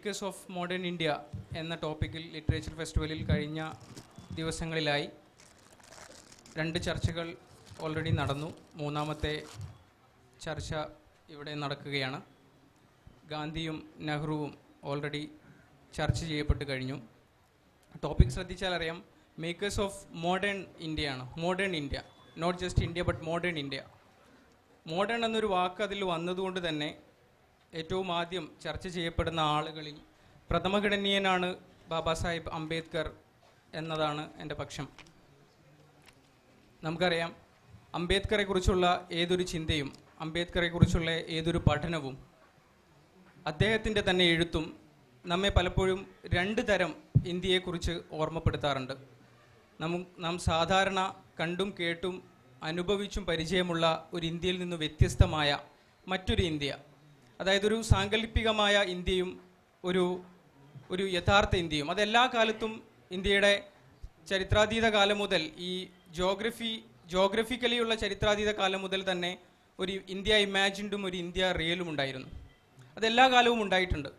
Makers of modern India എന്ന ടോപ്പിക്കിൽ literature ഫെസ്റ്റിവലിൽ കഴിഞ്ഞ ദിവസങ്ങളിലായി 2 ചർച്ചകൾ ഓൾറെഡി നടന്നു. മൂന്നാമത്തെ ചർച്ച ഇവിടെ നടക്കുകയാണ്. ഗാന്ധിയും നെഹ്റുവും ഓൾറെഡി ചർച്ച ചെയ്യപ്പെട്ട് കഴിഞ്ഞു. ടോപ്പിക് ശ്രദ്ധിച്ചാൽ അറിയാം, മേക്കേഴ്സ് ഓഫ് മോഡേൺ ഇന്ത്യയാണ്. Modern India, not just India but modern India. Modern എന്നൊരു വാക്ക് അതിൽ വന്നതുകൊണ്ട് തന്നെ ഏറ്റവും ആദ്യം ചർച്ച ചെയ്യപ്പെടുന്ന ആളുകളിൽ പ്രഥമഗണനീയനാണ് ബാബാ സാഹിബ് അംബേദ്കർ എന്നതാണ് എൻ്റെ പക്ഷം. നമുക്കറിയാം, അംബേദ്കറെക്കുറിച്ചുള്ള ഏതൊരു ചിന്തയും അംബേദ്കറെക്കുറിച്ചുള്ള ഏതൊരു പഠനവും അദ്ദേഹത്തിൻ്റെ തന്നെ എഴുത്തും നമ്മെ പലപ്പോഴും 2 തരം ഇന്ത്യയെക്കുറിച്ച് ഓർമ്മപ്പെടുത്താറുണ്ട്. നാം സാധാരണ കണ്ടും കേട്ടും അനുഭവിച്ചും പരിചയമുള്ള ഒരു ഇന്ത്യയിൽ നിന്ന് വ്യത്യസ്തമായ മറ്റൊരു ഇന്ത്യ, അതായത് ഒരു സാങ്കല്പികമായ ഇന്ത്യയും ഒരു യഥാർത്ഥ ഇന്ത്യയും. അതെല്ലാ കാലത്തും ഇന്ത്യയുടെ ചരിത്രാതീത കാലം മുതൽ, ഈ ജോഗ്രഫിക്കലിയുള്ള ചരിത്രാതീത കാലം മുതൽ തന്നെ ഒരു ഇന്ത്യ ഇമാജിൻഡും ഒരു ഇന്ത്യ റിയലും ഉണ്ടായിരുന്നു. അതെല്ലാ കാലവും ഉണ്ടായിട്ടുണ്ട്.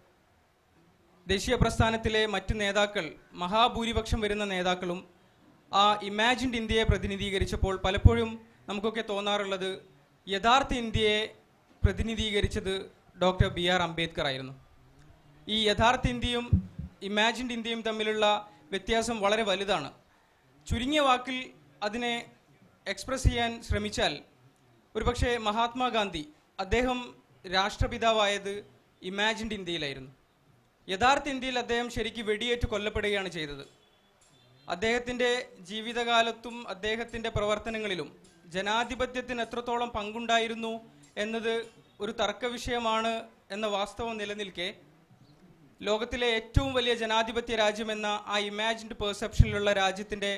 ദേശീയ പ്രസ്ഥാനത്തിലെ മറ്റ് നേതാക്കൾ, മഹാഭൂരിപക്ഷം വരുന്ന നേതാക്കളും ആ ഇമാജിൻഡ് ഇന്ത്യയെ പ്രതിനിധീകരിച്ചപ്പോൾ പലപ്പോഴും നമുക്കൊക്കെ തോന്നാറുള്ളത് യഥാർത്ഥ ഇന്ത്യയെ പ്രതിനിധീകരിച്ചത് ഡോക്ടർ BR അംബേദ്കർ ആയിരുന്നു. ഈ യഥാർത്ഥ ഇന്ത്യയും ഇമാജിൻഡ് ഇന്ത്യയും തമ്മിലുള്ള വ്യത്യാസം വളരെ വലുതാണ്. ചുരുങ്ങിയ വാക്കിൽ അതിനെ എക്സ്പ്രസ് ചെയ്യാൻ ശ്രമിച്ചാൽ, ഒരുപക്ഷെ മഹാത്മാഗാന്ധി, അദ്ദേഹം രാഷ്ട്രപിതാവായത് ഇമാജിൻഡ് ഇന്ത്യയിലായിരുന്നു. യഥാർത്ഥ ഇന്ത്യയിൽ അദ്ദേഹം ശരിക്കും വെടിയേറ്റ് കൊല്ലപ്പെടുകയാണ് ചെയ്തത്. അദ്ദേഹത്തിൻ്റെ ജീവിതകാലത്തും അദ്ദേഹത്തിൻ്റെ പ്രവർത്തനങ്ങളിലും ജനാധിപത്യത്തിന് എത്രത്തോളം പങ്കുണ്ടായിരുന്നു എന്നത് ഒരു തർക്ക വിഷയമാണ് എന്ന വാസ്തവം നിലനിൽക്കെ, ലോകത്തിലെ ഏറ്റവും വലിയ ജനാധിപത്യ രാജ്യമെന്ന ആ ഇമാജിൻഡ് പെർസെപ്ഷനിലുള്ള രാജ്യത്തിൻ്റെ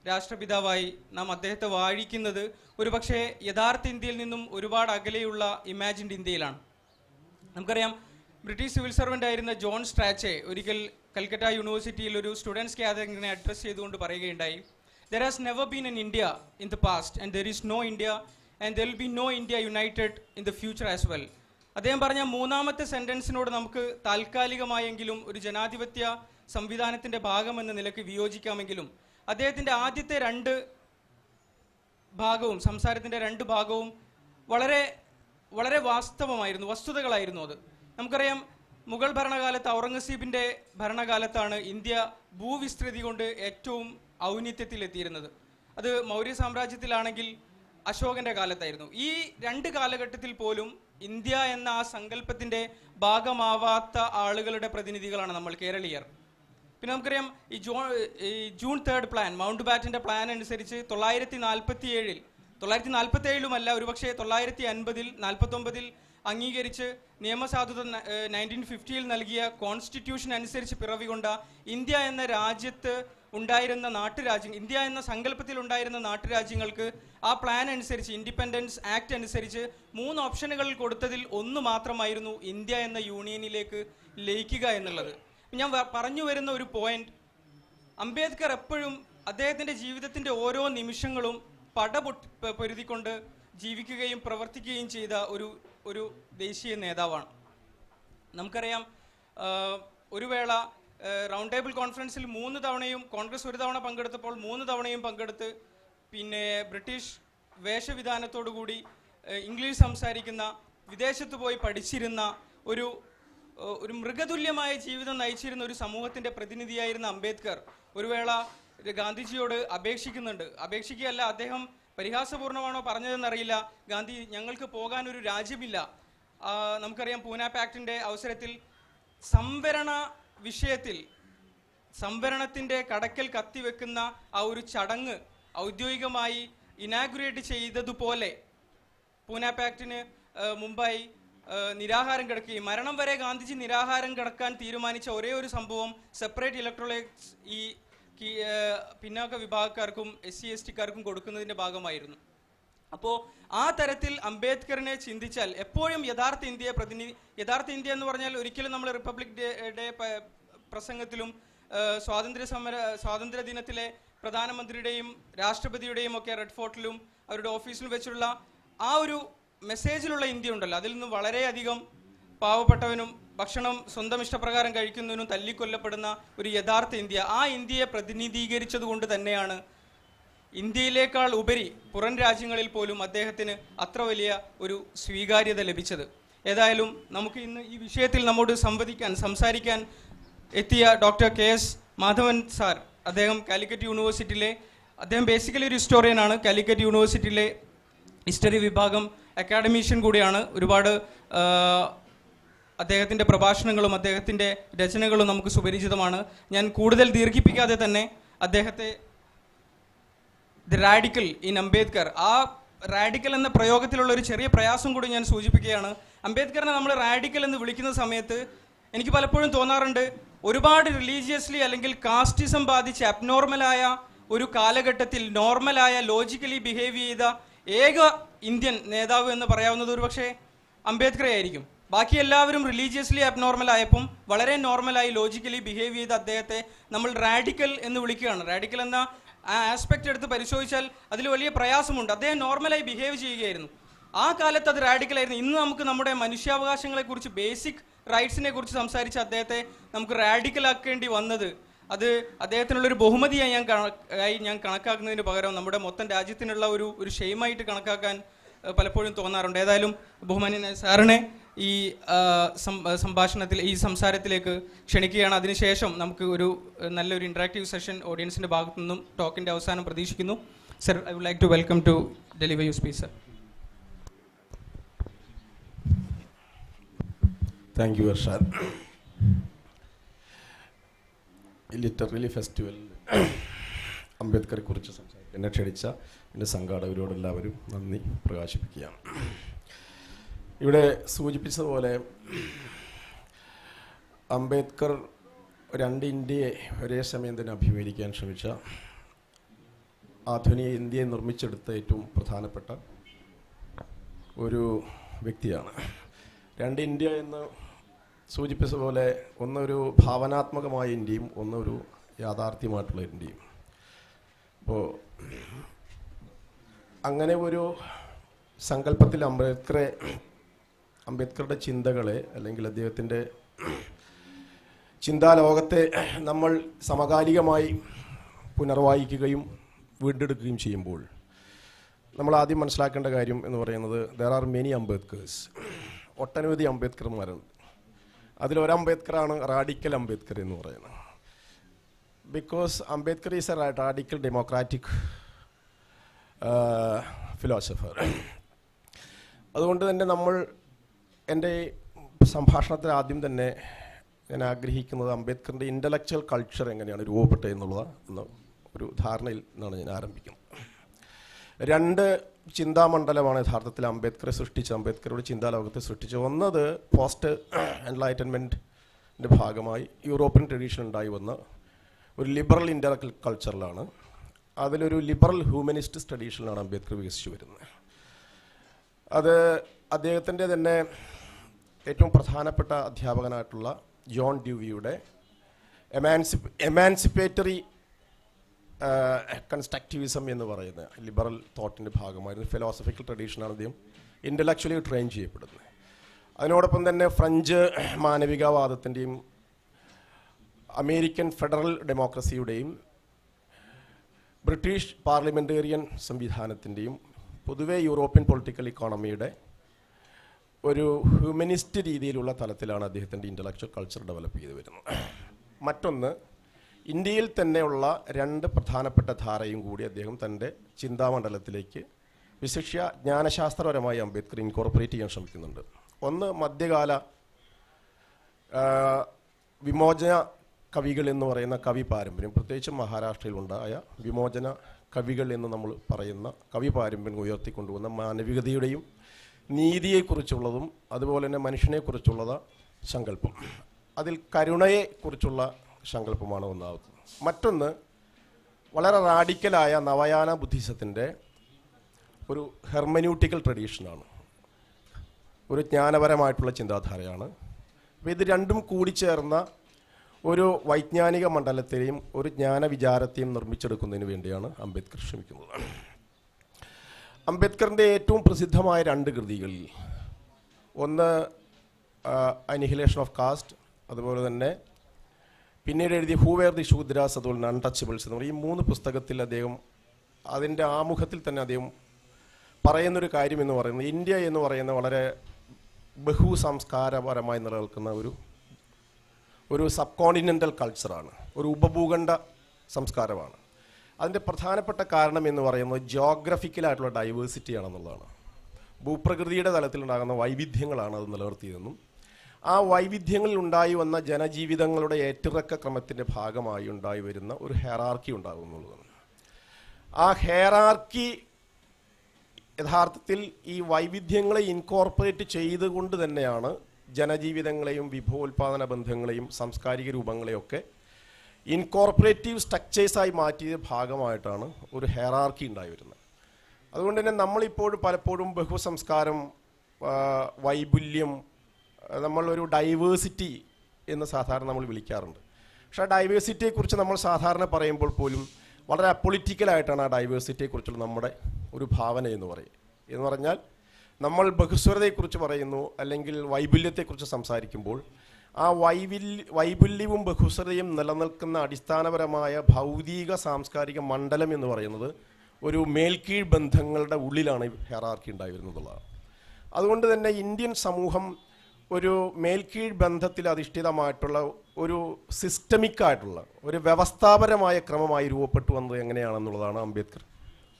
രാഷ്ട്രപിതാവായി നാം അദ്ദേഹത്തെ വാഴിക്കുന്നത് ഒരുപക്ഷെ യഥാർത്ഥ ഇന്ത്യയിൽ നിന്നും ഒരുപാട് അകലെയുള്ള ഇമാജിൻഡ് ഇന്ത്യയിലാണ്. നമുക്കറിയാം, ബ്രിട്ടീഷ് സിവിൽ സർവൻ്റ് ആയിരുന്ന ജോൺ സ്ട്രാച്ചെ ഒരിക്കൽ കൽക്കട്ട യൂണിവേഴ്സിറ്റിയിൽ ഒരു സ്റ്റുഡൻസ് ഗ്യാതറിങ്ങിനെ അഡ്രസ് ചെയ്തുകൊണ്ട് പറയുകയുണ്ടായി, "There has never been an India in the past and there is no India and there will be no India united in the future as well." അദ്ദേഹം പറഞ്ഞ മൂന്നാമത്തെ സെൻറ്റൻസിനോട് നമുക്ക് താൽക്കാലികമായെങ്കിലും ഒരു ജനാധിപത്യ സംവിധാനത്തിൻ്റെ ഭാഗമെന്ന നിലയ്ക്ക് വിയോജിക്കാമെങ്കിലും അദ്ദേഹത്തിൻ്റെ ആദ്യത്തെ 2 ഭാഗവും, സംസാരത്തിൻ്റെ 2 ഭാഗവും വളരെ വളരെ വാസ്തവമായിരുന്നു, വസ്തുതകളായിരുന്നു. അത് നമുക്കറിയാം, മുഗൾ ഭരണകാലത്ത്, ഔറംഗസീബിൻ്റെ ഭരണകാലത്താണ് ഇന്ത്യ ഭൂവിസ്തൃതി കൊണ്ട് ഏറ്റവും ഔന്നിത്യത്തിലെത്തിയിരുന്നത്. അത് മൗര്യ സാമ്രാജ്യത്തിലാണെങ്കിൽ അശോകൻ്റെ കാലത്തായിരുന്നു. ഈ 2 കാലഘട്ടത്തിൽ പോലും ഇന്ത്യ എന്ന ആ സങ്കല്പത്തിൻ്റെ ഭാഗമാവാത്ത ആളുകളുടെ പ്രതിനിധികളാണ് നമ്മൾ, കേരളീയർ. പിന്നെ നമുക്കറിയാം, ഈ ജൂൺ 3 പ്ലാൻ, മൗണ്ട് ബാറ്റൻ്റെ പ്ലാൻ അനുസരിച്ച് 947 ഒരുപക്ഷെ 950-ൽ 49-ൽ അംഗീകരിച്ച് നിയമസാധുത 1950-ൽ നൽകിയ കോൺസ്റ്റിറ്റ്യൂഷൻ അനുസരിച്ച് പിറവികൊണ്ട ഇന്ത്യ എന്ന രാജ്യത്ത് ഉണ്ടായിരുന്ന നാട്ടുരാജ്യം, ഇന്ത്യ എന്ന സങ്കല്പത്തിൽ ഉണ്ടായിരുന്ന നാട്ടുരാജ്യങ്ങൾക്ക് ആ പ്ലാൻ അനുസരിച്ച്, ഇൻഡിപെൻഡൻസ് ആക്ട് അനുസരിച്ച് 3 ഓപ്ഷനുകൾ കൊടുത്തതിൽ 1 മാത്രമായിരുന്നു ഇന്ത്യ എന്ന യൂണിയനിലേക്ക് ലയിക്കുക എന്നുള്ളത്. ഞാൻ പറഞ്ഞു വരുന്ന ഒരു പോയിന്റ്, അംബേദ്കർ എപ്പോഴും അദ്ദേഹത്തിൻ്റെ ജീവിതത്തിൻ്റെ ഓരോ നിമിഷങ്ങളും പൊരുതിക്കൊണ്ട് ജീവിക്കുകയും പ്രവർത്തിക്കുകയും ചെയ്ത ഒരു ദേശീയ നേതാവാണ്. നമുക്കറിയാം, ഒരു വേള റൗണ്ട് ടേബിൾ കോൺഫറൻസിൽ 3 തവണയും, കോൺഗ്രസ് 1 തവണ പങ്കെടുത്തപ്പോൾ 3 തവണയും പങ്കെടുത്ത്, പിന്നെ ബ്രിട്ടീഷ് വേഷവിധാനത്തോടുകൂടി ഇംഗ്ലീഷ് സംസാരിക്കുന്ന, വിദേശത്ത് പോയി പഠിച്ചിരുന്ന ഒരു മൃഗതുല്യമായ ജീവിതം നയിച്ചിരുന്ന ഒരു സമൂഹത്തിൻ്റെ പ്രതിനിധിയായിരുന്ന അംബേദ്കർ ഒരു വേള ഗാന്ധിജിയോട് അപേക്ഷിക്കുകയല്ല, അദ്ദേഹം പരിഹാസപൂർണ്ണമാണോ പറഞ്ഞതെന്നറിയില്ല, "ഗാന്ധി, ഞങ്ങൾക്ക് പോകാനൊരു രാജ്യമില്ല." നമുക്കറിയാം, പൂന പാക്റ്റിൻ്റെ അവസരത്തിൽ സംവരണ വിഷയത്തിൽ സംവരണത്തിൻ്റെ കടക്കൽ കത്തിവെക്കുന്ന ആ ഒരു ചടങ്ങ് ഔദ്യോഗികമായി ഇനാഗുറേറ്റ് ചെയ്തതുപോലെ പൂന പാക്റ്റിന് മുമ്പായി നിരാഹാരം കിടക്കുകയും, മരണം വരെ ഗാന്ധിജി നിരാഹാരം കിടക്കാൻ തീരുമാനിച്ച ഒരേ ഒരു സംഭവം സെപ്പറേറ്റ് ഇലക്ട്രോലൈറ്റ്സ് ഈ പിന്നാക്ക വിഭാഗക്കാർക്കും SC/ST-ക്കാർക്കും കൊടുക്കുന്നതിൻ്റെ ഭാഗമായിരുന്നു. അപ്പോൾ ആ തരത്തിൽ അംബേദ്കറിനെ ചിന്തിച്ചാൽ എപ്പോഴും യഥാർത്ഥ ഇന്ത്യ എന്ന് പറഞ്ഞാൽ ഒരിക്കലും നമ്മൾ റിപ്പബ്ലിക് ഡേ പ്രസംഗത്തിലും സ്വാതന്ത്ര്യ ദിനത്തിലെ പ്രധാനമന്ത്രിയുടെയും രാഷ്ട്രപതിയുടെയും ഒക്കെ റെഡ് ഫോർട്ടിലും അവരുടെ ഓഫീസിലും വെച്ചുള്ള ആ ഒരു മെസ്സേജിലുള്ള ഇന്ത്യ ഉണ്ടല്ലോ, അതിൽ നിന്ന് വളരെയധികം പാവപ്പെട്ടവനും ഭക്ഷണം സ്വന്തം ഇഷ്ടപ്രകാരം കഴിക്കുന്നതിനും തല്ലിക്കൊല്ലപ്പെടുന്ന ഒരു യഥാർത്ഥ ഇന്ത്യ, ആ ഇന്ത്യയെ പ്രതിനിധീകരിച്ചത് കൊണ്ട് തന്നെയാണ് ഇന്ത്യയിലേക്കാൾ ഉപരി പുറം രാജ്യങ്ങളിൽ പോലും അദ്ദേഹത്തിന് അത്ര വലിയ ഒരു സ്വീകാര്യത ലഭിച്ചത്. ഏതായാലും നമുക്ക് ഇന്ന് ഈ വിഷയത്തിൽ നമ്മോട് സംസാരിക്കാൻ എത്തിയ ഡോക്ടർ KS മാധവൻ സാർ, അദ്ദേഹം കാലിക്കറ്റ് യൂണിവേഴ്സിറ്റിയിലെ, അദ്ദേഹം ബേസിക്കലി ഒരു ഹിസ്റ്റോറിയനാണ്, കാലിക്കറ്റ് യൂണിവേഴ്സിറ്റിയിലെ ഹിസ്റ്ററി വിഭാഗം അക്കാഡമീഷ്യൻ കൂടിയാണ്. ഒരുപാട് അദ്ദേഹത്തിൻ്റെ പ്രഭാഷണങ്ങളും അദ്ദേഹത്തിൻ്റെ രചനകളും നമുക്ക് സുപരിചിതമാണ്. ഞാൻ കൂടുതൽ ദീർഘിപ്പിക്കാതെ തന്നെ അദ്ദേഹത്തെ ദി റാഡിക്കൽ ഇൻ അംബേദ്കർ, ആ റാഡിക്കൽ എന്ന പ്രയോഗത്തിലുള്ള ഒരു ചെറിയ പ്രയാസം കൂടി ഞാൻ സൂചിപ്പിക്കുകയാണ്. അംബേദ്കറിനെ നമ്മൾ റാഡിക്കൽ എന്ന് വിളിക്കുന്ന സമയത്ത് എനിക്ക് പലപ്പോഴും തോന്നാറുണ്ട്, ഒരുപാട് റിലീജിയസ്ലി അല്ലെങ്കിൽ കാസ്റ്റിസം ബാധിച്ച് അബ്നോർമലായ ഒരു കാലഘട്ടത്തിൽ നോർമലായ ലോജിക്കലി ബിഹേവ് ചെയ്ത ഏക ഇന്ത്യൻ നേതാവ് എന്ന് പറയാവുന്നത് ഒരുപക്ഷെ അംബേദ്കറെ ആയിരിക്കും. ബാക്കി എല്ലാവരും റിലീജിയസ്ലി അബ്നോർമൽ ആയപ്പം വളരെ നോർമലായി ലോജിക്കലി ബിഹേവ് ചെയ്ത അദ്ദേഹത്തെ നമ്മൾ റാഡിക്കൽ എന്ന് വിളിക്കുകയാണ്. റാഡിക്കൽ എന്ന ആ ആസ്പെക്റ്റ് എടുത്ത് പരിശോധിച്ചാൽ അതിൽ വലിയ പ്രയാസമുണ്ട്. അദ്ദേഹം നോർമലായി ബിഹേവ് ചെയ്യുകയായിരുന്നു. ആ കാലത്ത് അത് റാഡിക്കലായിരുന്നു. ഇന്ന് നമുക്ക് നമ്മുടെ മനുഷ്യാവകാശങ്ങളെക്കുറിച്ച്, ബേസിക് റൈറ്റ്സിനെ കുറിച്ച് സംസാരിച്ച അദ്ദേഹത്തെ നമുക്ക് റാഡിക്കലാക്കേണ്ടി വന്നത് അത് അദ്ദേഹത്തിനുള്ളൊരു ബഹുമതിയായി ഞാൻ കണക്കാക്കുന്നതിന് പകരം നമ്മുടെ മൊത്തം രാജ്യത്തിനുള്ള ഒരു ഷെയിമായിട്ട് കണക്കാക്കാൻ പലപ്പോഴും തോന്നാറുണ്ട്. ഏതായാലും ബഹുമാന്യനായ സാറിനെ ഈ സംഭാഷണത്തിൽ, ഈ സംസാരത്തിലേക്ക് ക്ഷണിക്കുകയാണ്. അതിനുശേഷം നമുക്ക് ഒരു നല്ലൊരു ഇൻട്രാക്റ്റീവ് സെഷൻ ഓഡിയൻസിൻ്റെ ഭാഗത്തു നിന്നും ടോക്കിൻ്റെ അവസാനം പ്രതീക്ഷിക്കുന്നു. Sir, I would like to welcome to deliver you speech. Sir. Thank you Arshad. Literary festival അംബേദ്കറെ കുറിച്ച് സംസാരിക്കാൻ എന്നെ ക്ഷണിച്ച എൻ്റെ സംഘാടകരോടെല്ലാവരും നന്ദി പ്രകാശിപ്പിക്കുകയാണ്. ഇവിടെ സൂചിപ്പിച്ചതുപോലെ അംബേദ്കർ രണ്ട് ഇന്ത്യയെ ഒരേ സമയം തന്നെ അഭിമുഖീകരിക്കാൻ ശ്രമിച്ച, ആധുനിക ഇന്ത്യയെ നിർമ്മിച്ചെടുത്ത ഏറ്റവും പ്രധാനപ്പെട്ട ഒരു വ്യക്തിയാണ്. രണ്ട് ഇന്ത്യ എന്ന് സൂചിപ്പിച്ചതുപോലെ ഒന്നൊരു ഭാവനാത്മകമായ ഇന്ത്യയും ഒന്നൊരു യാഥാർത്ഥ്യമായിട്ടുള്ള ഇന്ത്യയും. അപ്പോൾ അങ്ങനെ ഒരു സങ്കല്പത്തിൽ അംബേദ്കറുടെ ചിന്തകളെ അല്ലെങ്കിൽ അദ്ദേഹത്തിൻ്റെ ചിന്താലോകത്തെ നമ്മൾ സമകാലികമായി പുനർവായിക്കുകയും വീണ്ടെടുക്കുകയും ചെയ്യുമ്പോൾ നമ്മൾ ആദ്യം മനസ്സിലാക്കേണ്ട കാര്യം എന്ന് പറയുന്നത് ദർ ആർ മെനി അംബേദ്കേഴ്സ്, ഒട്ടനവധി അംബേദ്കർമാരുണ്ട്. അതിലൊരു അംബേദ്കറാണ് റാഡിക്കൽ അംബേദ്കർ എന്ന് പറയുന്നത്. Because Ambedkar is A radical democratic philosopher. അതുകൊണ്ട് തന്നെ നമ്മൾ എൻ്റെ സംഭാഷണത്തിൽ ആദ്യം തന്നെ ഞാൻ ആഗ്രഹിക്കുന്നത് അംബേദ്കറിൻ്റെ ഇൻ്റലക്ച്വൽ കൾച്ചർ എങ്ങനെയാണ് രൂപപ്പെട്ടത് എന്ന ഒരു ധാരണയിൽ നിന്നാണ് ഞാൻ ആരംഭിക്കുന്നത്. രണ്ട് ചിന്താമണ്ഡലമാണ് യഥാർത്ഥത്തിൽ അംബേദ്കറെ സൃഷ്ടിച്ചത്, അംബേദ്കറുടെ ചിന്താലോകത്തെ സൃഷ്ടിച്ചത്. ഒന്നത് പോസ്റ്റ് എൻലൈറ്റൻമെൻറ്റിൻ്റെ ഭാഗമായി യൂറോപ്യൻ ട്രഡീഷൻ ഉണ്ടായി വന്ന ഒരു ലിബറൽ ഇൻ്റലക്ച്വൽ കൾച്ചറിലാണ്. അതിലൊരു ലിബറൽ ഹ്യൂമനിസ്റ്റ് ട്രഡീഷനിലാണ് അംബേദ്കർ വികസിച്ചു വരുന്നത്. അത് അദ്ദേഹത്തിൻ്റെ തന്നെ ഏറ്റവും പ്രധാനപ്പെട്ട അധ്യാപകനായിട്ടുള്ള ജോൺ ഡ്യൂവിയുടെ എമാൻസിപ്പേറ്ററി കൺസ്ട്രക്റ്റിവിസം എന്ന് പറയുന്ന ലിബറൽ തോട്ടിൻ്റെ ഭാഗമായിരുന്നു. ഫിലോസഫിക്കൽ ട്രഡീഷനാണ് അദ്ദേഹം ഇൻ്റലക്ച്വലി ട്രെയിൻ ചെയ്യപ്പെടുന്നത്. അതിനോടൊപ്പം തന്നെ ഫ്രഞ്ച് മാനവികവാദത്തിൻ്റെയും അമേരിക്കൻ ഫെഡറൽ ഡെമോക്രസിയുടെയും ബ്രിട്ടീഷ് പാർലമെൻറ്റേറിയൻ സംവിധാനത്തിൻ്റെയും പൊതുവെ യൂറോപ്യൻ പൊളിറ്റിക്കൽ ഇക്കോണമിയുടെ ഒരു ഹ്യൂമനിസ്റ്റ് രീതിയിലുള്ള തലത്തിലാണ് അദ്ദേഹത്തിൻ്റെ ഇൻ്റലക്ച്വൽ കൾച്ചർ ഡെവലപ്പ് ചെയ്ത് വരുന്നത്. മറ്റൊന്ന്, ഇന്ത്യയിൽ തന്നെയുള്ള രണ്ട് പ്രധാനപ്പെട്ട ധാരയും കൂടി അദ്ദേഹം തൻ്റെ ചിന്താമണ്ഡലത്തിലേക്ക് വിശിഷ്യ ജ്ഞാനശാസ്ത്രപരമായി അംബേദ്കർ ഇൻകോർപ്പറേറ്റ് ചെയ്യാൻ ശ്രമിക്കുന്നുണ്ട്. ഒന്ന്, മധ്യകാല വിമോചന കവികൾ എന്ന് പറയുന്ന കവി പാരമ്പര്യം, പ്രത്യേകിച്ചും മഹാരാഷ്ട്രയിലുണ്ടായ വിമോചന കവികൾ എന്ന് നമ്മൾ പറയുന്ന കവി പാരമ്പര്യം ഉയർത്തിക്കൊണ്ടുവന്ന മാനവികതയുടെയും നീതിയെക്കുറിച്ചുള്ളതും അതുപോലെ തന്നെ മനുഷ്യനെക്കുറിച്ചുള്ള സങ്കല്പം, അതിൽ കരുണയെക്കുറിച്ചുള്ള സങ്കല്പമാണ് ഒന്നാമത്. മറ്റൊന്ന്, വളരെ റാഡിക്കലായ നവയാന ബുദ്ധിസത്തിൻ്റെ ഒരു ഹെർമന്യൂട്ടിക്കൽ ട്രഡീഷനാണ്, ഒരു ജ്ഞാനപരമായിട്ടുള്ള ചിന്താധാരയാണ്. അപ്പോൾ ഇത് രണ്ടും കൂടിച്ചേർന്ന ഒരു വൈജ്ഞാനിക മണ്ഡലത്തെയും ഒരു ജ്ഞാനവിചാരത്തെയും നിർമ്മിച്ചെടുക്കുന്നതിന് വേണ്ടിയാണ് അംബേദ്കർ ശ്രമിക്കുന്നത്. അംബേദ്കറിൻ്റെ ഏറ്റവും പ്രസിദ്ധമായ രണ്ട് കൃതികളിൽ ഒന്ന് അനിഹിലേഷൻ ഓഫ് കാസ്റ്റ്, അതുപോലെ തന്നെ പിന്നീട് എഴുതിയ ഹൂ വെയർ ദി ശൂദ്രാസ്, അതുപോലെ തന്നെ അൺടച്ചബിൾസ് എന്ന് പറയും. ഈ 3 പുസ്തകത്തിൽ അദ്ദേഹം അതിൻ്റെ ആമുഖത്തിൽ തന്നെ അദ്ദേഹം പറയുന്നൊരു കാര്യം എന്ന് പറയുന്നത് ഇന്ത്യ എന്ന് പറയുന്ന വളരെ ബഹുസംസ്കാരപരമായി നിലനിൽക്കുന്ന ഒരു സബ് കോണ്ടിനെൻ്റൽ കൾച്ചറാണ്, ഒരു ഉപഭൂഖണ്ഡ സംസ്കാരമാണ്. അതിൻ്റെ പ്രധാനപ്പെട്ട കാരണം എന്ന് പറയുന്നത് ജിയോഗ്രഫിക്കലായിട്ടുള്ള ഡൈവേഴ്സിറ്റി ആണെന്നുള്ളതാണ്. ഭൂപ്രകൃതിയുടെ തലത്തിലുണ്ടാകുന്ന വൈവിധ്യങ്ങളാണ് അത് നിലനിർത്തിയതെന്നും ആ വൈവിധ്യങ്ങളിൽ ഉണ്ടായി വന്ന ജനജീവിതങ്ങളുടെ ഏറ്റിറക്ക ക്രമത്തിൻ്റെ ഭാഗമായി ഉണ്ടായി വരുന്ന ഒരു ഹെറാർക്കി ഉണ്ടാകും എന്നുള്ളതാണ്. ആ ഹെറാർക്കി യഥാർത്ഥത്തിൽ ഈ വൈവിധ്യങ്ങളെ ഇൻകോർപ്പറേറ്റ് ചെയ്തുകൊണ്ട് തന്നെയാണ് ജനജീവിതങ്ങളെയും വിഭവോൽപാദന ബന്ധങ്ങളെയും സാംസ്കാരിക രൂപങ്ങളെയൊക്കെ ഇൻകോർപ്പറേറ്റീവ് സ്ട്രക്ചേഴ്സായി മാറ്റിയ ഭാഗമായിട്ടാണ് ഒരു ഹെറാർക്കി ഉണ്ടായി വരുന്നത്. അതുകൊണ്ട് തന്നെ നമ്മളിപ്പോഴും പലപ്പോഴും ബഹുസംസ്കാരം, വൈപുല്യം, നമ്മളൊരു ഡൈവേഴ്സിറ്റി എന്ന് സാധാരണ നമ്മൾ വിളിക്കാറുണ്ട്. പക്ഷേ ആ ഡൈവേഴ്സിറ്റിയെക്കുറിച്ച് നമ്മൾ സാധാരണ പറയുമ്പോൾ പോലും വളരെ അപ്പൊളിറ്റിക്കലായിട്ടാണ് ആ ഡൈവേഴ്സിറ്റിയെക്കുറിച്ചുള്ള നമ്മുടെ ഒരു ഭാവന എന്ന് പറഞ്ഞാൽ നമ്മൾ ബഹുസ്വരതയെക്കുറിച്ച് പറയുന്നു അല്ലെങ്കിൽ വൈപുല്യത്തെക്കുറിച്ച് സംസാരിക്കുമ്പോൾ ആ വൈപുല്യവും ബഹുസ്വരതയും നിലനിൽക്കുന്ന അടിസ്ഥാനപരമായ ഭൗതിക സാംസ്കാരിക മണ്ഡലം എന്ന് പറയുന്നത് ഒരു മേൽക്കീഴ് ബന്ധങ്ങളുടെ ഉള്ളിലാണ് ഹെറാർക്കി ഉണ്ടായി വരുന്നതുള്ളതാണ്. അതുകൊണ്ട് തന്നെ ഇന്ത്യൻ സമൂഹം ഒരു മേൽക്കീഴ് ബന്ധത്തിൽ അധിഷ്ഠിതമായിട്ടുള്ള ഒരു സിസ്റ്റമിക്കായിട്ടുള്ള ഒരു വ്യവസ്ഥാപരമായ ക്രമമായി രൂപപ്പെട്ടു വന്നത് എങ്ങനെയാണെന്നുള്ളതാണ് അംബേദ്കർ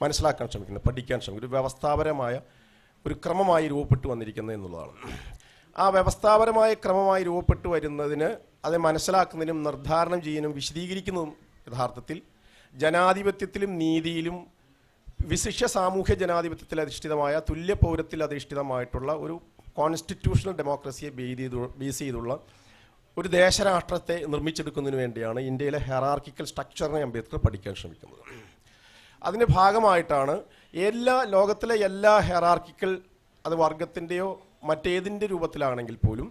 മനസ്സിലാക്കാൻ ശ്രമിക്കുന്നത്, പഠിക്കാൻ ശ്രമിക്കുന്നത്. ഒരു വ്യവസ്ഥാപരമായ ഒരു ക്രമമായി രൂപപ്പെട്ടു വന്നിരിക്കുന്നത് എന്നുള്ളതാണ്. ആ വ്യവസ്ഥാപരമായ ക്രമമായി രൂപപ്പെട്ടു വരുന്നതിന് അത് മനസ്സിലാക്കുന്നതിനും നിർദ്ധാരണം ചെയ്യാനും വിശദീകരിക്കുന്നതും യഥാർത്ഥത്തിൽ ജനാധിപത്യത്തിലും നീതിയിലും വിശിഷ്യ സാമൂഹ്യ ജനാധിപത്യത്തിൽ അധിഷ്ഠിതമായ തുല്യ പൗരത്തിൽ അധിഷ്ഠിതമായിട്ടുള്ള ഒരു കോൺസ്റ്റിറ്റ്യൂഷണൽ ഡെമോക്രസിയെ ബേസ് ചെയ്തുള്ള ഒരു ദേശരാഷ്ട്രത്തെ നിർമ്മിച്ചെടുക്കുന്നതിന് വേണ്ടിയാണ് ഇന്ത്യയിലെ ഹെറാർക്കിക്കൽ സ്ട്രക്ചറിനെ അംബേദ്കർ പഠിക്കാൻ ശ്രമിക്കുന്നത്. അതിൻ്റെ ഭാഗമായിട്ടാണ് ലോകത്തിലെ എല്ലാ ഹെറാർക്കിക്കൽ, അത് വർഗത്തിൻ്റെയോ മറ്റേതിൻ്റെ രൂപത്തിലാണെങ്കിൽ പോലും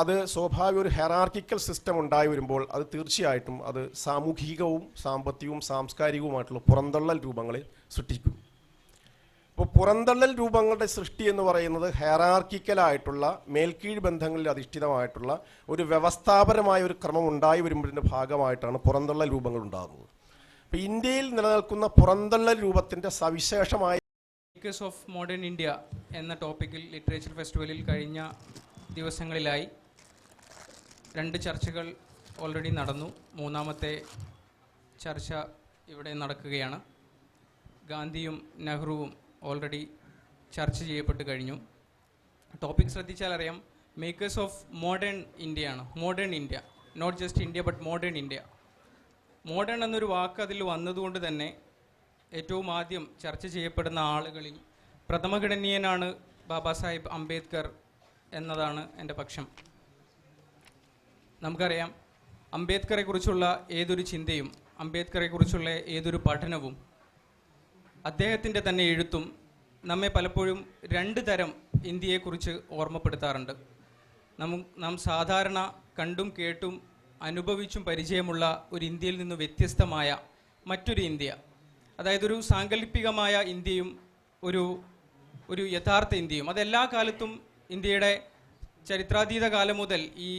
അത് സ്വാഭാവിക ഒരു ഹെറാർക്കിക്കൽ സിസ്റ്റം ഉണ്ടായി വരുമ്പോൾ അത് തീർച്ചയായിട്ടും അത് സാമൂഹികവും സാമ്പത്തികവും സാംസ്കാരികവുമായിട്ടുള്ള പുറന്തള്ളൽ രൂപങ്ങളെ സൃഷ്ടിക്കും. അപ്പോൾ പുറന്തള്ളൽ രൂപങ്ങളുടെ സൃഷ്ടി എന്ന് പറയുന്നത് ഹെറാർക്കിക്കലായിട്ടുള്ള മേൽക്കീഴ് ബന്ധങ്ങളിൽ അധിഷ്ഠിതമായിട്ടുള്ള ഒരു വ്യവസ്ഥാപരമായ ഒരു ക്രമം ഉണ്ടായി വരുന്നതിൻ്റെ ഭാഗമായിട്ടാണ് പുറന്തള്ളൽ രൂപങ്ങൾ ഉണ്ടാകുന്നത്. അപ്പോൾ ഇന്ത്യയിൽ നിലനിൽക്കുന്ന പുറന്തള്ളൽ രൂപത്തിൻ്റെ സവിശേഷമായ മേക്കേഴ്സ് ഓഫ് മോഡേൺ ഇന്ത്യ എന്ന ടോപ്പിക്കിൽ ലിറ്ററേച്ചർ ഫെസ്റ്റിവലിൽ കഴിഞ്ഞ ദിവസങ്ങളിലായി 2 ചർച്ചകൾ ഓൾറെഡി നടന്നു. 3ാമത്തെ ചർച്ച ഇവിടെ നടക്കുകയാണ്. ഗാന്ധിയും നെഹ്റുവും ഓൾറെഡി ചർച്ച ചെയ്യപ്പെട്ട് കഴിഞ്ഞു. ടോപ്പിക് ശ്രദ്ധിച്ചാൽ അറിയാം, മേക്കേഴ്സ് ഓഫ് മോഡേൺ ഇന്ത്യയാണ്. Modern India, not just India but modern India. Modern എന്നൊരു വാക്ക് അതിൽ വന്നതുകൊണ്ട് തന്നെ ഏറ്റവും ആദ്യം ചർച്ച ചെയ്യപ്പെടുന്ന ആളുകളിൽ പ്രഥമഗണനീയനാണ് ബാബാ സാഹിബ് അംബേദ്കർ എന്നതാണ് എൻ്റെ പക്ഷം. നമുക്കറിയാം, അംബേദ്കറെക്കുറിച്ചുള്ള ഏതൊരു ചിന്തയും അംബേദ്കറെക്കുറിച്ചുള്ള ഏതൊരു പഠനവും അദ്ദേഹത്തിൻ്റെ തന്നെ എഴുത്തും നമ്മെ പലപ്പോഴും 2 തരം ഇന്ത്യയെക്കുറിച്ച് ഓർമ്മപ്പെടുത്താറുണ്ട്. നാം സാധാരണ കണ്ടും കേട്ടും അനുഭവിച്ചും പരിചയമുള്ള ഒരു ഇന്ത്യയിൽ നിന്ന് വ്യത്യസ്തമായ മറ്റൊരു ഇന്ത്യ, അതായത് ഒരു സാങ്കല്പികമായ ഇന്ത്യയും ഒരു യഥാർത്ഥ ഇന്ത്യയും. അതെല്ലാ കാലത്തും ഇന്ത്യയുടെ ചരിത്രാതീത കാലം മുതൽ, ഈ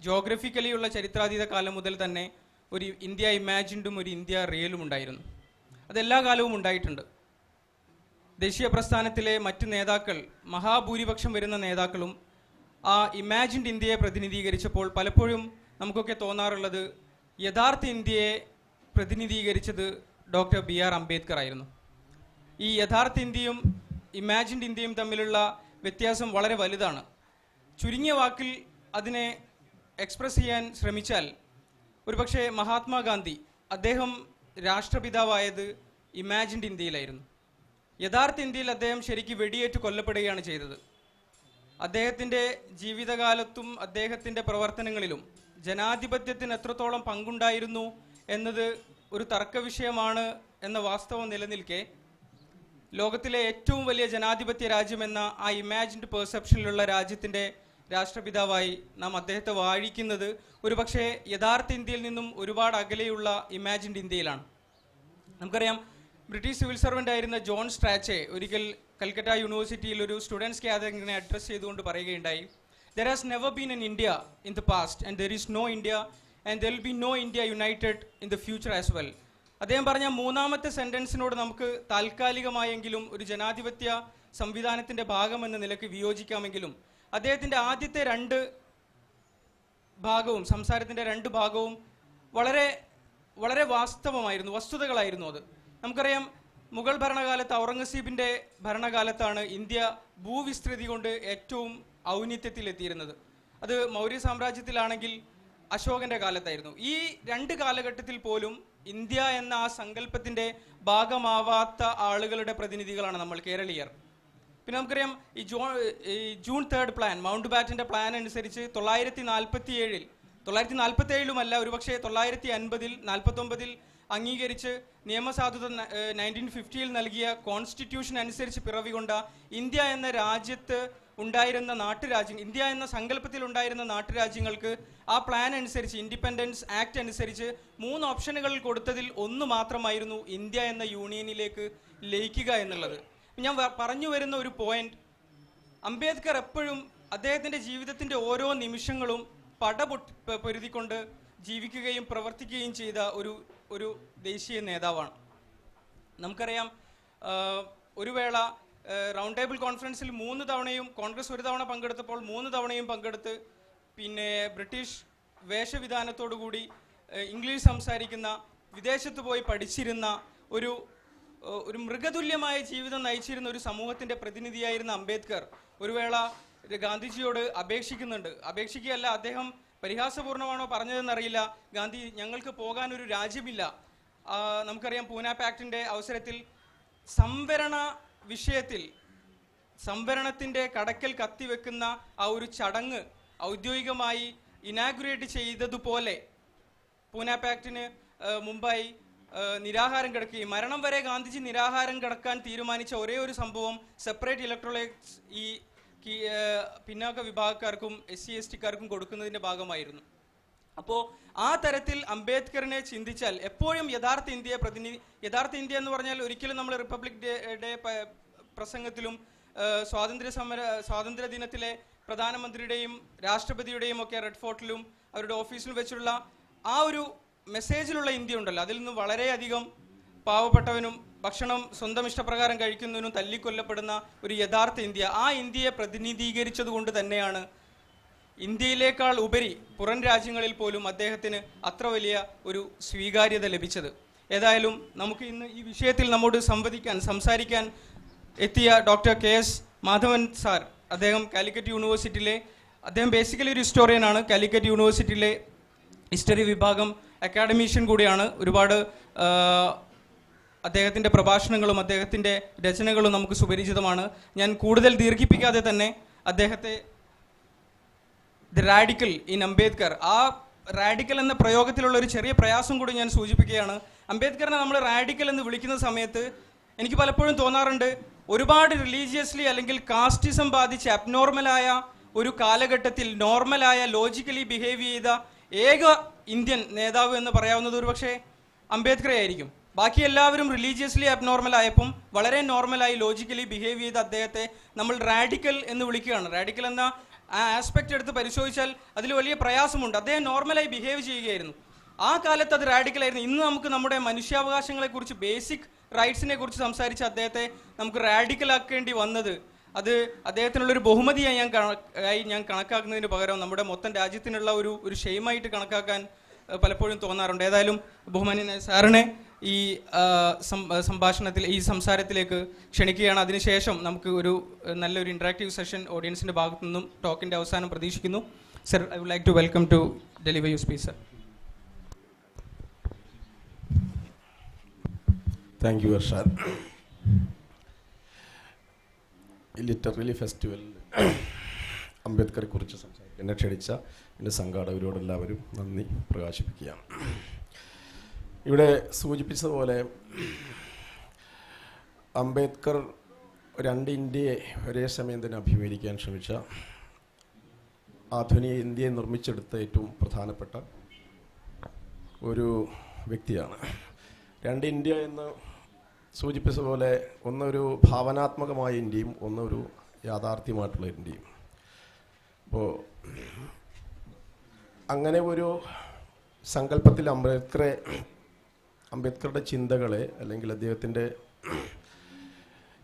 ജോഗ്രഫിക്കലിയുള്ള ചരിത്രാതീത കാലം മുതൽ തന്നെ ഒരു ഇന്ത്യ ഇമാജിൻഡും ഒരു ഇന്ത്യ റിയലും ഉണ്ടായിരുന്നു. അതെല്ലാ കാലവും ഉണ്ടായിട്ടുണ്ട്. ദേശീയ പ്രസ്ഥാനത്തിലെ മറ്റ് നേതാക്കൾ, മഹാഭൂരിപക്ഷം വരുന്ന നേതാക്കളും ആ ഇമാജിൻഡ് ഇന്ത്യയെ പ്രതിനിധീകരിച്ചപ്പോൾ പലപ്പോഴും നമുക്കൊക്കെ തോന്നാറുള്ളത് യഥാർത്ഥ ഇന്ത്യയെ പ്രതിനിധീകരിച്ചത് ഡോക്ടർ BR അംബേദ്കർ ആയിരുന്നു. ഈ യഥാർത്ഥ ഇന്ത്യയും ഇമാജിൻഡ് ഇന്ത്യയും തമ്മിലുള്ള വ്യത്യാസം വളരെ വലുതാണ്. ചുരുങ്ങിയ വാക്കിൽ അതിനെ എക്സ്പ്രസ് ചെയ്യാൻ ശ്രമിച്ചാൽ ഒരുപക്ഷെ മഹാത്മാഗാന്ധി, അദ്ദേഹം രാഷ്ട്രപിതാവായത് ഇമാജിൻഡ് ഇന്ത്യയിലായിരുന്നു. യഥാർത്ഥ ഇന്ത്യയിൽ അദ്ദേഹം ശരിക്കും വെടിയേറ്റ് കൊല്ലപ്പെടുകയാണ് ചെയ്തത്. അദ്ദേഹത്തിൻ്റെ ജീവിതകാലത്തും അദ്ദേഹത്തിൻ്റെ പ്രവർത്തനങ്ങളിലും ജനാധിപത്യത്തിന് എത്രത്തോളം പങ്കുണ്ടായിരുന്നു എന്നത് ഒരു തർക്ക വിഷയമാണ് എന്ന വാസ്തവം നിലനിൽക്കെ, ലോകത്തിലെ ഏറ്റവും വലിയ ജനാധിപത്യ രാജ്യമെന്ന ആ ഇമാജിൻഡ് പെർസെപ്ഷനിലുള്ള രാജ്യത്തിൻ്റെ രാഷ്ട്രപിതാവായി നാം അദ്ദേഹത്തെ വാഴിക്കുന്നത് ഒരുപക്ഷെ യഥാർത്ഥ ഇന്ത്യയിൽ നിന്നും ഒരുപാട് അകലെയുള്ള ഇമാജിൻഡ് ഇന്ത്യയിലാണ്. നമുക്കറിയാം, ബ്രിട്ടീഷ് സിവിൽ സർവൻ്റ് ആയിരുന്ന ജോൺ സ്ട്രാച്ചെ ഒരിക്കൽ കൽക്കട്ട യൂണിവേഴ്സിറ്റിയിൽ ഒരു സ്റ്റുഡൻസ് ഗ്യാതറിങ്ങിനെ അഡ്രസ്സ് ചെയ്തുകൊണ്ട് പറയുകയുണ്ടായി, there has never been an India in the past and there is no India and there will be no India united in the future as well. അദ്ദേഹം പറഞ്ഞ മൂന്നാമത്തെ സെന്റൻസിനോട് നമുക്ക് താൽക്കാലികമായെങ്കിലും ഒരു ജനാധിപത്യ സംവിധാനത്തിന്റെ ഭാഗമെന്ന നിലയ്ക്ക് വിയോജിക്കാമെങ്കിലും അദ്ദേഹത്തിന്റെ ആദ്യത്തെ രണ്ട് ഭാഗവും സംസാരത്തിന്റെ രണ്ട് ഭാഗവും വളരെ വളരെ വാസ്തവമായിരുന്നു, വസ്തുതകളായിരുന്നു. അത് നമുക്കറിയാം, മുഗൾ ഭരണകാലത്ത് ഔറംഗസീബിന്റെ ഭരണകാലത്താണ് ഇന്ത്യ ഭൂവിസ്തൃതി കൊണ്ട് ഏറ്റവും ഔന്നിത്യത്തിലെത്തിയിരുന്നത്. അത് മൗര്യ സാമ്രാജ്യത്തിലാണെങ്കിൽ അശോകന്റെ കാലത്തായിരുന്നു. ഈ രണ്ട് കാലഘട്ടത്തിൽ പോലും ഇന്ത്യ എന്ന ആ സങ്കല്പത്തിന്റെ ഭാഗമാവാത്ത ആളുകളുടെ പ്രതിനിധികളാണ് നമ്മൾ കേരളീയർ. പിന്നെ നമുക്കറിയാം, ഈ ജൂൺ 3 പ്ലാൻ, മൗണ്ട് ബാറ്റന്റെ പ്ലാൻ അനുസരിച്ച് 947 ഒരുപക്ഷെ 950-ൽ 49-ൽ അംഗീകരിച്ച് നിയമസാധുത 1950-ൽ നൽകിയ കോൺസ്റ്റിറ്റ്യൂഷൻ അനുസരിച്ച് പിറവികൊണ്ട ഇന്ത്യ എന്ന രാജ്യത്ത് ഉണ്ടായിരുന്ന നാട്ടുരാജ്യങ്ങൾ, ഇന്ത്യ എന്ന സങ്കല്പത്തിൽ ഉണ്ടായിരുന്ന നാട്ടുരാജ്യങ്ങൾക്ക് ആ പ്ലാൻ അനുസരിച്ച്, ഇൻഡിപെൻഡൻസ് ആക്ട് അനുസരിച്ച് 3 ഓപ്ഷനുകൾ കൊടുത്തതിൽ ഒന്ന് മാത്രമായിരുന്നു ഇന്ത്യ എന്ന യൂണിയനിലേക്ക് ലയിക്കുക എന്നുള്ളത്. ഞാൻ പറഞ്ഞു വരുന്ന ഒരു പോയിന്റ്, അംബേദ്കർ എപ്പോഴും അദ്ദേഹത്തിന്റെ ജീവിതത്തിന്റെ ഓരോ നിമിഷങ്ങളും പൊരുതിക്കൊണ്ട് ജീവിക്കുകയും പ്രവർത്തിക്കുകയും ചെയ്ത ഒരു ദേശീയ നേതാവാണ്. നമുക്കറിയാം, ഒരു വേള റൗണ്ട് ടേബിൾ കോൺഫറൻസിൽ 3 തവണയും, കോൺഗ്രസ് ഒരു തവണ പങ്കെടുത്തപ്പോൾ 3 തവണയും പങ്കെടുത്ത്, പിന്നെ ബ്രിട്ടീഷ് വേഷവിധാനത്തോടുകൂടി ഇംഗ്ലീഷ് സംസാരിക്കുന്ന, വിദേശത്ത് പോയി പഠിച്ചിരുന്ന ഒരു മൃഗതുല്യമായ ജീവിതം നയിച്ചിരുന്ന ഒരു സമൂഹത്തിന്റെ പ്രതിനിധിയായിരുന്ന അംബേദ്കർ ഒരു വേള ഗാന്ധിജിയോട് അപേക്ഷിക്കുകയല്ല, അദ്ദേഹം പരിഹാസപൂർണ്ണമാണോ പറഞ്ഞതെന്നറിയില്ല, ഗാന്ധി, ഞങ്ങൾക്ക് പോകാൻ ഒരു രാജ്യമില്ല. നമുക്കറിയാം, പൂന പാക്ടിന്റെ അവസരത്തിൽ സംവരണ വിഷയത്തിൽ സംവരണത്തിന്റെ കടക്കൽ കത്തിവെക്കുന്ന ആ ഒരു ചടങ്ങ് ഔദ്യോഗികമായി ഇനാഗുറേറ്റ് ചെയ്തതുപോലെ പൂന പാക്ടിന് മുമ്പായി നിരാഹാരം കിടക്കുകയും മരണം വരെ ഗാന്ധിജി നിരാഹാരം കിടക്കാൻ തീരുമാനിച്ച ഒരേ ഒരു സംഭവം സെപ്പറേറ്റ് ഇലക്ട്രോലൈറ്റ്സ് ഈ പിന്നാക്ക വിഭാഗക്കാർക്കും SC/ST-ക്കാർക്കും കൊടുക്കുന്നതിന്റെ ഭാഗമായിരുന്നു. അപ്പോൾ ആ തരത്തിൽ അംബേദ്കറിനെ ചിന്തിച്ചാൽ എപ്പോഴും യഥാർത്ഥ ഇന്ത്യ എന്ന് പറഞ്ഞാൽ ഒരിക്കലും നമ്മൾ റിപ്പബ്ലിക് ഡേ പ്രസംഗത്തിലും സ്വാതന്ത്ര്യ ദിനത്തിലെ പ്രധാനമന്ത്രിയുടെയും രാഷ്ട്രപതിയുടെയും ഒക്കെ റെഡ് ഫോർട്ടിലും അവരുടെ ഓഫീസിലും വെച്ചുള്ള ആ ഒരു മെസ്സേജിലുള്ള ഇന്ത്യ ഉണ്ടല്ലോ, അതിൽ നിന്ന് വളരെയധികം പാവപ്പെട്ടവനും ഭക്ഷണം സ്വന്തം ഇഷ്ടപ്രകാരം കഴിക്കുന്നതിനും തല്ലിക്കൊല്ലപ്പെടുന്ന ഒരു യഥാർത്ഥ ഇന്ത്യ, ആ ഇന്ത്യയെ പ്രതിനിധീകരിച്ചത് കൊണ്ട് തന്നെയാണ് ഇന്ത്യയിലേക്കാൾ ഉപരി പുറം രാജ്യങ്ങളിൽ പോലും അദ്ദേഹത്തിന് അത്ര വലിയ ഒരു സ്വീകാര്യത ലഭിച്ചത്. ഏതായാലും നമുക്ക് ഇന്ന് ഈ വിഷയത്തിൽ നമ്മോട് സംസാരിക്കാൻ എത്തിയ ഡോക്ടർ KS മാധവൻ സാർ, അദ്ദേഹം കാലിക്കറ്റ് യൂണിവേഴ്സിറ്റിയിലെ, അദ്ദേഹം ബേസിക്കലി ഒരു ഹിസ്റ്റോറിയനാണ്, കാലിക്കറ്റ് യൂണിവേഴ്സിറ്റിയിലെ ഹിസ്റ്ററി വിഭാഗം അക്കാഡമീഷ്യൻ കൂടിയാണ്. ഒരുപാട് അദ്ദേഹത്തിൻ്റെ പ്രഭാഷണങ്ങളും അദ്ദേഹത്തിൻ്റെ രചനകളും നമുക്ക് സുപരിചിതമാണ്. ഞാൻ കൂടുതൽ ദീർഘിപ്പിക്കാതെ തന്നെ അദ്ദേഹത്തെ ദി റാഡിക്കൽ ഇൻ അംബേദ്കർ, ആ റാഡിക്കൽ എന്ന പ്രയോഗത്തിലുള്ള ഒരു ചെറിയ പ്രയാസം കൂടി ഞാൻ സൂചിപ്പിക്കുകയാണ്. അംബേദ്കറിനെ നമ്മൾ റാഡിക്കൽ എന്ന് വിളിക്കുന്ന സമയത്ത് എനിക്ക് പലപ്പോഴും തോന്നാറുണ്ട്, ഒരുപാട് റിലീജിയസ്ലി അല്ലെങ്കിൽ കാസ്റ്റിസം ബാധിച്ച് അബ്നോർമലായ ഒരു കാലഘട്ടത്തിൽ നോർമലായ ലോജിക്കലി ബിഹേവ് ചെയ്ത ഏക ഇന്ത്യൻ നേതാവ് എന്ന് പറയാവുന്നത് ഒരു പക്ഷേ അംബേദ്കറെ ആയിരിക്കും. ബാക്കി എല്ലാവരും റിലീജിയസ്ലി അബ്നോർമൽ ആയപ്പം വളരെ നോർമലായി ലോജിക്കലി ബിഹേവ് ചെയ്ത അദ്ദേഹത്തെ നമ്മൾ റാഡിക്കൽ എന്ന് വിളിക്കുകയാണ്. റാഡിക്കൽ എന്ന ആ ആസ്പെക്റ്റ് എടുത്ത് പരിശോധിച്ചാൽ അതിൽ വലിയ പ്രയാസമുണ്ട്. അദ്ദേഹം നോർമലായി ബിഹേവ് ചെയ്യുകയായിരുന്നു. ആ കാലത്ത് അത് റാഡിക്കലായിരുന്നു. ഇന്ന് നമുക്ക് നമ്മുടെ മനുഷ്യാവകാശങ്ങളെക്കുറിച്ച്, ബേസിക് റൈറ്റ്സിനെ കുറിച്ച് സംസാരിച്ച അദ്ദേഹത്തെ നമുക്ക് റാഡിക്കലാക്കേണ്ടി വന്നത് അത് അദ്ദേഹത്തിനുള്ളൊരു ബഹുമതിയായി ഞാൻ കണക്കാക്കുന്നതിന് പകരം നമ്മുടെ മൊത്തം രാജ്യത്തിനുള്ള ഒരു ഷെയിമായിട്ട് കണക്കാക്കാൻ പലപ്പോഴും തോന്നാറുണ്ട്. ഏതായാലും ബഹുമാന്യനായ സാറിനെ ഈ സംഭാഷണത്തിൽ, ഈ സംസാരത്തിലേക്ക് ക്ഷണിക്കുകയാണ്. അതിനുശേഷം നമുക്ക് ഒരു നല്ലൊരു ഇൻട്രാക്റ്റീവ് സെഷൻ ഓഡിയൻസിൻ്റെ ഭാഗത്തു നിന്നും ടോക്കിൻ്റെ അവസാനം പ്രതീക്ഷിക്കുന്നു. Sir, I would like to welcome to deliver your speech, sir. Thank you Arshad. ഈ ലിറ്റററി ഫെസ്റ്റിവൽ അംബേദ്കറെ കുറിച്ച് സംസാരിക്കാൻ എന്നെ ക്ഷണിച്ച എൻ്റെ സംഘാടകരോടെല്ലാവരും നന്ദി പ്രകാശിപ്പിക്കുകയാണ്. ഇവിടെ സൂചിപ്പിച്ചതുപോലെ അംബേദ്കർ രണ്ട് ഇന്ത്യയെ ഒരേ സമയം തന്നെ അഭിമുഖീകരിക്കാൻ ശ്രമിച്ച, ആധുനിക ഇന്ത്യയെ നിർമ്മിച്ചെടുത്ത ഏറ്റവും പ്രധാനപ്പെട്ട ഒരു വ്യക്തിയാണ്. രണ്ട് ഇന്ത്യ എന്ന് സൂചിപ്പിച്ച പോലെ ഒന്നൊരു ഭാവനാത്മകമായ ഇന്ത്യയും ഒന്നൊരു യാഥാർത്ഥ്യമായിട്ടുള്ള ഇന്ത്യയും. അപ്പോൾ അങ്ങനെ ഒരു സങ്കല്പത്തിൽ അംബേദ്കറുടെ ചിന്തകളെ അല്ലെങ്കിൽ അദ്ദേഹത്തിൻ്റെ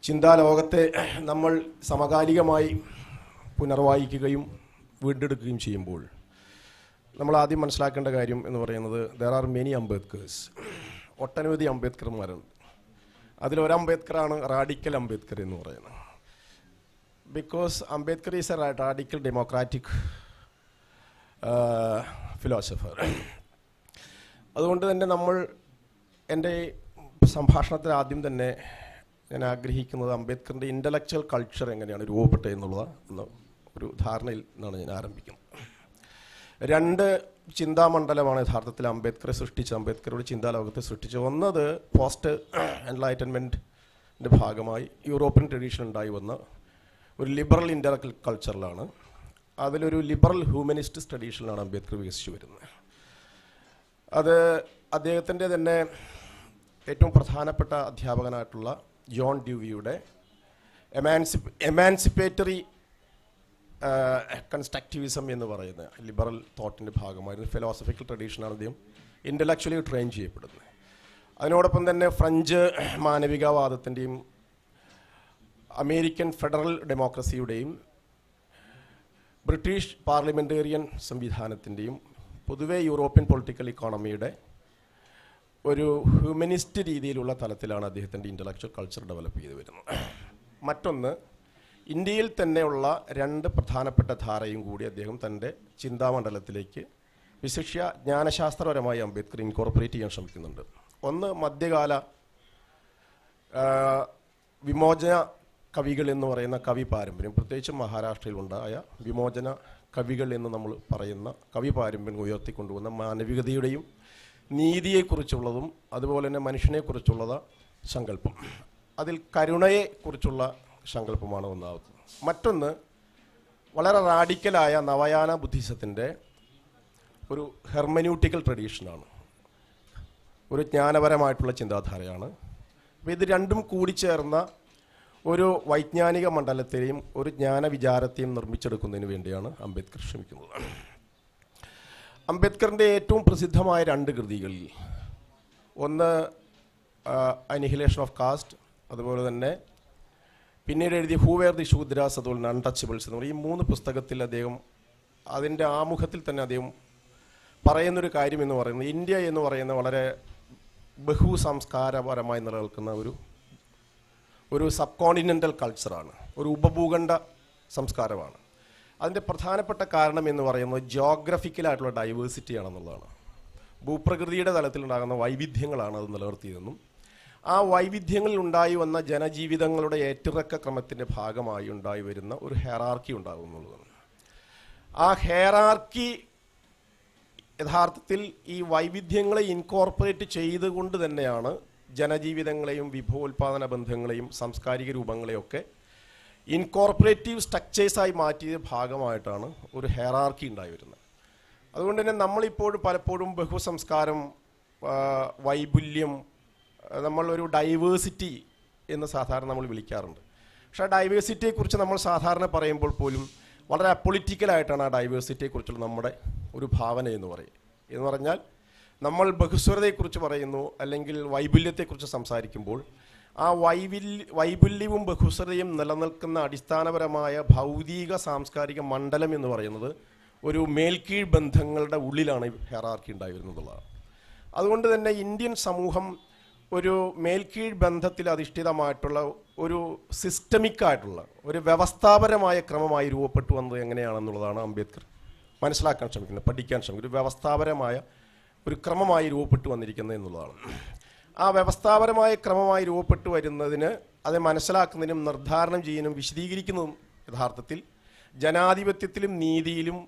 ചിന്താലോകത്തെ നമ്മൾ സമകാലികമായി പുനർവായിക്കുകയും വീണ്ടെടുക്കുകയും ചെയ്യുമ്പോൾ നമ്മൾ ആദ്യം മനസ്സിലാക്കേണ്ട കാര്യം എന്ന് പറയുന്നത് ദർ ആർ മെനി അംബേദ്കേഴ്സ്, ഒട്ടനവധി അംബേദ്കർമാരുണ്ട്. അതിലൊരു അംബേദ്കറാണ് റാഡിക്കൽ അംബേദ്കർ എന്ന് പറയുന്നത്. Because Ambedkar is A radical democratic philosopher. അതുകൊണ്ട് തന്നെ നമ്മൾ എൻ്റെ സംഭാഷണത്തിൽ ആദ്യം തന്നെ ഞാൻ ആഗ്രഹിക്കുന്നത് അംബേദ്കറിൻ്റെ ഇൻ്റലക്ച്വൽ കൾച്ചർ എങ്ങനെയാണ് രൂപപ്പെട്ടത് എന്ന ഒരു ധാരണയിൽ നിന്നാണ് ഞാൻ ആരംഭിക്കുന്നത്. രണ്ട് ചിന്താമണ്ഡലമാണ് യഥാർത്ഥത്തിൽ അംബേദ്കറുടെ ചിന്താലോകത്തെ സൃഷ്ടിച്ചത്. ഒന്നത് പോസ്റ്റ് എൻലൈറ്റൻമെൻറ്റിൻ്റെ ഭാഗമായി യൂറോപ്യൻ ട്രഡീഷൻ ഉണ്ടായി വന്ന ഒരു ലിബറൽ ഇൻ്റലക്ച്വൽ കൾച്ചറിലാണ്. അതിലൊരു ലിബറൽ ഹ്യൂമനിസ്റ്റ് ട്രഡീഷനിലാണ് അംബേദ്കർ വികസിച്ചു വരുന്നത്. അത് അദ്ദേഹത്തിൻ്റെ തന്നെ ഏറ്റവും പ്രധാനപ്പെട്ട അധ്യാപകനായിട്ടുള്ള ജോൺ ഡ്യൂവിയുടെ എമാൻസിപ്പേറ്ററി കൺസ്ട്രക്റ്റിവിസം എന്ന് പറയുന്ന ലിബറൽ തോട്ടിൻ്റെ ഭാഗമായിരുന്നു ഫിലോസഫിക്കൽ ട്രഡീഷനാണ് അദ്ദേഹം ഇൻ്റലക്ച്വലി ട്രെയിൻ ചെയ്യപ്പെടുന്നത്. അതിനോടൊപ്പം തന്നെ ഫ്രഞ്ച് മാനവികവാദത്തിൻ്റെയും അമേരിക്കൻ ഫെഡറൽ ഡെമോക്രസിയുടെയും ബ്രിട്ടീഷ് പാർലമെൻറ്റേറിയൻ സംവിധാനത്തിൻ്റെയും പൊതുവെ യൂറോപ്യൻ പൊളിറ്റിക്കൽ ഇക്കോണമിയുടെ ഒരു ഹ്യൂമനിസ്റ്റ് രീതിയിലുള്ള തലത്തിലാണ് അദ്ദേഹത്തിൻ്റെ ഇൻ്റലക്ച്വൽ കൾച്ചർ ഡെവലപ്പ് ചെയ്ത് വരുന്നത്. മറ്റൊന്ന്, ഇന്ത്യയിൽ തന്നെയുള്ള രണ്ട് പ്രധാനപ്പെട്ട ധാരയും കൂടി അദ്ദേഹം തൻ്റെ ചിന്താമണ്ഡലത്തിലേക്ക് വിശിഷ്യ ജ്ഞാനശാസ്ത്രപരമായി അംബേദ്കർ ഇൻകോർപ്പറേറ്റ് ചെയ്യാൻ ശ്രമിക്കുന്നുണ്ട്. ഒന്ന്, മധ്യകാല വിമോചന കവികൾ എന്ന് പറയുന്ന കവി പാരമ്പര്യം, പ്രത്യേകിച്ചും മഹാരാഷ്ട്രയിലുണ്ടായ വിമോചന കവികൾ എന്ന് നമ്മൾ പറയുന്ന കവി പാരമ്പര്യം ഉയർത്തിക്കൊണ്ടുവന്ന മാനവികതയുടെയും നീതിയെക്കുറിച്ചുള്ളതും അതുപോലെ തന്നെ മനുഷ്യനെക്കുറിച്ചുള്ള സങ്കല്പം, അതിൽ കരുണയെക്കുറിച്ചുള്ള സങ്കല്പമാണ് ഒന്നാമത്. മറ്റൊന്ന്, വളരെ റാഡിക്കലായ നവയാന ബുദ്ധിസത്തിൻ്റെ ഒരു ഹെർമന്യൂട്ടിക്കൽ ട്രഡീഷനാണ്, ഒരു ജ്ഞാനപരമായിട്ടുള്ള ചിന്താധാരയാണ്. അപ്പോൾ ഇത് രണ്ടും കൂടിച്ചേർന്ന ഒരു വൈജ്ഞാനിക മണ്ഡലത്തെയും ഒരു ജ്ഞാനവിചാരത്തെയും നിർമ്മിച്ചെടുക്കുന്നതിന് വേണ്ടിയാണ് അംബേദ്കർ ശ്രമിക്കുന്നത്. അംബേദ്കറിൻ്റെ ഏറ്റവും പ്രസിദ്ധമായ രണ്ട് കൃതികളിൽ ഒന്ന് അനിഹിലേഷൻ ഓഫ് കാസ്റ്റ്, അതുപോലെ തന്നെ പിന്നീട് എഴുതിയ ഹൂ വെയർ ദി ശൂദ്രാസ്, അതുപോലെ അൺടച്ചബിൾസ് എന്ന് പറയും. ഈ മൂന്ന് പുസ്തകത്തിൽ അദ്ദേഹം അതിൻ്റെ ആമുഖത്തിൽ തന്നെ അദ്ദേഹം പറയുന്നൊരു കാര്യം എന്ന് പറയുന്നത് ഇന്ത്യ എന്ന് പറയുന്ന വളരെ ബഹുസംസ്കാരപരമായി നിലനിൽക്കുന്ന ഒരു സബ് കോണ്ടിനെൻ്റൽ കൾച്ചറാണ്, ഒരു ഉപഭൂഖണ്ഡ സംസ്കാരമാണ്. അതിൻ്റെ പ്രധാനപ്പെട്ട കാരണം എന്ന് പറയുന്നത് ജിയോഗ്രഫിക്കലായിട്ടുള്ള ഡൈവേഴ്സിറ്റി ആണെന്നുള്ളതാണ്. ഭൂപ്രകൃതിയുടെ തലത്തിലുണ്ടാകുന്ന വൈവിധ്യങ്ങളാണ് അത് നിലനിർത്തിയതെന്നും ആ വൈവിധ്യങ്ങളിൽ ഉണ്ടായി വന്ന ജനജീവിതങ്ങളുടെ ഏറ്റിറക്ക ക്രമത്തിൻ്റെ ഭാഗമായി ഉണ്ടായി വരുന്ന ഒരു ഹെറാർക്കി ഉണ്ടാകും എന്നുള്ളതാണ്. ആ ഹെറാർക്കി യഥാർത്ഥത്തിൽ ഈ വൈവിധ്യങ്ങളെ ഇൻകോർപ്പറേറ്റ് ചെയ്തുകൊണ്ട് തന്നെയാണ് ജനജീവിതങ്ങളെയും വിഭവോൽപാദന ബന്ധങ്ങളെയും സാംസ്കാരിക രൂപങ്ങളെയൊക്കെ ഇൻകോർപ്പറേറ്റീവ് സ്ട്രക്ചേഴ്സായി മാറ്റിയ ഭാഗമായിട്ടാണ് ഒരു ഹെറാർക്കി ഉണ്ടായി വരുന്നത്. അതുകൊണ്ട് തന്നെ നമ്മളിപ്പോഴും പലപ്പോഴും ബഹുസംസ്കാരം, വൈപുല്യം, നമ്മളൊരു ഡൈവേഴ്സിറ്റി എന്ന് സാധാരണ നമ്മൾ വിളിക്കാറുണ്ട്. പക്ഷേ ആ ഡൈവേഴ്സിറ്റിയെക്കുറിച്ച് നമ്മൾ സാധാരണ പറയുമ്പോൾ പോലും വളരെ അപ്പൊളിറ്റിക്കലായിട്ടാണ് ആ ഡൈവേഴ്സിറ്റിയെക്കുറിച്ചുള്ള നമ്മുടെ ഒരു ഭാവന എന്ന് പറഞ്ഞാൽ നമ്മൾ ബഹുസ്വരതയെക്കുറിച്ച് പറയുന്നു അല്ലെങ്കിൽ വൈപുല്യത്തെക്കുറിച്ച് സംസാരിക്കുമ്പോൾ ആ വൈപുല്യവും ബഹുസ്വരതയും നിലനിൽക്കുന്ന അടിസ്ഥാനപരമായ ഭൗതിക സാംസ്കാരിക മണ്ഡലം എന്ന് പറയുന്നത് ഒരു മേൽക്കീഴ് ബന്ധങ്ങളുടെ ഉള്ളിലാണ് ഹെറാർക്കി ഉണ്ടായി വരുന്നതുള്ളതാണ്. അതുകൊണ്ട് തന്നെ ഇന്ത്യൻ സമൂഹം ഒരു മേൽക്കീഴ് ബന്ധത്തിൽ അധിഷ്ഠിതമായിട്ടുള്ള ഒരു സിസ്റ്റമിക്കായിട്ടുള്ള ഒരു വ്യവസ്ഥാപരമായ ക്രമമായി രൂപപ്പെട്ടു വന്നത് എങ്ങനെയാണെന്നുള്ളതാണ് അംബേദ്കർ മനസ്സിലാക്കാൻ ശ്രമിക്കുന്നത്, പഠിക്കാൻ ശ്രമിക്കുന്നത്. ഒരു വ്യവസ്ഥാപരമായ ഒരു ക്രമമായി രൂപപ്പെട്ടു വന്നിരിക്കുന്നത് എന്നുള്ളതാണ്. ആ വ്യവസ്ഥാപരമായ ക്രമമായി രൂപപ്പെട്ടു വരുന്നതിന് അത് മനസ്സിലാക്കുന്നതിനും നിർദ്ധാരണം ചെയ്യാനും വിശദീകരിക്കുന്നതും യഥാർത്ഥത്തിൽ ജനാധിപത്യത്തിലും നീതിയിലും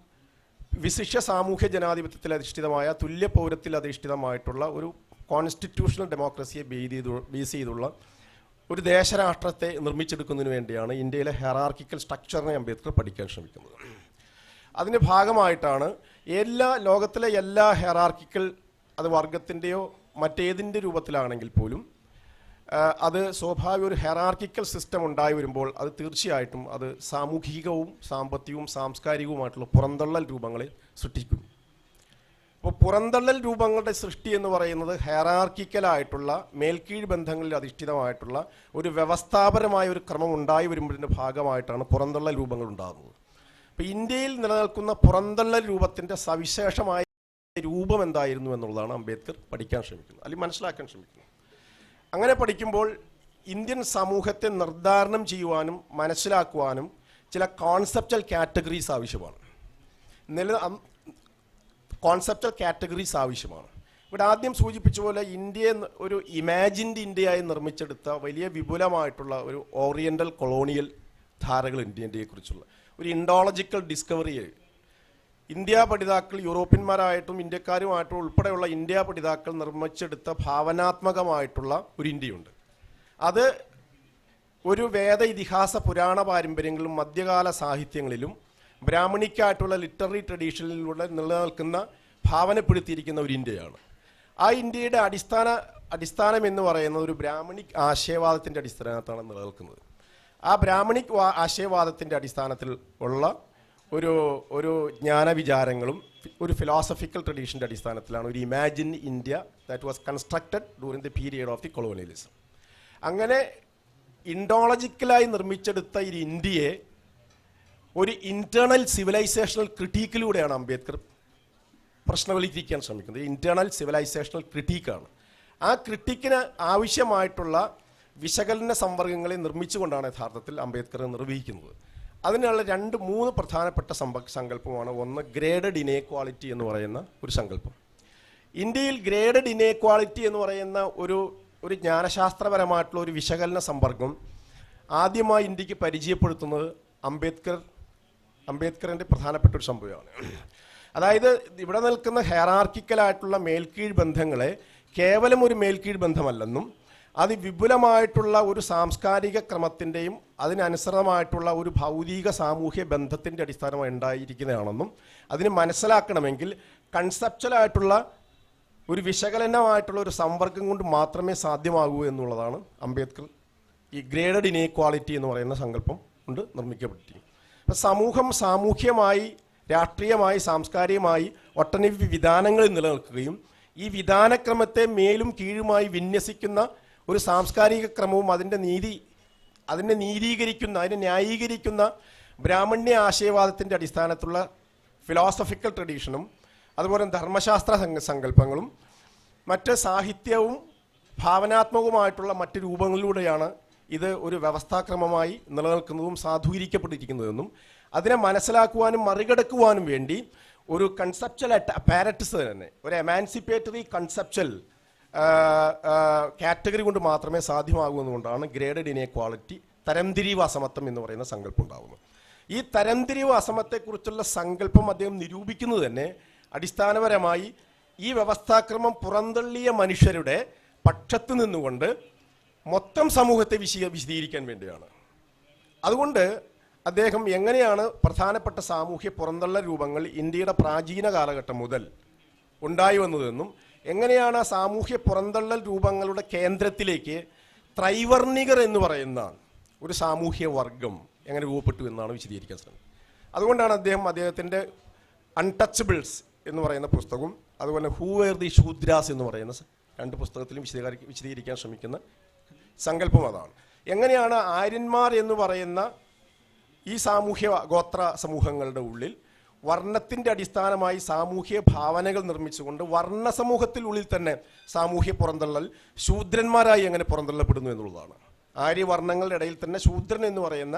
വിശിഷ്യ സാമൂഹ്യ ജനാധിപത്യത്തിൽ അധിഷ്ഠിതമായ തുല്യ പൗരത്തിൽ അധിഷ്ഠിതമായിട്ടുള്ള ഒരു കോൺസ്റ്റിറ്റ്യൂഷണൽ ഡെമോക്രസിയെ ബേസ് ചെയ്തുള്ള ഒരു ദേശരാഷ്ട്രത്തെ നിർമ്മിച്ചെടുക്കുന്നതിന് വേണ്ടിയാണ് ഇന്ത്യയിലെ ഹെറാർക്കിക്കൽ സ്ട്രക്ചറിനെ അംബേദ്കർ പഠിക്കാൻ ശ്രമിക്കുന്നത്. അതിൻ്റെ ഭാഗമായിട്ടാണ് ലോകത്തിലെ എല്ലാ ഹെറാർക്കിക്കൽ, അത് വർഗത്തിൻ്റെയോ മറ്റേതിൻ്റെ രൂപത്തിലാണെങ്കിൽ പോലും അത് സ്വാഭാവിക ഒരു ഹെറാർക്കിക്കൽ സിസ്റ്റം ഉണ്ടായി വരുമ്പോൾ അത് തീർച്ചയായിട്ടും അത് സാമൂഹികവും സാമ്പത്തികവും സാംസ്കാരികവുമായിട്ടുള്ള പുറന്തള്ളൽ രൂപങ്ങളെ സൃഷ്ടിക്കും. അപ്പോൾ പുറന്തള്ളൽ രൂപങ്ങളുടെ സൃഷ്ടി എന്ന് പറയുന്നത് ഹെറാർക്കിക്കലായിട്ടുള്ള മേൽക്കീഴ് ബന്ധങ്ങളിൽ അധിഷ്ഠിതമായിട്ടുള്ള ഒരു വ്യവസ്ഥാപരമായ ഒരു ക്രമം ഉണ്ടായി വരുന്നതിൻ്റെ ഭാഗമായിട്ടാണ് പുറന്തള്ളൽ രൂപങ്ങൾ ഉണ്ടാകുന്നത്. അപ്പോൾ ഇന്ത്യയിൽ നിലനിൽക്കുന്ന പുറന്തള്ളൽ രൂപത്തിൻ്റെ സവിശേഷമായ രൂപം എന്തായിരുന്നു എന്നുള്ളതാണ് അംബേദ്കർ പഠിക്കാൻ ശ്രമിക്കുന്നത്, അല്ലെങ്കിൽ മനസ്സിലാക്കാൻ ശ്രമിക്കുന്നത്. അങ്ങനെ പഠിക്കുമ്പോൾ ഇന്ത്യൻ സമൂഹത്തെ നിർദ്ധാരണം ചെയ്യുവാനും മനസ്സിലാക്കുവാനും ചില കോൺസെപ്റ്റൽ കാറ്റഗറീസ് ആവശ്യമാണ്. കോൺസെപ്റ്റൽ കാറ്റഗറീസ് ആവശ്യമാണ്. ഇവിടെ ആദ്യം സൂചിപ്പിച്ച പോലെ ഇന്ത്യയെ ഒരു ഇമാജിൻഡ് ഇന്ത്യയായി നിർമ്മിച്ചെടുത്ത വലിയ വിപുലമായിട്ടുള്ള ഒരു ഓറിയൻ്റൽ കൊളോണിയൽ ധാരകൾ ഇന്ത്യയെക്കുറിച്ചുള്ള ഒരു ഇൻഡോളജിക്കൽ ഡിസ്കവറി ഇന്ത്യ പഠിതാക്കൾ യൂറോപ്യന്മാരായിട്ടും ഇന്ത്യക്കാരുമായിട്ടും ഉൾപ്പെടെയുള്ള ഇന്ത്യ പഠിതാക്കൾ നിർമ്മിച്ചെടുത്ത ഭാവനാത്മകമായിട്ടുള്ള ഒരു ഇന്ത്യയുണ്ട്. അത് ഒരു വേദ ഇതിഹാസ പുരാണ പാരമ്പര്യങ്ങളിലും മധ്യകാല സാഹിത്യങ്ങളിലും ബ്രാഹ്മണിക്കായിട്ടുള്ള ലിറ്റററി ട്രഡീഷനിലൂടെ നിലനിൽക്കുന്ന ഭാവനപ്പെടുത്തിയിരിക്കുന്ന ഒരു ഇന്ത്യയാണ്. ആ ഇന്ത്യയുടെ അടിസ്ഥാനം എന്ന് പറയുന്നത് ഒരു ബ്രാഹ്മണിക് ആശയവാദത്തിൻ്റെ അടിസ്ഥാനത്താണ് നിലനിൽക്കുന്നത്. ആ ബ്രാഹ്മണിക് ആശയവാദത്തിൻ്റെ അടിസ്ഥാനത്തിൽ ഉള്ള ഒരു ജ്ഞാനവിചാരങ്ങളും ഒരു ഫിലോസഫിക്കൽ ട്രഡീഷൻ്റെ അടിസ്ഥാനത്തിലാണ് ഒരു imagine India that was constructed during the period of the colonialism. അങ്ങനെ ഇൻഡോളജിക്കലായി നിർമ്മിച്ചെടുത്ത ഈ ഇന്ത്യയെ ഒരു ഇന്റേണൽ സിവിലൈസേഷണൽ ക്രിട്ടീക്കിലൂടെയാണ് അംബേദ്കർ പ്രശ്നവൽക്കരിക്കാൻ ശ്രമിക്കുന്നത്. ഇന്റേണൽ സിവിലൈസേഷണൽ ക്രിട്ടീക്കാണ്. ആ ക്രിട്ടിക്കിന് ആവശ്യമായിട്ടുള്ള വിശകലന സംവർഗങ്ങളെ നിർമ്മിച്ചുകൊണ്ടാണ് യഥാർത്ഥത്തിൽ അംബേദ്കർ നിർവഹിക്കുന്നത്. അതിനുള്ള 2-3 പ്രധാനപ്പെട്ട സങ്കല്പമാണ്. ഒന്ന്, ഗ്രേഡഡ് ഇനേക്വാളിറ്റി എന്ന് പറയുന്ന ഒരു സങ്കല്പം. ഇന്ത്യയിൽ ഗ്രേഡഡ് ഇനേക്വാളിറ്റി എന്ന് പറയുന്ന ഒരു ജ്ഞാനശാസ്ത്രപരമായിട്ടുള്ള ഒരു വിശകലന സമ്പർക്കം ആദ്യമായി ഇന്ത്യക്ക് പരിചയപ്പെടുത്തുന്നത് അംബേദ്കറിൻ്റെ പ്രധാനപ്പെട്ട ഒരു സംഭവമാണ്. അതായത് ഇവിടെ നിൽക്കുന്ന ഹെറാർക്കിക്കലായിട്ടുള്ള മേൽക്കീഴ് ബന്ധങ്ങളെ കേവലം ഒരു മേൽക്കീഴ് ബന്ധമല്ലെന്നും അത് വിപുലമായിട്ടുള്ള ഒരു സാംസ്കാരിക ക്രമത്തിൻ്റെയും അതിനനുസൃതമായിട്ടുള്ള ഒരു ഭൗതിക സാമൂഹ്യ ബന്ധത്തിൻ്റെ അടിസ്ഥാനമായി ഉണ്ടായിരിക്കുന്നതാണെന്നും അതിന് മനസ്സിലാക്കണമെങ്കിൽ കൺസെപ്ച്വലായിട്ടുള്ള ഒരു വിശകലനമായിട്ടുള്ള ഒരു സമ്പർക്കം കൊണ്ട് മാത്രമേ സാധ്യമാകൂ എന്നുള്ളതാണ് അംബേദ്കർ ഈ ഗ്രേഡഡ് ഇനേക്വാളിറ്റി എന്ന് പറയുന്ന സങ്കല്പം കൊണ്ട് നിർമ്മിക്കപ്പെട്ടിരിക്കുന്നത്. അപ്പം സമൂഹം സാമൂഹ്യമായി, രാഷ്ട്രീയമായി, സാംസ്കാരികമായി ഒട്ടനവധി വിധാനങ്ങളിൽ നിലനിൽക്കുകയും ഈ വിധാനക്രമത്തെ മേലും കീഴുമായി വിന്യസിക്കുന്ന ഒരു സാംസ്കാരിക ക്രമവും അതിനെ നീതീകരിക്കുന്ന, അതിനെ ന്യായീകരിക്കുന്ന ബ്രാഹ്മണ്യ ആശയവാദത്തിൻ്റെ അടിസ്ഥാനത്തിലുള്ള ഫിലോസഫിക്കൽ ട്രഡീഷനും അതുപോലെ ധർമ്മശാസ്ത്ര സങ്കല്പങ്ങളും മറ്റ് സാഹിത്യവും ഭാവനാത്മകവുമായിട്ടുള്ള മറ്റ് രൂപങ്ങളിലൂടെയാണ് ഇത് ഒരു വ്യവസ്ഥാക്രമമായി നിലനിൽക്കുന്നതും സാധൂകരിക്കപ്പെട്ടിരിക്കുന്നതെന്നും അതിനെ മനസ്സിലാക്കുവാനും മറികടക്കുവാനും വേണ്ടി ഒരു കൺസെപ്ച്വൽ അപ്പാരറ്റസ് തന്നെ, ഒരു എമാൻസിപ്പേറ്ററി കൺസെപ്ച്വൽ കാറ്റഗറി കൊണ്ട് മാത്രമേ സാധ്യമാകൂ എന്നുകൊണ്ടാണ് ഗ്രേഡഡ് ഇനേക്വാളിറ്റി, തരംതിരിവ് അസമത്വം എന്ന് പറയുന്ന സങ്കല്പം ഉണ്ടാകുന്നത്. ഈ തരംതിരിവ് അസമത്തെക്കുറിച്ചുള്ള സങ്കല്പം അദ്ദേഹം നിരൂപിക്കുന്നത് തന്നെ അടിസ്ഥാനപരമായി ഈ വ്യവസ്ഥാക്രമം പുറന്തള്ളിയ മനുഷ്യരുടെ പക്ഷത്ത് നിന്നുകൊണ്ട് മൊത്തം സമൂഹത്തെ വിശദീകരിക്കാൻ വേണ്ടിയാണ്. അതുകൊണ്ട് അദ്ദേഹം എങ്ങനെയാണ് പ്രധാനപ്പെട്ട സാമൂഹ്യ പുറന്തള്ളൽ രൂപങ്ങൾ ഇന്ത്യയുടെ പ്രാചീന കാലഘട്ടം മുതൽ ഉണ്ടായി വന്നതെന്നും എങ്ങനെയാണ് ആ സാമൂഹ്യ പുറന്തള്ളൽ രൂപങ്ങളുടെ കേന്ദ്രത്തിലേക്ക് ത്രൈവർണികർ എന്ന് പറയുന്ന ഒരു സാമൂഹ്യ വർഗം എങ്ങനെ രൂപപ്പെട്ടു എന്നാണ് വിശദീകരിക്കാൻ ശ്രമിക്കുന്നത്. അതുകൊണ്ടാണ് അദ്ദേഹത്തിൻ്റെ അൺടച്ചബിൾസ് എന്ന് പറയുന്ന പുസ്തകവും അതുപോലെ ഹൂ വെയർ ദി ശൂദ്രാസ് എന്ന് പറയുന്ന 2 പുസ്തകത്തിലും വിശദീകരിക്കാൻ ശ്രമിക്കുന്ന സങ്കല്പം അതാണ്. എങ്ങനെയാണ് ആര്യന്മാർ എന്ന് പറയുന്ന ഈ സാമൂഹ്യ ഗോത്ര സമൂഹങ്ങളുടെ ഉള്ളിൽ വർണ്ണത്തിൻ്റെ അടിസ്ഥാനമായി സാമൂഹ്യ ഭാവനകൾ നിർമ്മിച്ചുകൊണ്ട് വർണ്ണ സമൂഹത്തിനുള്ളിൽ തന്നെ സാമൂഹ്യ പുറന്തള്ളൽ ശൂദ്രന്മാരായി എങ്ങനെ പുറന്തള്ളപ്പെടുന്നു എന്നുള്ളതാണ്. ആര്യവർണ്ണങ്ങളുടെ ഇടയിൽ തന്നെ ശൂദ്രൻ എന്ന് പറയുന്ന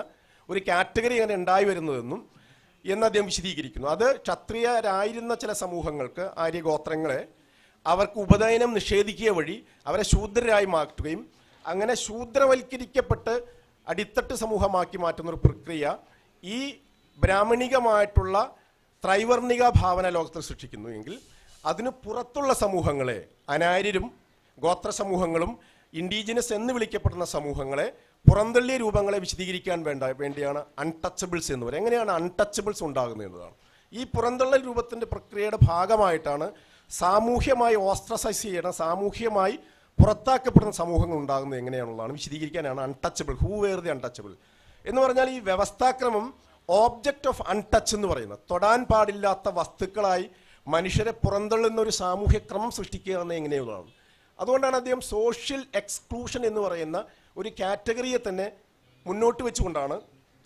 ഒരു കാറ്റഗറി എങ്ങനെ ഉണ്ടായി വരുന്നതെന്നും എന്ന് അദ്ദേഹം വിശദീകരിക്കുന്നു. അത് ക്ഷത്രിയരായിരുന്ന ചില സമൂഹങ്ങൾക്ക്, ആര്യഗോത്രങ്ങളെ അവർക്ക് ഉപനയനം നിഷേധിക്കുക വഴി അവരെ ശൂദ്രരായി മാറ്റുകയും അങ്ങനെ ശൂദ്രവൽക്കരിക്കപ്പെട്ട് അടിത്തട്ട് സമൂഹമാക്കി മാറ്റുന്ന ഒരു പ്രക്രിയ ഈ ബ്രാഹ്മണികമായിട്ടുള്ള ത്രൈവർണിക ഭാവന ലോകത്തിൽ സൃഷ്ടിക്കുന്നു എങ്കിൽ അതിന് പുറത്തുള്ള സമൂഹങ്ങളെ, അനാര്യരും ഗോത്ര സമൂഹങ്ങളും ഇൻഡിജിനസ് എന്ന് വിളിക്കപ്പെടുന്ന സമൂഹങ്ങളെ പുറന്തള്ളിയ രൂപങ്ങളെ വിശദീകരിക്കാൻ വേണ്ടിയാണ് അൺടച്ചബിൾസ് എന്ന് പറയുന്നത്. എങ്ങനെയാണ് അൺടച്ചബിൾസ് ഉണ്ടാകുന്നത് എന്നതാണ്. ഈ പുറന്തള്ളൽ രൂപത്തിൻ്റെ പ്രക്രിയയുടെ ഭാഗമായിട്ടാണ് സാമൂഹ്യമായി ഓസ്ട്രസൈസ് ചെയ്യണം, സാമൂഹ്യമായി പുറത്താക്കപ്പെടുന്ന സമൂഹങ്ങൾ ഉണ്ടാകുന്നത് എങ്ങനെയാണെന്നുള്ളതാണ് വിശദീകരിക്കാനാണ് untouchable, who were the untouchable എന്ന് പറഞ്ഞാൽ ഈ വ്യവസ്ഥാക്രമം ഓബ്ജക്റ്റ് ഓഫ് അൺടച്ച് എന്ന് പറയുന്നത് തൊടാൻ പാടില്ലാത്ത വസ്തുക്കളായി മനുഷ്യരെ പുറന്തള്ളുന്ന ഒരു സാമൂഹ്യ ക്രമം സൃഷ്ടിക്കുക എന്ന് എങ്ങനെയുള്ളതാണ്. അതുകൊണ്ടാണ് അദ്ദേഹം സോഷ്യൽ എക്സ്ക്ലൂഷൻ എന്ന് പറയുന്ന ഒരു കാറ്റഗറിയെ തന്നെ മുന്നോട്ട് വെച്ചുകൊണ്ടാണ്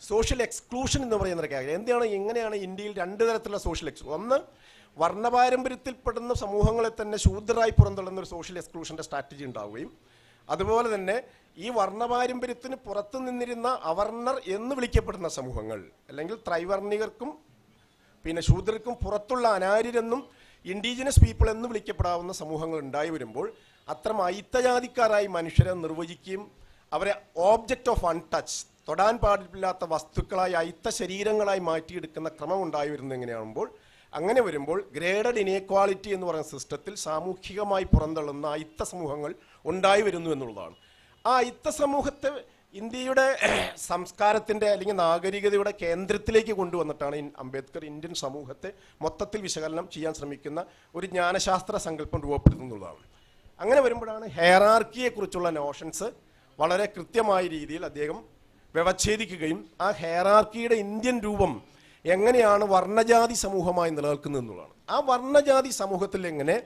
സോഷ്യൽ എക്സ്ക്ലൂഷൻ എന്ന് പറയുന്ന ഒരു കാറ്റഗറി. എങ്ങനെയാണ് ഇന്ത്യയിൽ രണ്ട് തരത്തിലുള്ള സോഷ്യൽ എക്സ്ക്ലൂഷൻ, ഒന്ന് വർണ്ണപാരമ്പര്യത്തിൽപ്പെടുന്ന സമൂഹങ്ങളെ തന്നെ ശൂദ്രരായി പുറന്തള്ളുന്ന ഒരു സോഷ്യൽ എക്സ്ക്ലൂഷൻ്റെ സ്ട്രാറ്റജി ഉണ്ടാവുകയും അതുപോലെ തന്നെ ഈ വർണ്ണപാരമ്പര്യത്തിന് പുറത്തു നിന്നിരുന്ന അവർണർ എന്ന് വിളിക്കപ്പെടുന്ന സമൂഹങ്ങൾ അല്ലെങ്കിൽ ത്രൈവർണികർക്കും പിന്നെ ശൂദ്രർക്കും പുറത്തുള്ള അനാര്യരെന്നും ഇൻഡിജിനസ് പീപ്പിൾ എന്ന് വിളിക്കപ്പെടാവുന്ന സമൂഹങ്ങൾ ഉണ്ടായി വരുമ്പോൾ അത്തരം അയിത്തജാതിക്കാരായി മനുഷ്യരെ നിർവചിക്കുകയും അവരെ ഓബ്ജക്റ്റ് ഓഫ് അൺടച്ച്, തൊടാൻ പാടില്ലാത്ത വസ്തുക്കളായി അയിത്ത ശരീരങ്ങളായി മാറ്റിയെടുക്കുന്ന ക്രമം ഉണ്ടായി വരുന്നത് എങ്ങനെയാകുമ്പോൾ അങ്ങനെ വരുമ്പോൾ ഗ്രേഡഡ് ഇനേക്വാളിറ്റി എന്ന് പറയുന്ന സിസ്റ്റത്തിൽ സാമൂഹികമായി പുറന്തള്ളുന്ന അയിത്ത സമൂഹങ്ങൾ ഉണ്ടായി വരുന്നു എന്നുള്ളതാണ്. ആ അയിത്ത സമൂഹത്തെ ഇന്ത്യയുടെ സംസ്കാരത്തിൻ്റെ അല്ലെങ്കിൽ നാഗരികതയുടെ കേന്ദ്രത്തിലേക്ക് കൊണ്ടുവന്നിട്ടാണ് അംബേദ്കർ ഇന്ത്യൻ സമൂഹത്തെ മൊത്തത്തിൽ വിശകലനം ചെയ്യാൻ ശ്രമിക്കുന്ന ഒരു ജ്ഞാനശാസ്ത്ര സങ്കല്പം രൂപപ്പെടുത്തുന്നതാണ്. അങ്ങനെ വരുമ്പോഴാണ് ഹെയറാർക്കിയെക്കുറിച്ചുള്ള നോഷൻസ് വളരെ കൃത്യമായ രീതിയിൽ അദ്ദേഹം വ്യവച്ഛേദിക്കുകയും ആ ഹെയറാർക്കിയുടെ ഇന്ത്യൻ രൂപം എങ്ങനെയാണ് വർണ്ണജാതി സമൂഹമായി നിലനിൽക്കുന്നത് എന്നുള്ളതാണ്. ആ വർണ്ണജാതി സമൂഹത്തിൽ എങ്ങനെ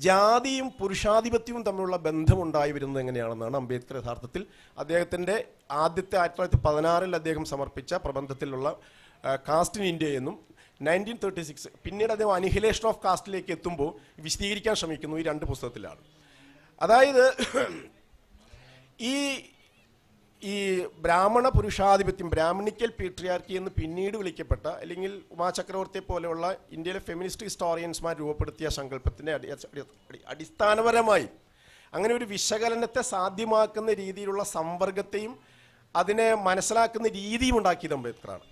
ജാതിയും പുരുഷാധിപത്യവും തമ്മിലുള്ള ബന്ധമുണ്ടായി വരുന്നത് എങ്ങനെയാണെന്നാണ് അംബേദ്കർ യഥാർത്ഥത്തിൽ അദ്ദേഹത്തിൻ്റെ ആദ്യത്തെ 1916 അദ്ദേഹം സമർപ്പിച്ച പ്രബന്ധത്തിലുള്ള കാസ്റ്റ് ഇൻ ഇന്ത്യ എന്നും 1936 പിന്നീട് അദ്ദേഹം അനിഹിലേഷൻ ഓഫ് കാസ്റ്റിലേക്ക് എത്തുമ്പോൾ വിശദീകരിക്കാൻ ശ്രമിക്കുന്നു ഈ രണ്ട് പുസ്തകത്തിലാണ്. അതായത് ഈ ബ്രാഹ്മണ പുരുഷാധിപത്യം, ബ്രാഹ്മണിക്കൽ പീട്രിയാർക്കി എന്ന് പിന്നീട് വിളിക്കപ്പെട്ട അല്ലെങ്കിൽ ഉമാചക്രവർത്തിയെ പോലെയുള്ള ഇന്ത്യയിലെ ഫെമിനിസ്റ്റ് ഹിസ്റ്റോറിയൻസ്മാർ രൂപപ്പെടുത്തിയ സങ്കല്പത്തിൻ്റെ അടിസ്ഥാനപരമായി അങ്ങനെ ഒരു വിശകലനത്തെ സാധ്യമാക്കുന്ന രീതിയിലുള്ള സമ്പർക്കത്തെയും അതിനെ മനസ്സിലാക്കുന്ന രീതിയും ഉണ്ടാക്കിയത് അംബേദ്കറാണ്.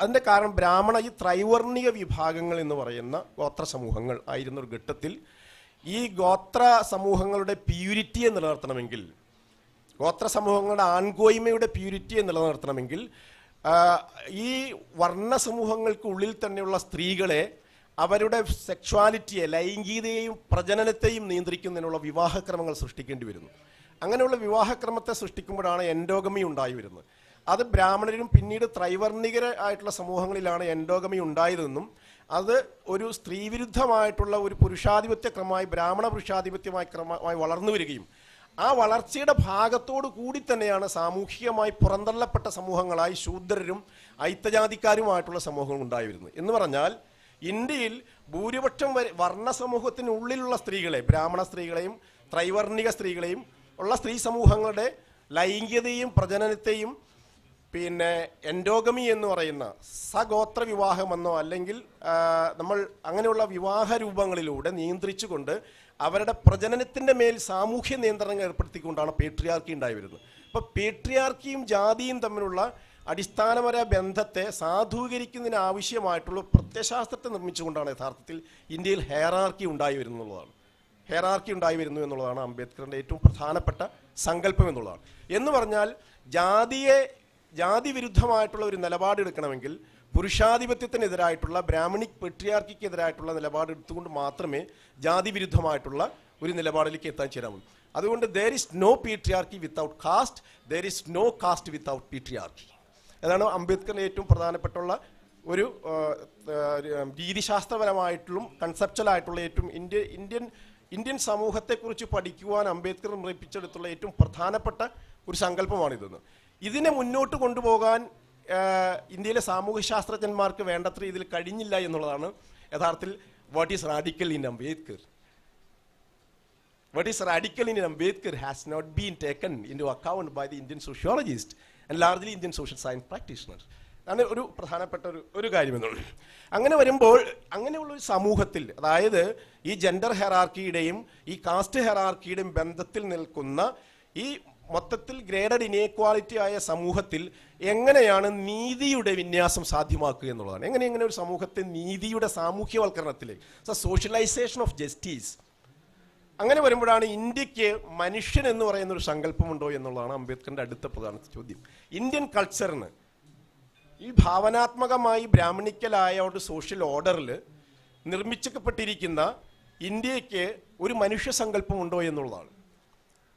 അതിൻ്റെ കാരണം ഈ ത്രൈവർണിക വിഭാഗങ്ങൾ എന്ന് പറയുന്ന ഗോത്ര സമൂഹങ്ങൾ ആയിരുന്ന ഒരു ഘട്ടത്തിൽ ഈ ഗോത്ര സമൂഹങ്ങളുടെ പ്യൂരിറ്റിയെ നിലനിർത്തണമെങ്കിൽ, ഗോത്ര സമൂഹങ്ങളുടെ ആൺകോയ്മയുടെ പ്യൂരിറ്റിയെ നിലനിർത്തണമെങ്കിൽ ഈ വർണ്ണ സമൂഹങ്ങൾക്കുള്ളിൽ തന്നെയുള്ള സ്ത്രീകളെ അവരുടെ സെക്ഷ്വാലിറ്റിയെ, ലൈംഗികതയെയും പ്രജനനത്തെയും നിയന്ത്രിക്കുന്നതിനുള്ള വിവാഹക്രമങ്ങൾ സൃഷ്ടിക്കേണ്ടി വരുന്നു. അങ്ങനെയുള്ള വിവാഹക്രമത്തെ സൃഷ്ടിക്കുമ്പോഴാണ് എൻഡോഗമി ഉണ്ടായി വരുന്നത്. അത് ബ്രാഹ്മണരും പിന്നീട് ത്രൈവർണികരായിട്ടുള്ള സമൂഹങ്ങളിലാണ് എൻഡോഗമി ഉണ്ടായതെന്നും അത് ഒരു സ്ത്രീവിരുദ്ധമായിട്ടുള്ള ഒരു പുരുഷാധിപത്യ ക്രമമായി, ബ്രാഹ്മണ പുരുഷാധിപത്യമായി ക്രമമായി വളർന്നു വരികയും ആ വളർച്ചയുടെ ഭാഗത്തോടു കൂടി തന്നെയാണ് സാമൂഹികമായി പുറന്തള്ളപ്പെട്ട സമൂഹങ്ങളായി ശൂദ്രരും അയിത്തജാതിക്കാരുമായിട്ടുള്ള സമൂഹങ്ങൾ ഉണ്ടായി വരുന്നത്. എന്ന് പറഞ്ഞാൽ ഇന്ത്യയിൽ ഭൂരിപക്ഷം വർണ്ണ സമൂഹത്തിനുള്ളിലുള്ള സ്ത്രീകളെ, ബ്രാഹ്മണ സ്ത്രീകളെയും ത്രൈവർണിക സ്ത്രീകളെയും ഉള്ള സ്ത്രീ സമൂഹങ്ങളുടെ ലൈംഗികതയും പ്രജനനത്തെയും പിന്നെ എൻഡോഗമി എന്ന് പറയുന്ന സഗോത്ര വിവാഹമെന്നോ അല്ലെങ്കിൽ നമ്മൾ അങ്ങനെയുള്ള വിവാഹ രൂപങ്ങളിലൂടെ നിയന്ത്രിച്ചുകൊണ്ട് അവരുടെ പ്രജനനത്തിൻ്റെ മേൽ സാമൂഹ്യ നിയന്ത്രണങ്ങൾ ഏർപ്പെടുത്തിക്കൊണ്ടാണ് പേട്രിയാർക്കി ഉണ്ടായി വരുന്നത്. അപ്പോൾ പേട്രിയാർക്കിയും ജാതിയും തമ്മിലുള്ള അടിസ്ഥാനപര ബന്ധത്തെ സാധൂകരിക്കുന്നതിന് ആവശ്യമായിട്ടുള്ള പ്രത്യയശാസ്ത്രത്തെ നിർമ്മിച്ചുകൊണ്ടാണ് യഥാർത്ഥത്തിൽ ഇന്ത്യയിൽ ഹെയറാർക്കി ഉണ്ടായി വരുന്നുള്ളതാണ്. ഹെയറാർക്കി ഉണ്ടായി വരുന്നു എന്നുള്ളതാണ് അംബേദ്കറിൻ്റെ ഏറ്റവും പ്രധാനപ്പെട്ട സങ്കല്പം എന്നുള്ളതാണ്. എന്ന് പറഞ്ഞാൽ ജാതി വിരുദ്ധമായിട്ടുള്ള ഒരു നിലപാടെടുക്കണമെങ്കിൽ പുരുഷാധിപത്യത്തിനെതിരായിട്ടുള്ള ബ്രാഹ്മണിക് പെട്രിയാർക്കിക്കെതിരായിട്ടുള്ള നിലപാടെടുത്തുകൊണ്ട് മാത്രമേ ജാതി വിരുദ്ധമായിട്ടുള്ള ഒരു നിലപാടിലേക്ക് എത്താൻ ചേരാവൂ. അതുകൊണ്ട് there is no patriarchy without caste, there is no caste without patriarchy. അതാണ് അംബേദ്കറിൻ്റെ ഏറ്റവും പ്രധാനപ്പെട്ടുള്ള ഒരു രീതിശാസ്ത്രപരമായിട്ടുള്ള കൺസെപ്ച്വലായിട്ടുള്ള ഏറ്റവും ഇന്ത്യൻ സമൂഹത്തെക്കുറിച്ച് പഠിക്കുവാൻ അംബേദ്കർ നിർമ്മിച്ചെടുത്തുള്ള ഏറ്റവും പ്രധാനപ്പെട്ട ഒരു സങ്കല്പമാണിതെന്ന്. ഇതിനെ മുന്നോട്ട് കൊണ്ടുപോകാൻ ഇന്ത്യയിലെ സാമൂഹ്യശാസ്ത്രജ്ഞന്മാർക്ക് വേണ്ടത്ര ഇതിൽ കഴിഞ്ഞില്ല എന്നുള്ളതാണ് യഥാർത്ഥത്തിൽ what is radical in Ambedkar. What is radical in Ambedkar has not been taken into account by the Indian sociologists and largely Indian social science practitioners. ആണ് ഒരു പ്രധാനപ്പെട്ട ഒരു കാര്യമെന്നുള്ളത്. അങ്ങനെ വരുമ്പോൾ അങ്ങനെയുള്ള ഒരു സമൂഹത്തിൽ, അതായത് ഈ ജെൻഡർ ഹെറാർക്കിയുടെയും ഈ കാസ്റ്റ് ഹെറാർക്കിയുടെയും ബന്ധത്തിൽ നിൽക്കുന്ന ഈ മൊത്തത്തിൽ ഗ്രേഡഡ് ഇനേക്വാളിറ്റി ആയ സമൂഹത്തിൽ എങ്ങനെയാണ് നീതിയുടെ വിന്യാസം സാധ്യമാക്കുക എന്നുള്ളതാണ്. എങ്ങനെ ഒരു സമൂഹത്തെ നീതിയുടെ സാമൂഹ്യവൽക്കരണത്തിലേക്ക്, സോഷ്യലൈസേഷൻ ഓഫ് ജസ്റ്റിസ്. അങ്ങനെ വരുമ്പോഴാണ് ഇന്ത്യക്ക് മനുഷ്യൻ എന്ന് പറയുന്ന ഒരു സങ്കല്പമുണ്ടോ എന്നുള്ളതാണ് അംബേദ്കറിന്റെ അടുത്ത പ്രധാന ചോദ്യം. ഇന്ത്യൻ കൾച്ചറിന് ഈ ഭാവനാത്മകമായി ബ്രാഹ്മണിക്കലായ ഒരു സോഷ്യൽ ഓർഡറിൽ നിർമ്മിച്ചപ്പെട്ടിരിക്കുന്ന ഇന്ത്യക്ക് ഒരു മനുഷ്യ സങ്കല്പമുണ്ടോ എന്നുള്ളതാണ്.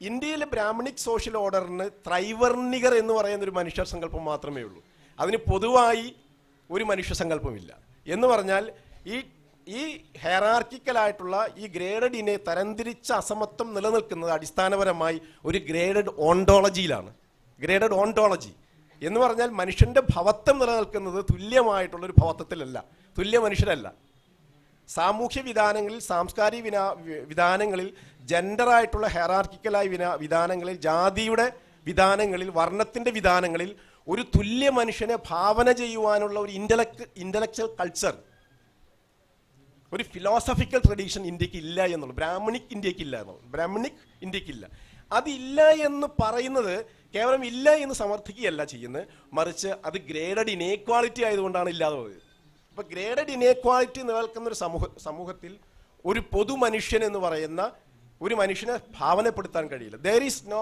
ഇന്ത്യയിലെ ബ്രാഹ്മണിക് സോഷ്യൽ ഓർഡറിന് ത്രൈവർണികർ എന്ന് പറയുന്ന ഒരു മനുഷ്യ സങ്കല്പം മാത്രമേ ഉള്ളൂ. അതിന് പൊതുവായി ഒരു മനുഷ്യ സങ്കല്പമില്ല. എന്ന് പറഞ്ഞാൽ ഈ ഹെറാർക്കിക്കലായിട്ടുള്ള ഈ ഗ്രേഡഡ് ഇനെ തരംതിരിച്ച അസമത്വം നിലനിൽക്കുന്നത് അടിസ്ഥാനപരമായി ഒരു ഗ്രേഡഡ് ഓണ്ടോളജിയിലാണ്. ഗ്രേഡഡ് ഓണ്ടോളജി എന്ന് പറഞ്ഞാൽ മനുഷ്യന്റെ ഭവത്വം നിലനിൽക്കുന്നത് തുല്യമായിട്ടുള്ളൊരു ഭവത്വത്തിലല്ല, തുല്യ മനുഷ്യരല്ല. സാമൂഹ്യ വിധാനങ്ങളിൽ, സാംസ്കാരിക വിധാനങ്ങളിൽ, ജെൻഡറായിട്ടുള്ള ഹെറാർക്കിക്കലായ വിധാനങ്ങളിൽ, ജാതിയുടെ വിധാനങ്ങളിൽ, വർണ്ണത്തിന്റെ വിധാനങ്ങളിൽ ഒരു തുല്യ മനുഷ്യനെ ഭാവന ചെയ്യുവാനുള്ള ഒരു ഇന്റലക്ച്വൽ കൾച്ചർ, ഒരു ഫിലോസഫിക്കൽ ട്രഡീഷൻ ഇന്ത്യക്ക് ഇല്ല എന്നുള്ളൂ. ബ്രാഹ്മണിക് ഇന്ത്യക്ക് ഇല്ല എന്നുള്ളൂ. ബ്രാഹ്മണിക് ഇന്ത്യക്കില്ല. അതില്ല എന്ന് പറയുന്നത് കേവലം ഇല്ല എന്ന് സമർത്ഥിക്കുകയല്ല ചെയ്യുന്നത്, മറിച്ച് അത് ഗ്രേഡഡ് ഇനേക്വാളിറ്റി ആയതുകൊണ്ടാണ് ഇല്ലാതെ പോയത്. അപ്പൊ ഗ്രേഡഡ് ഇനേക്വാളിറ്റി നിലനിൽക്കുന്ന ഒരു സമൂഹത്തിൽ ഒരു പൊതു മനുഷ്യൻ എന്ന് പറയുന്ന ഒരു മനുഷ്യനെ ഭാവനപ്പെടുത്താൻ കഴിയില്ല. There is no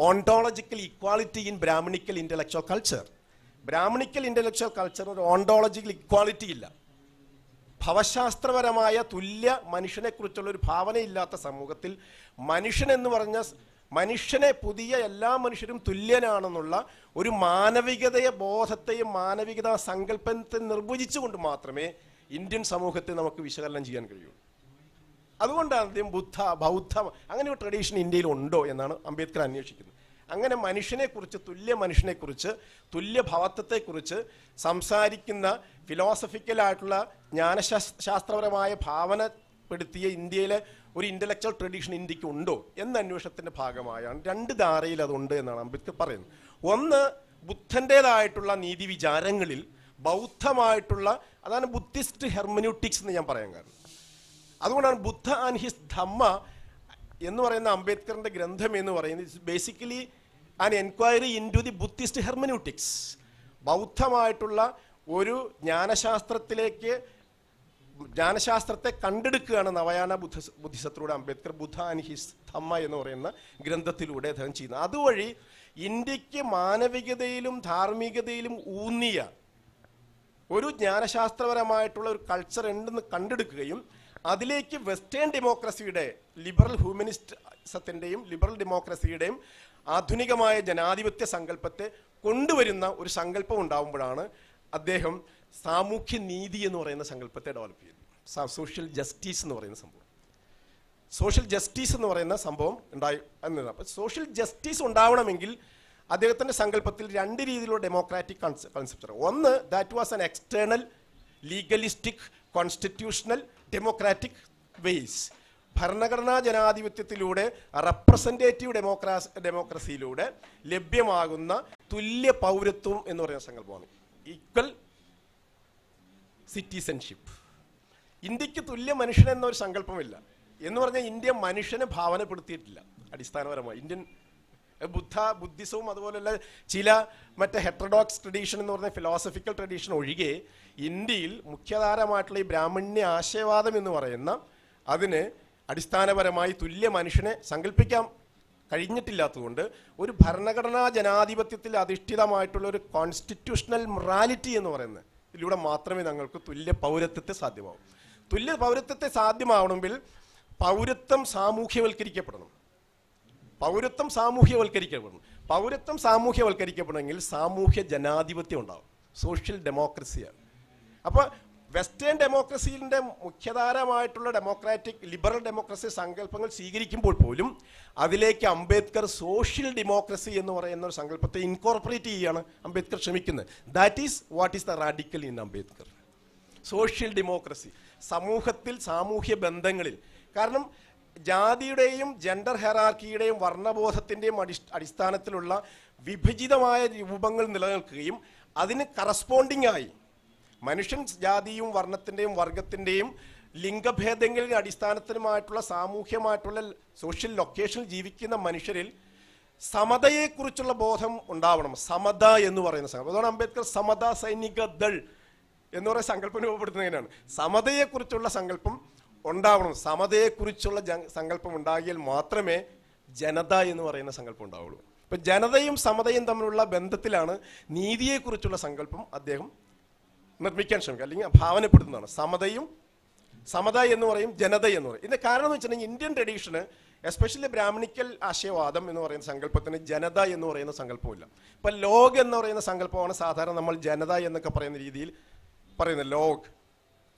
ontological equality in Brahmanical intellectual culture. Brahmanical intellectual culture ഒരു ഓണ്ടോളജിക്കൽ ഇക്വാളിറ്റി ഇല്ല. ഭവശാസ്ത്രപരമായ തുല്യ മനുഷ്യനെ കുറിച്ചുള്ള ഒരു ഭാവനയില്ലാത്ത സമൂഹത്തിൽ മനുഷ്യൻ എന്ന് പറഞ്ഞ മനുഷ്യനെ പുതിയ എല്ലാ മനുഷ്യരും തുല്യനാണെന്നുള്ള ഒരു മാനവികതയെ ബോധത്തെയും മാനവികതാ സങ്കല്പത്തെ നിർവചിച്ചുകൊണ്ട് മാത്രമേ ഇന്ത്യൻ സമൂഹത്തെ നമുക്ക് വിശകലനം ചെയ്യാൻ കഴിയുള്ളൂ. അതുകൊണ്ടാണ് അദ്ദേഹം ബൗദ്ധ അങ്ങനെ ഒരു ട്രഡീഷൻ ഇന്ത്യയിൽ ഉണ്ടോ എന്നാണ് അംബേദ്കർ അന്വേഷിക്കുന്നത്. അങ്ങനെ മനുഷ്യനെക്കുറിച്ച്, തുല്യ മനുഷ്യനെക്കുറിച്ച്, തുല്യ ഭവത്വത്തെക്കുറിച്ച് സംസാരിക്കുന്ന ഫിലോസഫിക്കലായിട്ടുള്ള ജ്ഞാനശാസ്ത്രപരമായ ഭാവനപ്പെടുത്തിയ ഇന്ത്യയിലെ ഒരു ഇന്റലക്ച്വൽ ട്രഡീഷൻ ഇന്ത്യക്ക് ഉണ്ടോ എന്ന അന്വേഷണത്തിന്റെ ഭാഗമായാണ് രണ്ട് ധാരയിൽ അതുണ്ട് എന്നാണ് അംബേദ്കർ പറയുന്നത്. ഒന്ന്, ബുദ്ധൻ്റെതായിട്ടുള്ള നീതി വിചാരങ്ങളിൽ ബൗദ്ധമായിട്ടുള്ള, അതാണ് ബുദ്ധിസ്റ്റ് ഹെർമന്യൂട്ടിക്സ് എന്ന് ഞാൻ പറയാൻ കാരണം. അതുകൊണ്ടാണ് ബുദ്ധ ആൻഡ് ഹിസ് ധമ്മ എന്ന് പറയുന്ന അംബേദ്കറിന്റെ ഗ്രന്ഥം എന്ന് പറയുന്നത് it's basically an enquiry into the Buddhist hermeneutics. ബൗദ്ധമായിട്ടുള്ള ഒരു ജ്ഞാനശാസ്ത്രത്തെ കണ്ടെടുക്കുകയാണ് നവയാന ബുദ്ധിസത്തിലൂടെ അംബേദ്കർ ബുദ്ധ ആൻഡ് ഹിസ് ധമ്മ എന്ന് പറയുന്ന ഗ്രന്ഥത്തിലൂടെ അദ്ദേഹം ചെയ്യുന്നത്. അതുവഴി ഇന്ത്യക്ക് മാനവികതയിലും ധാർമ്മികതയിലും ഊന്നിയ ഒരു ജ്ഞാനശാസ്ത്രപരമായിട്ടുള്ള ഒരു കൾച്ചർ ഉണ്ടെന്ന് കണ്ടെടുക്കുകയും അതിലേക്ക് വെസ്റ്റേൺ ഡെമോക്രസിയുടെ, ലിബറൽ ഹ്യൂമനിസത്തിൻ്റെയും ലിബറൽ ഡെമോക്രസിയുടെയും ആധുനികമായ ജനാധിപത്യ സങ്കല്പത്തെ കൊണ്ടുവരുന്ന ഒരു സങ്കല്പം ഉണ്ടാകുമ്പോഴാണ് അദ്ദേഹം സാമൂഹ്യ നീതി എന്ന് പറയുന്ന സങ്കല്പത്തെ ഡെവലപ്പ് ചെയ്തു. സോഷ്യൽ ജസ്റ്റിസ് എന്ന് പറയുന്ന സംഭവം, സോഷ്യൽ ജസ്റ്റിസ് എന്ന് പറയുന്ന സംഭവം ഉണ്ടായി എന്നത്. അപ്പം സോഷ്യൽ ജസ്റ്റിസ് ഉണ്ടാവണമെങ്കിൽ അദ്ദേഹത്തിൻ്റെ സങ്കല്പത്തിൽ രണ്ട് രീതിയിലുള്ള ഡെമോക്രാറ്റിക് കൺസെപ്റ്റ്. ഒന്ന്, that was an external legalistic constitutional democratic ways. ഭരണഘടനാ ജനാധിപത്യത്തിലൂടെ, റെപ്രസെൻറ്റേറ്റീവ് ഡെമോക്രസിയിലൂടെ ലഭ്യമാകുന്ന തുല്യ പൗരത്വം എന്ന് പറയുന്ന സങ്കല്പമാണ്. Equal citizenship. ഇന്ത്യക്ക് തുല്യ മനുഷ്യൻ എന്നൊരു സങ്കല്പമില്ല. എന്ന് പറഞ്ഞാൽ ഇന്ത്യ മനുഷ്യനെ ഭാവനപ്പെടുത്തിയിട്ടില്ല. അടിസ്ഥാനപരമായി ഇന്ത്യൻ ബുദ്ധിസവും അതുപോലെയുള്ള ചില മറ്റേ ഹെറ്ററഡോക്സ് ട്രഡീഷൻ എന്ന് പറഞ്ഞ ഫിലോസഫിക്കൽ ട്രഡീഷൻ ഒഴികെ ഇന്ത്യയിൽ മുഖ്യധാരമായിട്ടുള്ള ഈ ബ്രാഹ്മണ്യ ആശയവാദം എന്ന് പറയുന്ന അതിന് അടിസ്ഥാനപരമായി തുല്യ മനുഷ്യനെ സങ്കല്പിക്കാൻ കഴിഞ്ഞിട്ടില്ലാത്തതുകൊണ്ട് ഒരു ഭരണഘടനാ ജനാധിപത്യത്തിൽ അധിഷ്ഠിതമായിട്ടുള്ള ഒരു കോൺസ്റ്റിറ്റ്യൂഷണൽ മൊറാലിറ്റി എന്ന് പറയുന്നത് ഇതിലൂടെ മാത്രമേ ഞങ്ങൾക്ക് തുല്യ പൗരത്വത്തെ സാധ്യമാവൂ. തുല്യ പൗരത്വത്തെ സാധ്യമാവണമെങ്കിൽ പൗരത്വം സാമൂഹ്യവൽക്കരിക്കപ്പെടണം. പൗരത്വം സാമൂഹ്യവൽക്കരിക്കപ്പെടണമെങ്കിൽ സാമൂഹ്യ ജനാധിപത്യം ഉണ്ടാവും, സോഷ്യൽ ഡെമോക്രസിയാണ്. അപ്പോൾ വെസ്റ്റേൺ ഡെമോക്രസിയുടെ മുഖ്യധാരമായിട്ടുള്ള ഡെമോക്രാറ്റിക് ലിബറൽ ഡെമോക്രസി സങ്കല്പങ്ങൾ സ്വീകരിക്കുമ്പോൾ പോലും അതിലേക്ക് അംബേദ്കർ സോഷ്യൽ ഡെമോക്രസി എന്ന് പറയുന്ന ഒരു സങ്കല്പത്തെ ഇൻകോർപ്പറേറ്റ് ചെയ്യുകയാണ് അംബേദ്കർ ശ്രമിക്കുന്നത്. That is what is the radical in Ambedkar. Social democracy സമൂഹത്തിൽ, സാമൂഹ്യ ബന്ധങ്ങളിൽ. കാരണം ജാതിയുടെയും ജെൻഡർ ഹെറാർക്കിയുടെയും വർണ്ണബോധത്തിൻ്റെയും അടിസ്ഥാനത്തിലുള്ള വിഭജിതമായ രൂപങ്ങൾ നിലനിൽക്കുകയും അതിന് കറസ്പോണ്ടിങ് ആയി മനുഷ്യൻ ജാതിയും വർണ്ണത്തിൻ്റെയും വർഗത്തിൻ്റെയും ലിംഗഭേദങ്ങളുടെ അടിസ്ഥാനത്തിലുമായിട്ടുള്ള സാമൂഹ്യമായിട്ടുള്ള സോഷ്യൽ ലൊക്കേഷനിൽ ജീവിക്കുന്ന മനുഷ്യരിൽ സമതയെക്കുറിച്ചുള്ള ബോധം ഉണ്ടാവണം. സമത എന്ന് പറയുന്ന സങ്കല്പം, അതാണ് അംബേദ്കർ സമത സൈനിക ദൾ എന്ന് പറയുന്ന സങ്കല്പം രൂപപ്പെടുത്തുന്നതിനാണ്. സമതയെക്കുറിച്ചുള്ള സങ്കല്പം ഉണ്ടാവണം. സമതയെക്കുറിച്ചുള്ള സങ്കല്പം ഉണ്ടാകിയാൽ മാത്രമേ ജനത എന്ന് പറയുന്ന സങ്കല്പം ഉണ്ടാവുള്ളൂ. ഇപ്പം ജനതയും സമതയും തമ്മിലുള്ള ബന്ധത്തിലാണ് നീതിയെക്കുറിച്ചുള്ള സങ്കല്പം അദ്ദേഹം നിർമ്മിക്കാൻ ശ്രമിക്കുക, അല്ലെങ്കിൽ ഭാവനപ്പെടുത്തുന്നതാണ്. സമത എന്ന് പറയും, ജനത എന്ന് പറയും. ഇതിന്റെ കാരണം എന്ന് വെച്ചിട്ടുണ്ടെങ്കിൽ ഇന്ത്യൻ ട്രഡീഷന് എസ്പെഷ്യലി ബ്രാഹ്മണിക്കൽ ആശയവാദം എന്ന് പറയുന്ന സങ്കല്പത്തിന് ജനത എന്ന് പറയുന്ന സങ്കല്പമില്ല. ഇപ്പം ലോഗ് എന്ന് പറയുന്ന സങ്കല്പമാണ് സാധാരണ നമ്മൾ ജനത എന്നൊക്കെ പറയുന്ന രീതിയിൽ പറയുന്നത്. ലോഗ്,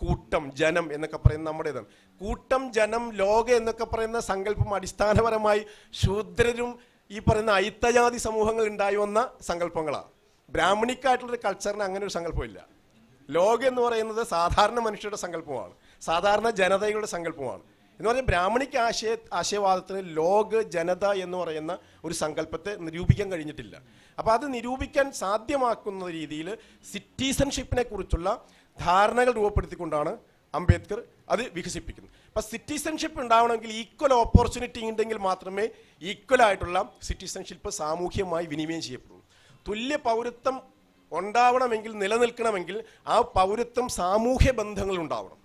കൂട്ടം, ജനം എന്നൊക്കെ പറയുന്നത് നമ്മുടേതാണ്. കൂട്ടം, ജനം, ലോക എന്നൊക്കെ പറയുന്ന സങ്കല്പം അടിസ്ഥാനപരമായി ശൂദ്രരും ഈ പറയുന്ന അയിത്തജാതി സമൂഹങ്ങൾ ഉണ്ടായി വന്ന സങ്കല്പങ്ങളാണ്. ബ്രാഹ്മണിക്കായിട്ടുള്ളൊരു കൾച്ചറിന് അങ്ങനെ ഒരു സങ്കല്പമില്ല. ലോക എന്ന് പറയുന്നത് സാധാരണ മനുഷ്യരുടെ സങ്കല്പമാണ്, സാധാരണ ജനതയുടെ സങ്കല്പമാണ്. എന്ന് പറഞ്ഞാൽ ബ്രാഹ്മണിക്ക് ആശയവാദത്തിന് ലോക, ജനത എന്ന് പറയുന്ന ഒരു സങ്കല്പത്തെ നിരൂപിക്കാൻ കഴിഞ്ഞിട്ടില്ല. അപ്പോൾ അത് നിരൂപിക്കാൻ സാധ്യമാക്കുന്ന രീതിയിൽ സിറ്റിസൺഷിപ്പിനെ കുറിച്ചുള്ള ധാരണകൾ രൂപപ്പെടുത്തിക്കൊണ്ടാണ് അംബേദ്കർ അത് വികസിപ്പിക്കുന്നത്. അപ്പം സിറ്റിസൺഷിപ്പ് ഉണ്ടാവണമെങ്കിൽ ഈക്വൽ ഓപ്പർച്യൂണിറ്റി ഉണ്ടെങ്കിൽ മാത്രമേ ഈക്വൽ ആയിട്ടുള്ള സിറ്റിസൺഷിപ്പ് സാമൂഹ്യമായി വിനിമയം ചെയ്യപ്പെടുള്ളൂ. തുല്യ പൗരത്വം ഉണ്ടാവണമെങ്കിൽ, നിലനിൽക്കണമെങ്കിൽ ആ പൗരത്വം സാമൂഹ്യ ബന്ധങ്ങൾ ഉണ്ടാവണം.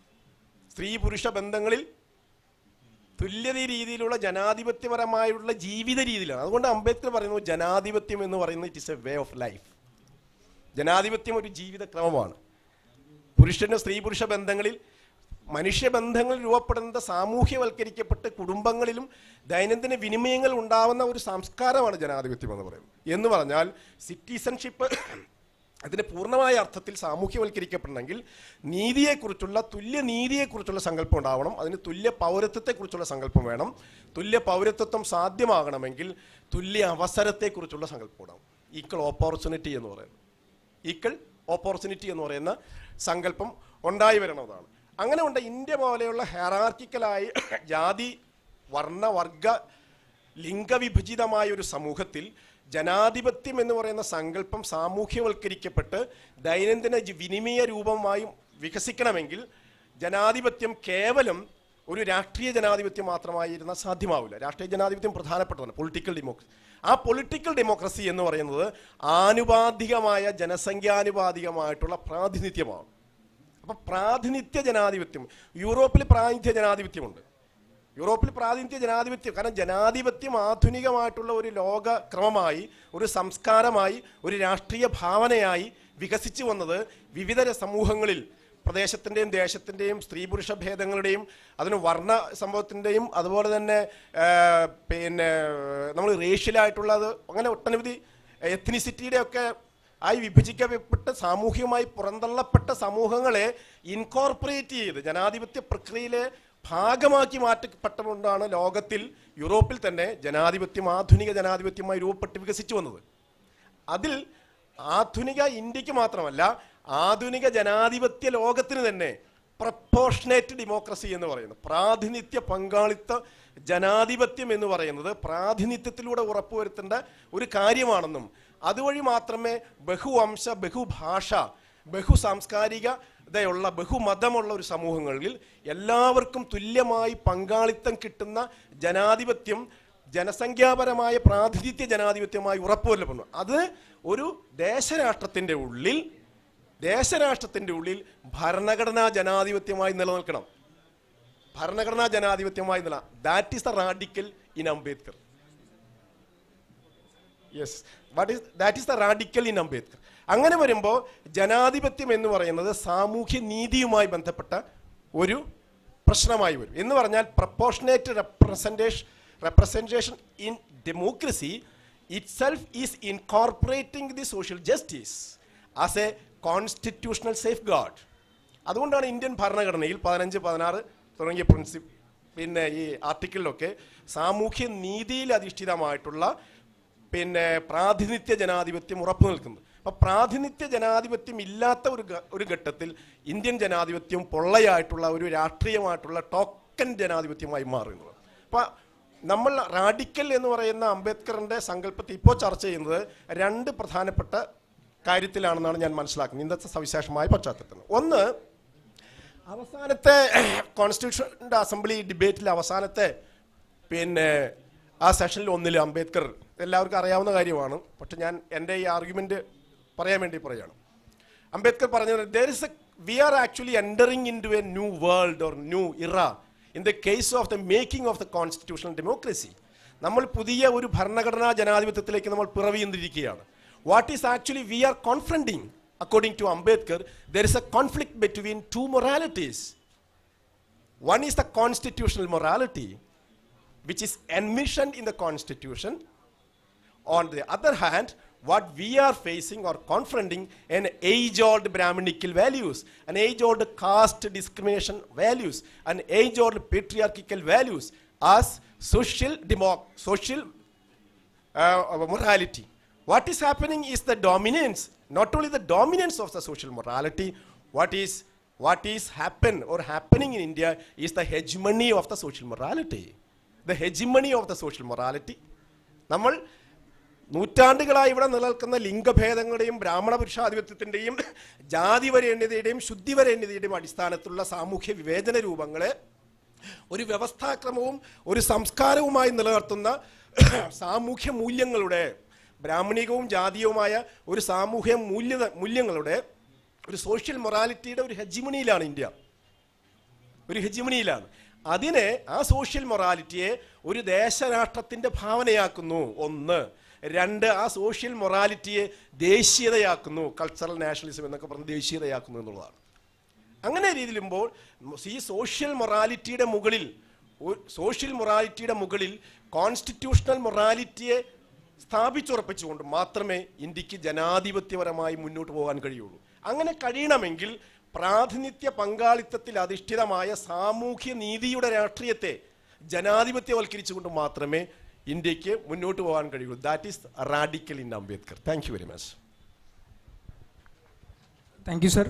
സ്ത്രീ പുരുഷ ബന്ധങ്ങളിൽ തുല്യത രീതിയിലുള്ള ജനാധിപത്യപരമായുള്ള ജീവിത രീതിയിലാണ്. അതുകൊണ്ട് അംബേദ്കർ പറയുന്നത് ജനാധിപത്യം എന്ന് പറയുന്നത് it is a way of life. ജനാധിപത്യം ഒരു ജീവിത ക്രമമാണ്. പുരുഷന്റെ സ്ത്രീ പുരുഷ ബന്ധങ്ങളിൽ, മനുഷ്യബന്ധങ്ങൾ രൂപപ്പെടുന്നത് സാമൂഹ്യവൽക്കരിക്കപ്പെട്ട് കുടുംബങ്ങളിലും ദൈനംദിന വിനിമയങ്ങൾ ഉണ്ടാവുന്ന ഒരു സംസ്കാരമാണ് ജനാധിപത്യം എന്ന് പറയുന്നത്. എന്ന് പറഞ്ഞാൽ സിറ്റിസൺഷിപ്പ് അതിന് പൂർണ്ണമായ അർത്ഥത്തിൽ സാമൂഹ്യവൽക്കരിക്കപ്പെടണമെങ്കിൽ നീതിയെക്കുറിച്ചുള്ള, തുല്യ നീതിയെക്കുറിച്ചുള്ള സങ്കല്പം ഉണ്ടാവണം. അതിന് തുല്യ പൗരത്വത്തെക്കുറിച്ചുള്ള സങ്കല്പം വേണം. തുല്യ പൗരത്വം സാധ്യമാകണമെങ്കിൽ തുല്യ അവസരത്തെക്കുറിച്ചുള്ള സങ്കല്പം ഉണ്ടാവും. ഈക്വൽ ഓപ്പർച്യൂണിറ്റി എന്ന് പറയുന്നത്, ഈക്വൽ ഓപ്പർച്യൂണിറ്റി എന്ന് പറയുന്ന സങ്കല്പം ഉണ്ടായി വരണതാണ്. അങ്ങനെ ഉണ്ട് ഇന്ത്യ പോലെയുള്ള ഹെറാർക്കിക്കലായി ജാതി, വർണ്ണ, വർഗ, ലിംഗവിഭജിതമായ ഒരു സമൂഹത്തിൽ ജനാധിപത്യം എന്ന് പറയുന്ന സങ്കല്പം സാമൂഹ്യവൽക്കരിക്കപ്പെട്ട് ദൈനംദിന വിനിമയ രൂപമായും വികസിക്കണമെങ്കിൽ ജനാധിപത്യം കേവലം ഒരു രാഷ്ട്രീയ ജനാധിപത്യം മാത്രമായിരുന്നാൽ സാധ്യമാവില്ല. രാഷ്ട്രീയ ജനാധിപത്യം പ്രധാനപ്പെട്ടതാണ്, പൊളിറ്റിക്കൽ ഡെമോക്രസി. ആ പൊളിറ്റിക്കൽ ഡെമോക്രസി എന്ന് പറയുന്നത് ആനുപാതികമായ, ജനസംഖ്യാനുപാതികമായിട്ടുള്ള പ്രാതിനിധ്യമാണ്. അപ്പം പ്രാതിനിധ്യ ജനാധിപത്യം, യൂറോപ്പിൽ പ്രാതിനിധ്യ ജനാധിപത്യമുണ്ട്. യൂറോപ്പിൽ പ്രാതിനിധ്യ ജനാധിപത്യം, കാരണം ജനാധിപത്യം ആധുനികമായിട്ടുള്ള ഒരു ലോക ക്രമമായി, ഒരു സംസ്കാരമായി, ഒരു രാഷ്ട്രീയ ഭാവനയായി വികസിച്ചു വന്നത് വിവിധ സമൂഹങ്ങളിൽ, പ്രദേശത്തിൻ്റെയും ദേശത്തിൻ്റെയും സ്ത്രീ പുരുഷ ഭേദങ്ങളുടെയും അതിന് വർണ്ണ സംഭവത്തിൻ്റെയും അതുപോലെ തന്നെ പിന്നെ നമ്മൾ റേഷ്യലായിട്ടുള്ളത്, അങ്ങനെ ഒട്ടനവധി എത്നിസിറ്റിയുടെ ഒക്കെ ആയി വിഭജിക്കപ്പെട്ട് സാമൂഹികമായി പുറന്തള്ളപ്പെട്ട സമൂഹങ്ങളെ ഇൻകോർപ്പറേറ്റ് ചെയ്ത് ജനാധിപത്യ പ്രക്രിയയിലെ ഭാഗമാക്കി മാറ്റപ്പെട്ടുകൊണ്ടാണ് ലോകത്തിൽ, യൂറോപ്പിൽ തന്നെ ജനാധിപത്യം ആധുനിക ജനാധിപത്യമായി രൂപപ്പെട്ട് വികസിച്ചു വന്നത്. അതിൽ ആധുനിക ഇന്ത്യക്ക് മാത്രമല്ല, ആധുനിക ജനാധിപത്യ ലോകത്തിന് തന്നെ പ്രപ്പോർഷനേറ്റ് ഡെമോക്രസി എന്ന് പറയുന്നത്, പ്രാതിനിധ്യ പങ്കാളിത്ത ജനാധിപത്യം എന്ന് പറയുന്നത് പ്രാതിനിധ്യത്തിലൂടെ ഉറപ്പുവരുത്തേണ്ട ഒരു കാര്യമാണെന്നും അതുവഴി മാത്രമേ ബഹുവംശ, ബഹുഭാഷ, ബഹുസാംസ്കാരികതയുള്ള, ബഹുമതമുള്ള ഒരു സമൂഹങ്ങളിൽ എല്ലാവർക്കും തുല്യമായി പങ്കാളിത്തം കിട്ടുന്ന ജനാധിപത്യം ജനസംഖ്യാപരമായ പ്രാതിനിധ്യ ജനാധിപത്യമായി ഉറപ്പുവരുത്തപ്പെടുന്നു. അത് ഒരു ദേശരാഷ്ട്രത്തിൻ്റെ ഉള്ളിൽ ഭരണഘടനാ ജനാധിപത്യമായി നിലനിൽക്കണം. ഭരണഘടനാ ജനാധിപത്യമായി നിലനിൽക്കണം. That is the radical in Ambedkar. Yes, that is the radical in Ambedkar. അങ്ങനെ വരുമ്പോൾ ജനാധിപത്യം എന്ന് പറയുന്നത് സാമൂഹ്യ നീതിയുമായി ബന്ധപ്പെട്ട ഒരു പ്രശ്നമായി വരും. എന്ന് പറഞ്ഞാൽ proportionate representation in democracy itself is incorporating the social justice as a constitutional safeguard. അതുകൊണ്ടാണ് ഇന്ത്യൻ ഭരണഘടനയിൽ 15, 16 തുടങ്ങിയ പിന്നെ ഈ ആർട്ടിക്കിളിലൊക്കെ സാമൂഹ്യ നീതിയിൽ അധിഷ്ഠിതമായിട്ടുള്ള പിന്നെ പ്രാതിനിധ്യ ജനാധിപത്യം ഉറപ്പു നിൽക്കുന്നത്. അപ്പം പ്രാതിനിധ്യ ജനാധിപത്യം ഇല്ലാത്ത ഒരു ഘട്ടത്തിൽ ഇന്ത്യൻ ജനാധിപത്യം പൊള്ളയായിട്ടുള്ള ഒരു രാഷ്ട്രീയമായിട്ടുള്ള ടോക്കൻ ജനാധിപത്യമായി മാറുന്നത്. അപ്പം നമ്മൾ റാഡിക്കൽ എന്ന് പറയുന്ന അംബേദ്കറിൻ്റെ സങ്കല്പത്തെ ഇപ്പോൾ ചർച്ച ചെയ്യുന്നത് രണ്ട് പ്രധാനപ്പെട്ട കാര്യത്തിലാണെന്നാണ് ഞാൻ മനസ്സിലാക്കുന്നത് ഇന്നത്തെ സവിശേഷമായ പശ്ചാത്തലത്തിൽ. ഒന്ന്, അവസാനത്തെ കോൺസ്റ്റിറ്റ്യൂഷൻ്റെ അസംബ്ലി ഡിബേറ്റിൽ അവസാനത്തെ പിന്നെ ആ സെഷനിൽ ഒന്നിൽ അംബേദ്കർ, എല്ലാവർക്കും അറിയാവുന്ന കാര്യമാണ്, പക്ഷെ ഞാൻ എൻ്റെ ഈ ആർഗ്യുമെൻ്റ് പറയാൻ വേണ്ടി പറയുകയാണ്. അംബേദ്കർ പറഞ്ഞത് we are actually entering into a new world or new era in the case of the making of the constitutional democracy. നമ്മൾ പുതിയ ഒരു ഭരണഘടനാ ജനാധിപത്യത്തിലേക്ക് നമ്മൾ പിറവിയിരിക്കുകയാണ്. What is actually we are confronting, according to Ambedkar, there is a conflict between two moralities. One is the constitutional morality. which is envisioned in the Constitution. On the other hand, what we are facing or confronting an age-old Brahminical values, an age-old caste discrimination values, an age-old patriarchal values as social morality. What is happening is the dominance, not only the dominance of the social morality, what is happening in India is the hegemony of the social morality. The hegemony of the social morality. നമ്മൾ നൂറ്റാണ്ടുകളായി ഇവിടെ നിലനിൽക്കുന്ന ലിംഗഭേദങ്ങളുടെയും ബ്രാഹ്മണ പുരുഷാധിപത്യത്തിൻ്റെയും ജാതിവരേണ്യതയുടെയും ശുദ്ധിവരേണ്യതയുടെയും അടിസ്ഥാനത്തിലുള്ള സാമൂഹ്യ വിവേചന രൂപങ്ങളെ ഒരു വ്യവസ്ഥാക്രമവും ഒരു സംസ്കാരവുമായി നിലനിർത്തുന്ന സാമൂഹ്യ മൂല്യങ്ങളുടെ, ബ്രാഹ്മണികവും ജാതീയവുമായ ഒരു സാമൂഹ്യ മൂല്യങ്ങളുടെ ഒരു സോഷ്യൽ മൊറാലിറ്റിയുടെ ഒരു ഹെജിമണിയിലാണ് ഇന്ത്യ. ഒരു ഹെജിമണിയിലാണ്. അതിനെ, ആ സോഷ്യൽ മൊറാലിറ്റിയെ ഒരു ദേശരാഷ്ട്രത്തിൻ്റെ ഭാവനയാക്കുന്നു. ഒന്ന്. രണ്ട്, ആ സോഷ്യൽ മൊറാലിറ്റിയെ ദേശീയതയാക്കുന്നു. കൾച്ചറൽ നാഷണലിസം എന്നൊക്കെ പറഞ്ഞ് ദേശീയതയാക്കുന്നു എന്നുള്ളതാണ്. അങ്ങനെ രീതിയിലുമ്പോൾ ഈ സോഷ്യൽ മൊറാലിറ്റിയുടെ മുകളിൽ കോൺസ്റ്റിറ്റ്യൂഷണൽ മൊറാലിറ്റിയെ സ്ഥാപിച്ചുറപ്പിച്ചുകൊണ്ട് മാത്രമേ ഇന്ത്യക്ക് ജനാധിപത്യപരമായി മുന്നോട്ട് പോകാൻ കഴിയുള്ളൂ. അങ്ങനെ കഴിയണമെങ്കിൽ പ്രാതിനിധ്യ പങ്കാളിത്തത്തിൽ അധിഷ്ഠിതമായ സാമൂഹ്യ നീതിയുടെ രാഷ്ട്രീയത്തെ ജനാധിപത്യവൽക്കരിച്ചുകൊണ്ട് മാത്രമേ ഇന്ത്യക്ക് മുന്നോട്ട് പോകാൻ കഴിയുള്ളൂ. That is radical in Ambedkar. Thank you very much. Thank you sir.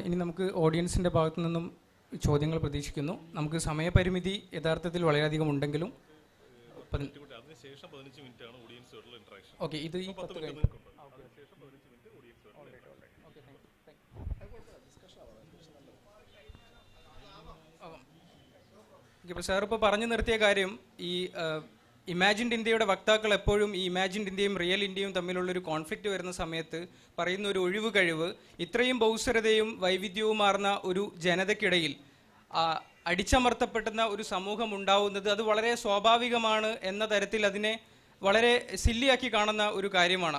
ഇനി നമുക്ക് ഓഡിയൻസിൻ്റെ ഭാഗത്തു നിന്നും ചോദ്യങ്ങൾ പ്രതീക്ഷിക്കുന്നു. നമുക്ക് സമയപരിമിതി യഥാർത്ഥത്തിൽ വളരെയധികം ഉണ്ടെങ്കിലും ഓക്കെ, ഇത് ഈ 10 കഴിഞ്ഞു. ഇപ്പോൾ സാർ ഇപ്പോൾ പറഞ്ഞു നിർത്തിയ കാര്യം, ഈ ഇമാജിൻഡ് ഇന്ത്യയുടെ വക്താക്കൾ എപ്പോഴും ഈ ഇമാജിൻഡ് ഇന്ത്യയും റിയൽ ഇന്ത്യയും തമ്മിലുള്ളൊരു കോൺഫ്ലിക്റ്റ് വരുന്ന സമയത്ത് പറയുന്ന ഒരു ഒഴിവ് കഴിവ്, ഇത്രയും ബഹുസ്വരതയും വൈവിധ്യവുമാർന്ന ഒരു ജനതയ്ക്കിടയിൽ അടിച്ചമർത്തപ്പെടുന്ന ഒരു സമൂഹം ഉണ്ടാവുന്നത് അത് വളരെ സ്വാഭാവികമാണ് എന്ന തരത്തിൽ അതിനെ വളരെ സില്ലിയാക്കി കാണുന്ന ഒരു കാര്യമാണ്.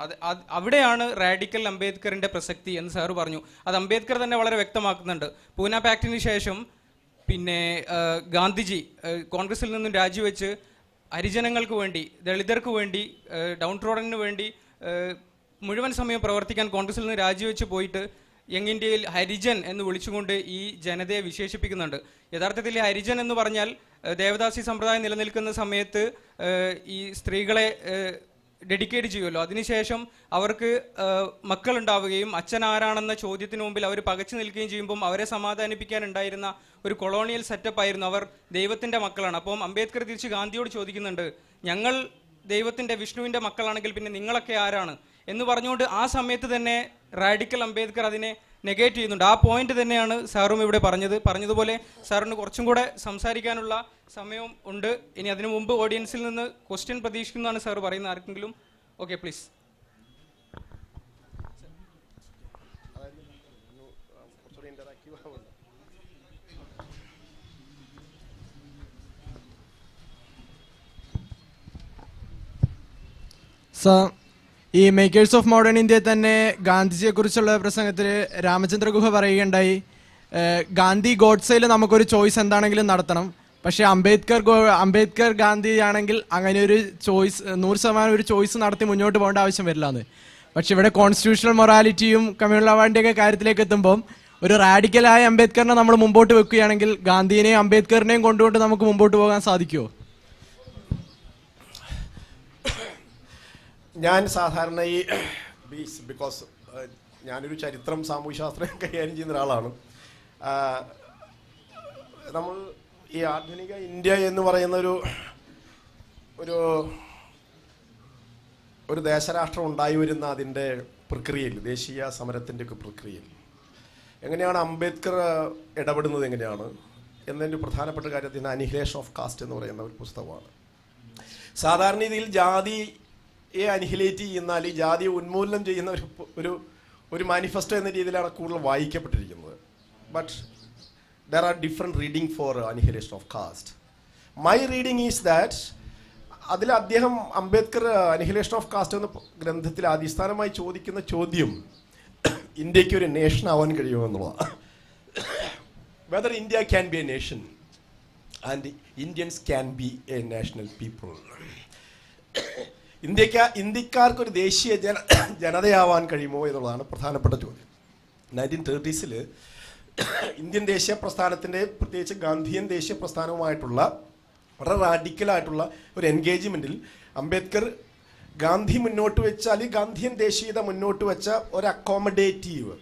അവിടെയാണ് റാഡിക്കൽ അംബേദ്കറിൻ്റെ പ്രസക്തി എന്ന് സാറ് പറഞ്ഞു. അത് അംബേദ്കർ തന്നെ വളരെ വ്യക്തമാക്കുന്നുണ്ട്. പൂന പാക്റ്റിന് ശേഷം പിന്നെ ഗാന്ധിജി കോൺഗ്രസിൽ നിന്നും രാജിവെച്ച് ഹരിജനങ്ങൾക്ക് വേണ്ടി, ദളിതർക്ക് വേണ്ടി, ഡൗൺ ട്രോഡന് വേണ്ടി മുഴുവൻ സമയം പ്രവർത്തിക്കാൻ കോൺഗ്രസിൽ നിന്ന് രാജിവെച്ച് പോയിട്ട് യങ് ഇന്ത്യയിൽ ഹരിജൻ എന്ന് വിളിച്ചുകൊണ്ട് ഈ ജനതയെ വിശേഷിപ്പിക്കുന്നുണ്ട്. യഥാർത്ഥത്തിൽ ഹരിജൻ എന്ന് പറഞ്ഞാൽ ദേവദാസി സമ്പ്രദായം നിലനിൽക്കുന്ന സമയത്ത് ഈ സ്ത്രീകളെ ഡെഡിക്കേറ്റ് ചെയ്യുമല്ലോ. അതിനുശേഷം അവർക്ക് മക്കളുണ്ടാവുകയും അച്ഛൻ ആരാണെന്ന ചോദ്യത്തിന് മുമ്പിൽ അവർ പകച്ചു നിൽക്കുകയും ചെയ്യുമ്പം അവരെ സമാധാനിപ്പിക്കാൻ ഉണ്ടായിരുന്ന ഒരു കൊളോണിയൽ സെറ്റപ്പ് ആയിരുന്നു. അവർ ദൈവത്തിൻ്റെ മക്കളാണ്. അപ്പം അംബേദ്കർ തിരിച്ച് ഗാന്ധിയോട് ചോദിക്കുന്നുണ്ട്, ഞങ്ങൾ ദൈവത്തിൻ്റെ വിഷ്ണുവിൻ്റെ മക്കളാണെങ്കിൽ പിന്നെ നിങ്ങളൊക്കെ ആരാണ് എന്ന് പറഞ്ഞുകൊണ്ട് ആ സമയത്ത് തന്നെ റാഡിക്കൽ അംബേദ്കർ അതിനെ നെഗേറ്റ് ചെയ്യുന്നുണ്ട്. ആ പോയിന്റ് തന്നെയാണ് സാറും ഇവിടെ പറഞ്ഞതുപോലെ സാറിന് കുറച്ചും കൂടെ സംസാരിക്കാനുള്ള സമയവും ഉണ്ട്. ഇനി അതിനു മുമ്പ് ഓഡിയൻസിൽ നിന്ന് ക്വസ്റ്റ്യൻ പ്രതീക്ഷിക്കുന്നതാണ് സാർ പറയുന്നത്. ആർക്കെങ്കിലും? Okay, please. സാർ, ഈ മേക്കേഴ്സ് ഓഫ് മോഡേൺ ഇന്ത്യയിൽ തന്നെ ഗാന്ധിജിയെ കുറിച്ചുള്ള പ്രസംഗത്തിൽ രാമചന്ദ്ര ഗുഹ പറയുകയുണ്ടായി, ഗാന്ധി ഗോഡ്സയിൽ നമുക്കൊരു ചോയ്സ് എന്താണെങ്കിലും നടത്തണം, പക്ഷേ അംബേദ്കർ ഗാന്ധി ആണെങ്കിൽ അങ്ങനെ ഒരു ചോയ്സ് 100% ഒരു ചോയ്സ് നടത്തി മുന്നോട്ട് പോകേണ്ട ആവശ്യം വരില്ല എന്ന്. പക്ഷെ ഇവിടെ കോൺസ്റ്റിറ്റ്യൂഷണൽ മൊറാലിറ്റിയും കമ്മ്യൂണൽ അവാർഡിൻ്റെയൊക്കെ കാര്യത്തിലേക്ക് എത്തുമ്പം ഒരു റാഡിക്കലായ അംബേദ്കറിനെ നമ്മൾ മുമ്പോട്ട് വെക്കുകയാണെങ്കിൽ ഗാന്ധിനെയും അംബേദ്കറിനെയും കൊണ്ടുകൊണ്ട് നമുക്ക് മുമ്പോട്ട് പോകാൻ സാധിക്കുമോ? ഞാൻ സാധാരണ ഈ ബിക്കോസ് ഞാനൊരു ചരിത്രം സാമൂഹ്യശാസ്ത്രം കൈകാര്യം ചെയ്യുന്ന ഒരാളാണ്. നമ്മൾ ഈ ആധുനിക ഇന്ത്യ എന്ന് പറയുന്ന ഒരു ദേശരാഷ്ട്രം ഉണ്ടായി വരുന്ന അതിൻ്റെ പ്രക്രിയയിൽ, ദേശീയ സമരത്തിൻ്റെ ഒക്കെ പ്രക്രിയയിൽ എങ്ങനെയാണ് അംബേദ്കർ ഇടപെടുന്നത് എങ്ങനെയാണ് എന്നതിൻ്റെ പ്രധാനപ്പെട്ട കാര്യത്തിന് അനിഹിലേഷൻ ഓഫ് കാസ്റ്റ് എന്ന് പറയുന്ന ഒരു പുസ്തകമാണ്. സാധാരണ രീതിയിൽ ജാതിയെ അനിഹിലേറ്റ് ചെയ്യുന്ന അല്ലെങ്കിൽ ജാതിയെ ഉന്മൂലനം ചെയ്യുന്ന ഒരു മാനിഫെസ്റ്റോ എന്ന രീതിയിലാണ് കൂടുതൽ വായിക്കപ്പെട്ടിരിക്കുന്നത്. But there are different reading for annihilation of caste. My reading is that അതിൽ അദ്ദേഹം അംബേദ്കർ അനിഹിലേഷൻ ഓഫ് കാസ്റ്റ് എന്ന ഗ്രന്ഥത്തിൽ അടിസ്ഥാനമായി ചോദിക്കുന്ന ചോദ്യം ഇന്ത്യക്ക് ഒരു നേഷൻ ആവാൻ കഴിയുമെന്നുള്ളതാണ്. Whether India can be a nation. And Indians can be a national people. ഇന്ത്യക്കാർക്ക് ഒരു ദേശീയ ജനതയാവാൻ കഴിയുമോ എന്നുള്ളതാണ് പ്രധാനപ്പെട്ട ചോദ്യം. 1930s ഇന്ത്യൻ ദേശീയ പ്രസ്ഥാനത്തിൻ്റെ, പ്രത്യേകിച്ച് ഗാന്ധിയൻ ദേശീയ പ്രസ്ഥാനവുമായിട്ടുള്ള വളരെ റാഡിക്കലായിട്ടുള്ള ഒരു എൻഗേജ്മെൻറ്റിൽ അംബേദ്കർ ഗാന്ധി മുന്നോട്ട് വെച്ച, അല്ലെങ്കിൽ ഗാന്ധിയൻ ദേശീയത മുന്നോട്ട് വെച്ച ഒരു accommodative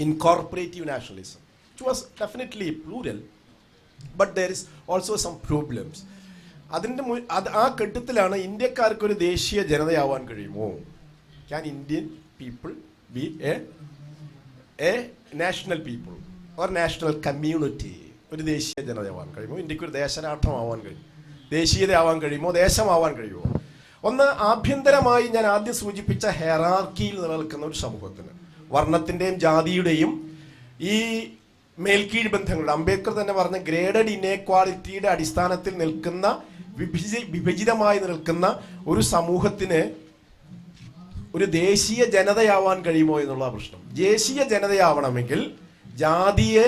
incorporative nationalism it was definitely plural, but there is also some problems. ആ ഘട്ടത്തിലാണ് ഇന്ത്യക്കാർക്കൊരു ദേശീയ ജനതയാവാൻ കഴിയുമോ? Can Indian people be a national people or national community? ഒരു ദേശീയ ജനതയാവാൻ കഴിയുമോ? ഇന്ത്യക്ക് ഒരു ദേശരാഷ്ട്രമാവാൻ കഴിയും, ദേശീയതയാവാൻ കഴിയുമോ, ദേശമാവാൻ കഴിയുമോ? ഒന്ന്, ആഭ്യന്തരമായി ഞാൻ ആദ്യം സൂചിപ്പിച്ച ഹെറാർക്കിയിൽ നിലനിൽക്കുന്ന ഒരു സമൂഹത്തിന്, വർണ്ണത്തിൻ്റെയും ജാതിയുടെയും ഈ മേൽക്കീഴ് ബന്ധങ്ങളുടെ, അംബേദ്കർ തന്നെ പറഞ്ഞ ഗ്രേഡഡ് ഇനേക്വാളിറ്റിയുടെ അടിസ്ഥാനത്തിൽ നിൽക്കുന്ന, വിഭജിതമായി നിൽക്കുന്ന ഒരു സമൂഹത്തിന് ഒരു ദേശീയ ജനതയാവാൻ കഴിയുമോ എന്നുള്ള പ്രശ്നം. ദേശീയ ജനതയാവണമെങ്കിൽ ജാതിയെ,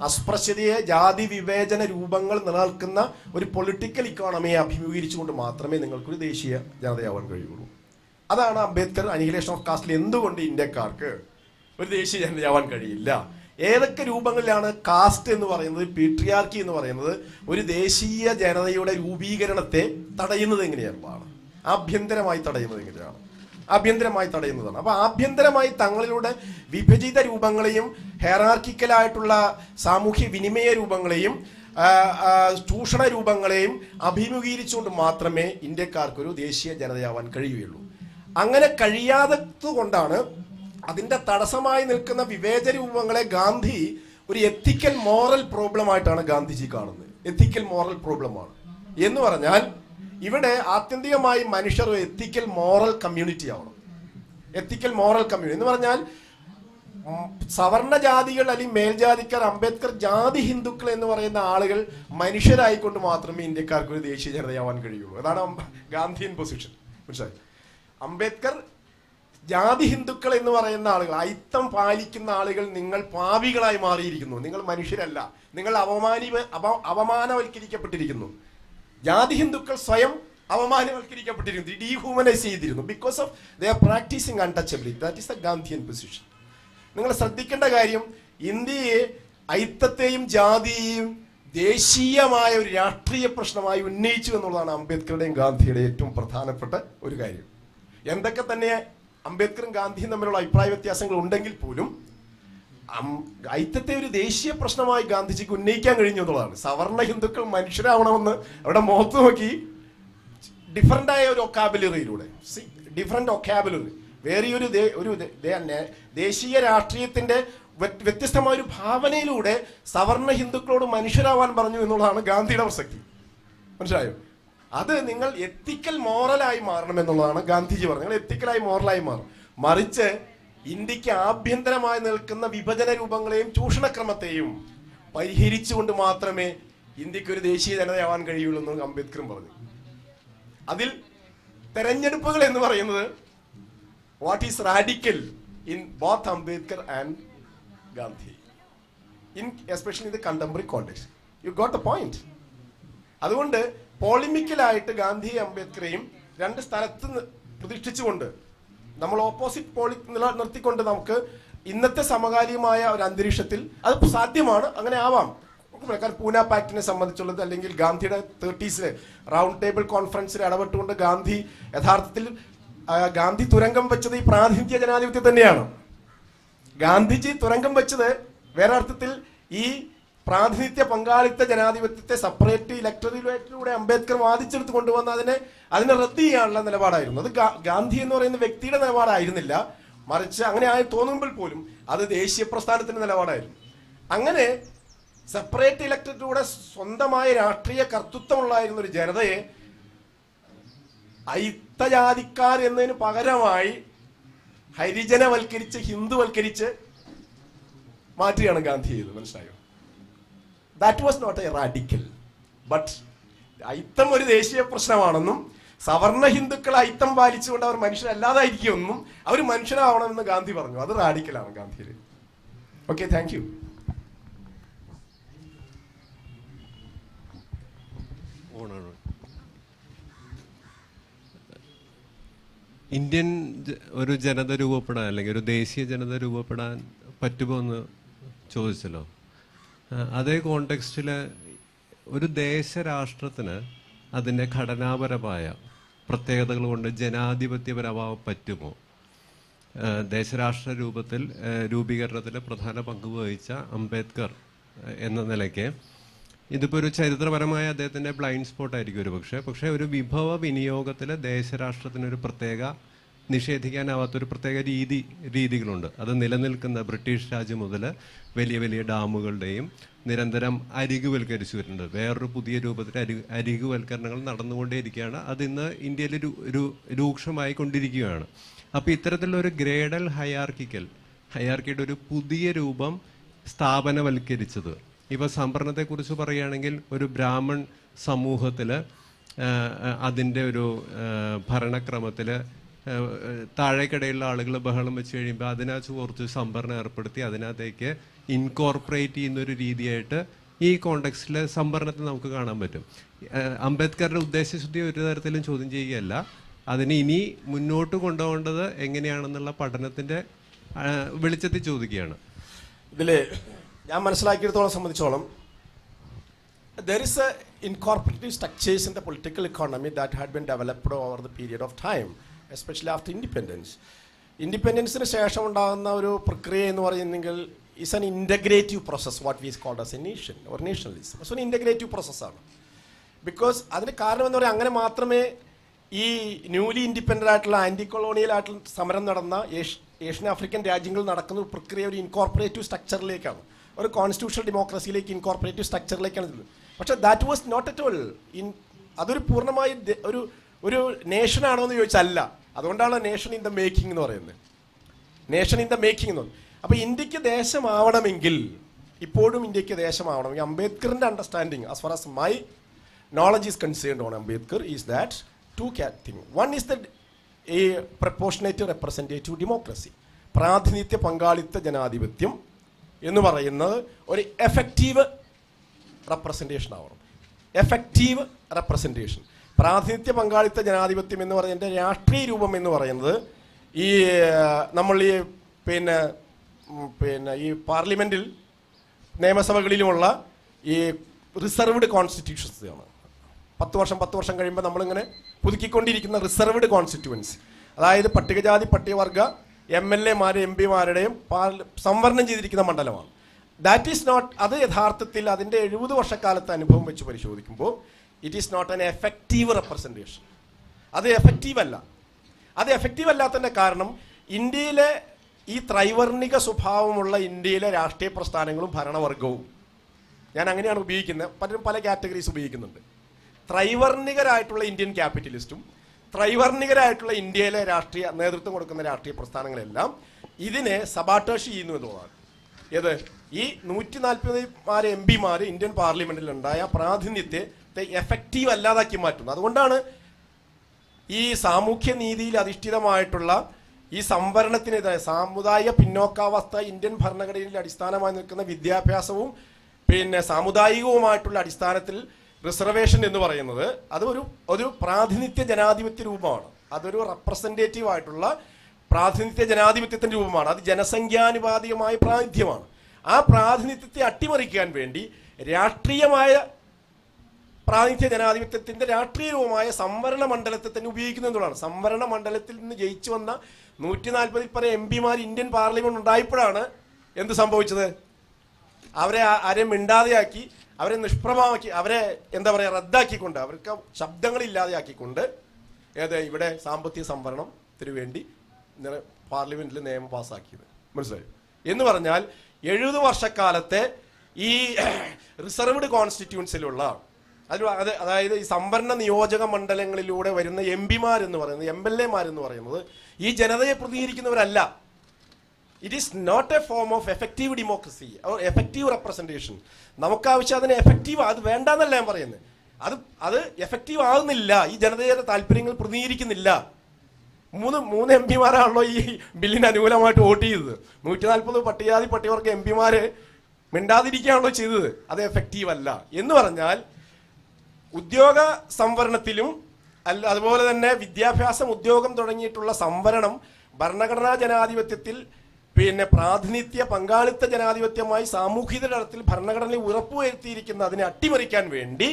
അസ്പൃശ്യതയെ, ജാതി വിവേചന രൂപങ്ങൾ നിലനിൽക്കുന്ന ഒരു പൊളിറ്റിക്കൽ ഇക്കോണമിയെ അഭിമുഖീകരിച്ചുകൊണ്ട് മാത്രമേ നിങ്ങൾക്കൊരു ദേശീയ ജനതയാവാൻ കഴിയുള്ളൂ. അതാണ് അംബേദ്കർ അനിഹിലേഷൻ ഓഫ് കാസ്റ്റിൽ എന്തുകൊണ്ട് ഇന്ത്യക്കാർക്ക് ഒരു ദേശീയ ജനതയാവാൻ കഴിയില്ല, ഏതൊക്കെ രൂപങ്ങളിലാണ് കാസ്റ്റ് എന്ന് പറയുന്നത്, പീട്രിയാർക്കി എന്ന് പറയുന്നത് ഒരു ദേശീയ ജനതയുടെ രൂപീകരണത്തെ തടയുന്നത് എങ്ങനെയാണ്, ആഭ്യന്തരമായി തടയുന്നതാണ്. അപ്പൊ ആഭ്യന്തരമായി തങ്ങളിലൂടെ വിഭജിത രൂപങ്ങളെയും ഹെറാർക്കിക്കലായിട്ടുള്ള സാമൂഹ്യ വിനിമയ രൂപങ്ങളെയും ചൂഷണ രൂപങ്ങളെയും അഭിമുഖീകരിച്ചുകൊണ്ട് മാത്രമേ ഇന്ത്യക്കാർക്കൊരു ദേശീയ ജനതയാവാൻ കഴിയുകയുള്ളൂ. അങ്ങനെ കഴിയാത്തതുകൊണ്ടാണ് അതിന്റെ തടസ്സമായി നിൽക്കുന്ന വിവേചന രൂപങ്ങളെ ഗാന്ധി ഒരു എത്തിക്കൽ മോറൽ പ്രോബ്ലം ആയിട്ടാണ് ഗാന്ധിജി കാണുന്നത്. എത്തിക്കൽ മോറൽ പ്രോബ്ലമാണ് എന്ന് പറഞ്ഞാൽ ഇവിടെ ആത്യന്തികമായി മനുഷ്യർ ഒരു എത്തിക്കൽ മോറൽ കമ്മ്യൂണിറ്റി ആവണം. എത്തിക്കൽ മോറൽ കമ്മ്യൂണിറ്റി എന്ന് പറഞ്ഞാൽ സവർണ ജാതികൾ അല്ലെങ്കിൽ മേൽജാതിക്കാർ, അംബേദ്കർ ജാതി ഹിന്ദുക്കൾ എന്ന് പറയുന്ന ആളുകൾ മനുഷ്യരായിക്കൊണ്ട് മാത്രമേ ഇന്ത്യക്കാർക്ക് ഒരു ദേശീയ ജനതയാവാൻ കഴിയുള്ളൂ. അതാണ് ഗാന്ധിയൻ പൊസിഷൻ. മനസ്സിലായി? അംബേദ്കർ ജാതി ഹിന്ദുക്കൾ എന്ന് പറയുന്ന ആളുകൾ, അയിത്തം പാലിക്കുന്ന ആളുകൾ, നിങ്ങൾ പാപികളായി മാറിയിരിക്കുന്നു, നിങ്ങൾ മനുഷ്യരല്ല, നിങ്ങൾ അപമാനവൽക്കരിക്കപ്പെട്ടിരിക്കുന്നു. ജാതി ഹിന്ദുക്കൾ സ്വയം അവമാനവൽക്കരിക്കപ്പെട്ടിരുന്നു, ഡീഹ്യൂമനൈസ് ചെയ്തിരുന്നു, because of they are practising untouchability. That is the Gandhian position. നിങ്ങൾ ശ്രദ്ധിക്കേണ്ട കാര്യം, ഇന്ത്യയെ അയിത്തത്തെയും ജാതിയെയും ദേശീയമായ ഒരു രാഷ്ട്രീയ പ്രശ്നമായി ഉന്നയിച്ചു എന്നുള്ളതാണ് അംബേദ്കറുടെയും ഗാന്ധിയുടെയും ഏറ്റവും പ്രധാനപ്പെട്ട ഒരു കാര്യം. എന്തൊക്കെ തന്നെ അംബേദ്കറും ഗാന്ധിയും തമ്മിലുള്ള അഭിപ്രായ വ്യത്യാസങ്ങൾ ഉണ്ടെങ്കിൽ പോലും അയിത്തത്തെ ഒരു ദേശീയ പ്രശ്നമായി ഗാന്ധിജിക്ക് ഉന്നയിക്കാൻ കഴിഞ്ഞു എന്നുള്ളതാണ്. സവർണ ഹിന്ദുക്കൾ മനുഷ്യരാവണമെന്ന് അവിടെ മുഖത്ത് നോക്കി ഡിഫറൻ്റ് ആയ ഒരു ഒക്കാബുലറിയിലൂടെ, ഡിഫറെന്റ് ഒക്കാബുലറി, വേറെ ഒരു ദേശീയ രാഷ്ട്രീയത്തിന്റെ വ്യത്യസ്തമായ ഒരു ഭാവനയിലൂടെ സവർണ ഹിന്ദുക്കളോട് മനുഷ്യരാവാൻ പറഞ്ഞു എന്നുള്ളതാണ് ഗാന്ധിയുടെ പ്രസക്തി. മനസ്സിലായോ? അത് നിങ്ങൾ എത്തിക്കൽ മോറലായി മാറണം എന്നുള്ളതാണ് ഗാന്ധിജി പറഞ്ഞത്. നിങ്ങൾ എത്തിക്കലായി മോറലായി മാറും. മറിച്ച് ഇന്ത്യക്ക് ആഭ്യന്തരമായി നിൽക്കുന്ന വിഭജന രൂപങ്ങളെയും ചൂഷണക്രമത്തെയും പരിഹരിച്ചുകൊണ്ട് മാത്രമേ ഇന്ത്യക്ക് ഒരു ദേശീയ ജനതയാവാൻ കഴിയുള്ളൂ എന്ന് അംബേദ്കറും പറഞ്ഞു. അതിൽ തെരഞ്ഞെടുപ്പുകൾ എന്ന് പറയുന്നത് what is radical in both Ambedkar and Gandhi, in especially in the contemporary context. You got the point. അതുകൊണ്ട് പോളിമിക്കലായിട്ട് ഗാന്ധിയും അംബേദ്കറെയും രണ്ട് സ്ഥലത്ത് പ്രതിഷ്ഠിച്ചുകൊണ്ട്, നമ്മൾ ഓപ്പോസിറ്റ് നിർത്തിക്കൊണ്ട് നമുക്ക് ഇന്നത്തെ സമകാലികമായ ഒരു അന്തരീക്ഷത്തിൽ അത് സാധ്യമാണ്, അങ്ങനെ ആവാം. കാരണം പൂന പാക്റ്റിനെ സംബന്ധിച്ചുള്ളത്, അല്ലെങ്കിൽ ഗാന്ധിയുടെ 30s റൗണ്ട് ടേബിൾ കോൺഫറൻസിൽ ഇടപെട്ടുകൊണ്ട് ഗാന്ധി യഥാർത്ഥത്തിൽ ഗാന്ധി തുരങ്കം വെച്ചത് ഈ പ്രാതിനിധ്യ ജനാധിപത്യം തന്നെയാണ്. ഗാന്ധിജി തുരങ്കം വെച്ചത് വേറെ അർത്ഥത്തിൽ ഈ പ്രാതിനിധ്യ പങ്കാളിത്ത ജനാധിപത്യത്തെ സെപ്പറേറ്റ് ഇലക്ടറേറ്റിലൂടെ അംബേദ്കർ വാദിച്ചെടുത്ത് കൊണ്ടുവന്ന് അതിനെ റദ്ദ് ചെയ്യാനുള്ള നിലപാടായിരുന്നു. അത് ഗാന്ധി എന്ന് പറയുന്ന വ്യക്തിയുടെ നിലപാടായിരുന്നില്ല, മറിച്ച് അങ്ങനെ ആയി തോന്നുമ്പോൾ പോലും അത് ദേശീയ പ്രസ്ഥാനത്തിന്റെ നിലപാടായിരുന്നു. അങ്ങനെ സെപ്പറേറ്റ് ഇലക്ടറേറ്റിലൂടെ സ്വന്തമായ രാഷ്ട്രീയ കർത്തൃത്വമുള്ളായിരുന്ന ഒരു ജനതയെ അയിത്തജാതിക്കാർ എന്നതിന് പകരമായി ഹരിജനവൽക്കരിച്ച് ഹിന്ദുവൽക്കരിച്ച് മാറ്റുകയാണ് ഗാന്ധി ചെയ്തത്. മനസ്സിലായോ? That was not a radical, but അയിത്തം ഒരു ദേശീയ പ്രശ്നമാണെന്നും സവർണ ഹിന്ദുക്കൾ അയിത്തം പാലിച്ചുകൊണ്ട് അവർ മനുഷ്യരല്ലാതായിരിക്കുമെന്നും അവർ മനുഷ്യരാവണമെന്ന് ഗാന്ധി പറഞ്ഞു. അത് റാഡിക്കലാണ് ഗാന്ധിയിൽ. Okay, thank you. ഇന്ത്യൻ ഒരു ജനത രൂപപ്പെടാൻ അല്ലെങ്കിൽ ഒരു ദേശീയ ജനത രൂപപ്പെടാൻ പറ്റുമോ എന്ന് ചോദിച്ചല്ലോ. അതേ കോണ്ടെക്സ്റ്റിൽ ഒരു ദേശരാഷ്ട്രത്തിന് അതിൻ്റെ ഘടനാപരമായ പ്രത്യേകതകൾ കൊണ്ട് ജനാധിപത്യപരമാവാൻ പറ്റുമോ? ദേശരാഷ്ട്ര രൂപീകരണത്തിൽ പ്രധാന പങ്ക് വഹിച്ച അംബേദ്കർ എന്ന നിലയ്ക്ക് ഇതിപ്പോൾ ഒരു ചരിത്രപരമായ അദ്ദേഹത്തിൻ്റെ ബ്ലൈൻഡ് സ്പോട്ട് ആയിരിക്കും പക്ഷേ ഒരു വിഭവ വിനിയോഗത്തിൽ ദേശരാഷ്ട്രത്തിനൊരു പ്രത്യേക നിഷേധിക്കാനാവാത്തൊരു പ്രത്യേക രീതികളുണ്ട്. അത് നിലനിൽക്കുന്ന ബ്രിട്ടീഷ് രാജ് മുതൽ വലിയ വലിയ ഡാമുകളുടെയും നിരന്തരം അരികുവൽക്കരിച്ചു വരുന്നുണ്ട്. വേറൊരു പുതിയ രൂപത്തിൽ അരികുവൽക്കരണങ്ങൾ നടന്നുകൊണ്ടേയിരിക്കുകയാണ്. അതിന്ന് ഇന്ത്യയിൽ രൂക്ഷമായി കൊണ്ടിരിക്കുകയാണ്. അപ്പോൾ ഇത്തരത്തിലുള്ള ഒരു ഗ്രേഡൽ ഹയർക്കിയുടെ ഒരു പുതിയ രൂപം സ്ഥാപനവൽക്കരിച്ചത്. ഇപ്പോൾ സംവരണത്തെക്കുറിച്ച് പറയുകയാണെങ്കിൽ ഒരു ബ്രാഹ്മൺ സമൂഹത്തിൽ അതിൻ്റെ ഒരു ഭരണക്രമത്തിൽ താഴേക്കിടയിലുള്ള ആളുകൾ ബഹളം വെച്ച് കഴിയുമ്പോൾ അതിനകത്ത് കുറച്ച് സംവരണം ഏർപ്പെടുത്തി അതിനകത്തേക്ക് ഇൻകോർപ്പറേറ്റ് ചെയ്യുന്നൊരു രീതിയായിട്ട് ഈ കോണ്ടെക്സ്റ്റിൽ സംവരണത്തിൽ നമുക്ക് കാണാൻ പറ്റും. അംബേദ്കറുടെ ഉദ്ദേശശുദ്ധി ഒരു തരത്തിലും ചോദ്യം ചെയ്യുകയല്ല, അതിന് ഇനി മുന്നോട്ട് കൊണ്ടുപോകേണ്ടത് എങ്ങനെയാണെന്നുള്ള പഠനത്തിൻ്റെ വെളിച്ചത്തിൽ ചോദിക്കുകയാണ്. ഇതിൽ ഞാൻ മനസ്സിലാക്കിയെടുത്തോളം സംബന്ധിച്ചോളം there is a incorporative structures in the political economy that had been developed over the period of time, especially after independence. ഇൻഡിപെൻഡൻസിന് ശേഷം ഉണ്ടാകുന്ന ഒരു പ്രക്രിയ എന്ന് പറയുന്നെങ്കിൽ is an integrative process, what we call as a nation or nationalism. So an integrative process ആണ്. Because അതിന് കാരണം എന്ന് പറയാൻ അങ്ങനെ മാത്രമേ ഈ ന്യൂലി ഇൻഡിപെൻഡൻ്റ് ആയിട്ടുള്ള ആൻറ്റി കൊളോണിയൽ ആയിട്ടുള്ള സമരം നടന്ന ഏഷ്യൻ ആഫ്രിക്കൻ രാജ്യങ്ങളിൽ നടക്കുന്ന ഒരു പ്രക്രിയ ഒരു ഇൻകോർപ്പറേറ്റീവ് സ്ട്രക്ചറിലേക്കാണ്, ഒരു കോൺസ്റ്റിറ്റ്യൂഷണൽ ഡെമോക്രസിയിലേക്ക് ഇൻകോർപ്പറേറ്റീവ് സ്ട്രക്ചറിലേക്കാണ്. പക്ഷേ that was not at all അതൊരു പൂർണ്ണമായി ഒരു നേഷൻ ആണോ എന്ന് ചോദിച്ചാൽ അല്ല. അതുകൊണ്ടാണ് നേഷൻ ഇൻ ദ മേക്കിംഗ് എന്ന് പറയുന്നത്. നേഷൻ ഇൻ ദ മേക്കിംഗ് എന്ന് പറയുന്നത്. അപ്പോൾ ഇന്ത്യക്ക് ദേശമാവണമെങ്കിൽ, ഇപ്പോഴും ഇന്ത്യക്ക് ദേശമാവണമെങ്കിൽ അംബേദ്കറിൻ്റെ understanding as far as my knowledge is concerned on Ambedkar is that two things. One is that a proportionate representative democracy, പ്രാതിനിധ്യ പങ്കാളിത്ത ജനാധിപത്യം എന്ന് പറയുന്നത് ഒരു എഫക്റ്റീവ് റെപ്രസെൻറ്റേഷൻ ആവണം. എഫക്റ്റീവ് റെപ്രസെൻറ്റേഷൻ, പ്രാതിനിധ്യ പങ്കാളിത്ത ജനാധിപത്യം എന്ന് പറയുന്നതിൻ്റെ രാഷ്ട്രീയ രൂപം എന്ന് പറയുന്നത് ഈ നമ്മൾ ഈ പിന്നെ ഈ പാർലമെൻറ്റിൽ നിയമസഭകളിലുമുള്ള ഈ റിസർവ്ഡ് കോൺസ്റ്റിറ്റ്യൂഷൻസ് ആണ്. 10 വർഷം കഴിയുമ്പോൾ നമ്മളിങ്ങനെ പുതുക്കിക്കൊണ്ടിരിക്കുന്ന റിസർവ്ഡ് കോൺസ്റ്റിറ്റ്യുവൻസി, അതായത് പട്ടികജാതി പട്ടികവർഗ MLA-മാരെ MP-മാരുടെയും സംവരണം ചെയ്തിരിക്കുന്ന മണ്ഡലമാണ്. ദാറ്റ് ഈസ് നോട്ട്, അത് യഥാർത്ഥത്തിൽ അതിൻ്റെ 70 വർഷക്കാലത്തെ അനുഭവം വെച്ച് പരിശോധിക്കുമ്പോൾ it is not an effective representation. അത് എഫക്റ്റീവ് അല്ല. അത് എഫക്റ്റീവ് അല്ലാത്തതിൻ്റെ കാരണം ഇന്ത്യയിലെ ഈ ത്രൈവർണിക സ്വഭാവമുള്ള ഇന്ത്യയിലെ രാഷ്ട്രീയ പ്രസ്ഥാനങ്ങളും ഭരണവർഗവും, ഞാൻ അങ്ങനെയാണ് ഉപയോഗിക്കുന്നത്, പലരും പല കാറ്റഗറീസ് ഉപയോഗിക്കുന്നുണ്ട്. ത്രൈവർണികരായിട്ടുള്ള ഇന്ത്യൻ ക്യാപിറ്റലിസ്റ്റും ത്രൈവർണികരായിട്ടുള്ള ഇന്ത്യയിലെ രാഷ്ട്രീയ നേതൃത്വം കൊടുക്കുന്ന രാഷ്ട്രീയ പ്രസ്ഥാനങ്ങളെല്ലാം ഇതിനെ സബാട്ടേഷ് ചെയ്യുന്നു എന്നുള്ളതാണ്. ഏത് ഈ 140 MP-മാർ ഇന്ത്യൻ പാർലമെന്റിൽ ഉണ്ടായ പ്രാതിനിധ്യത്തെ എഫക്റ്റീവ് അല്ലാതാക്കി മാറ്റുന്നു. അതുകൊണ്ടാണ് ഈ സാമൂഹ്യ നീതിയിൽ അധിഷ്ഠിതമായിട്ടുള്ള ഈ സംവരണത്തിനെതിരെ സാമുദായിക പിന്നോക്കാവസ്ഥ ഇന്ത്യൻ ഭരണഘടനയിൽ അടിസ്ഥാനമായി നിൽക്കുന്ന വിദ്യാഭ്യാസവും പിന്നെ സാമുദായികവുമായിട്ടുള്ള അടിസ്ഥാനത്തിൽ റിസർവേഷൻ എന്ന് പറയുന്നത് അത് ഒരു പ്രാതിനിധ്യ ജനാധിപത്യ രൂപമാണ്. അതൊരു റെപ്രസെൻറ്റേറ്റീവ് ആയിട്ടുള്ള പ്രാതിനിധ്യ ജനാധിപത്യത്തിൻ്റെ രൂപമാണ്. അത് ജനസംഖ്യാനുപാതികമായ പ്രാതിനിധ്യമാണ്. ആ പ്രാതിനിധ്യത്തെ അട്ടിമറിക്കാൻ വേണ്ടി രാഷ്ട്രീയമായ പ്രാതിനിധ്യ ജനാധിപത്യത്തിൻ്റെ രാഷ്ട്രീയ രൂപമായ സംവരണ മണ്ഡലത്തെ തന്നെ ഉപയോഗിക്കുന്നു എന്നുള്ളതാണ്. സംവരണ മണ്ഡലത്തിൽ നിന്ന് ജയിച്ചു വന്ന 140 പല MP-മാർ ഇന്ത്യൻ പാർലമെന്റ് ഉണ്ടായപ്പോഴാണ് എന്ത് സംഭവിച്ചത്? അവരെ ആരെയും മിണ്ടാതെയാക്കി, അവരെ നിഷ്പ്രഭമാക്കി, അവരെ എന്താ പറയുക റദ്ദാക്കിക്കൊണ്ട്, അവർക്ക് ശബ്ദങ്ങളില്ലാതെയാക്കിക്കൊണ്ട് ഇവിടെ സാമ്പത്തിക സംവരണത്തിന് വേണ്ടി പാർലമെന്റിൽ നിയമം പാസ്സാക്കിയത്. മനസ്സിലായി എന്ന് പറഞ്ഞാൽ 70 വർഷക്കാലത്തെ ഈ റിസർവ്ഡ് കോൺസ്റ്റിറ്റ്യൂൻസിലുള്ള അതായത് ഈ സംവരണ നിയോജക മണ്ഡലങ്ങളിലൂടെ വരുന്ന MP-മാരെന്ന് പറയുന്നത്, MLA-മാരെന്ന് പറയുന്നത് ഈ ജനതയെ പ്രതിനിധീകരിക്കുന്നവരല്ല. It is not a form of effective democracy or effective representation. നമുക്കാവശ്യം അതിന് എഫക്റ്റീവ്, അത് വേണ്ടെന്നല്ല ഞാൻ പറയുന്നത്. അത് എഫക്റ്റീവ് ആകുന്നില്ല, ഈ ജനതയുടെ താല്പര്യങ്ങൾ പ്രതിനിധീകരിക്കുന്നില്ല. മൂന്ന് MP-മാരാണല്ലോ ഈ ബില്ലിന് അനുകൂലമായിട്ട് വോട്ട് ചെയ്തത്. 140 പട്ടികജാതി പട്ടികവർഗ MP-മാര് മിണ്ടാതിരിക്കുകയാണല്ലോ ചെയ്തത്. അത് എഫക്റ്റീവ് അല്ല എന്ന് പറഞ്ഞാൽ ഉദ്യോഗ സംവരണത്തിലും അതുപോലെ തന്നെ വിദ്യാഭ്യാസം, ഉദ്യോഗം തുടങ്ങിയിട്ടുള്ള സംവരണം ഭരണഘടനാ ജനാധിപത്യത്തിൽ പിന്നെ പ്രാതിനിധ്യ പങ്കാളിത്ത ജനാധിപത്യമായി സാമൂഹിക തലത്തിൽ ഭരണഘടനയിൽ ഉറപ്പുവരുത്തിയിരിക്കുന്ന അതിനെ അട്ടിമറിക്കാൻ വേണ്ടി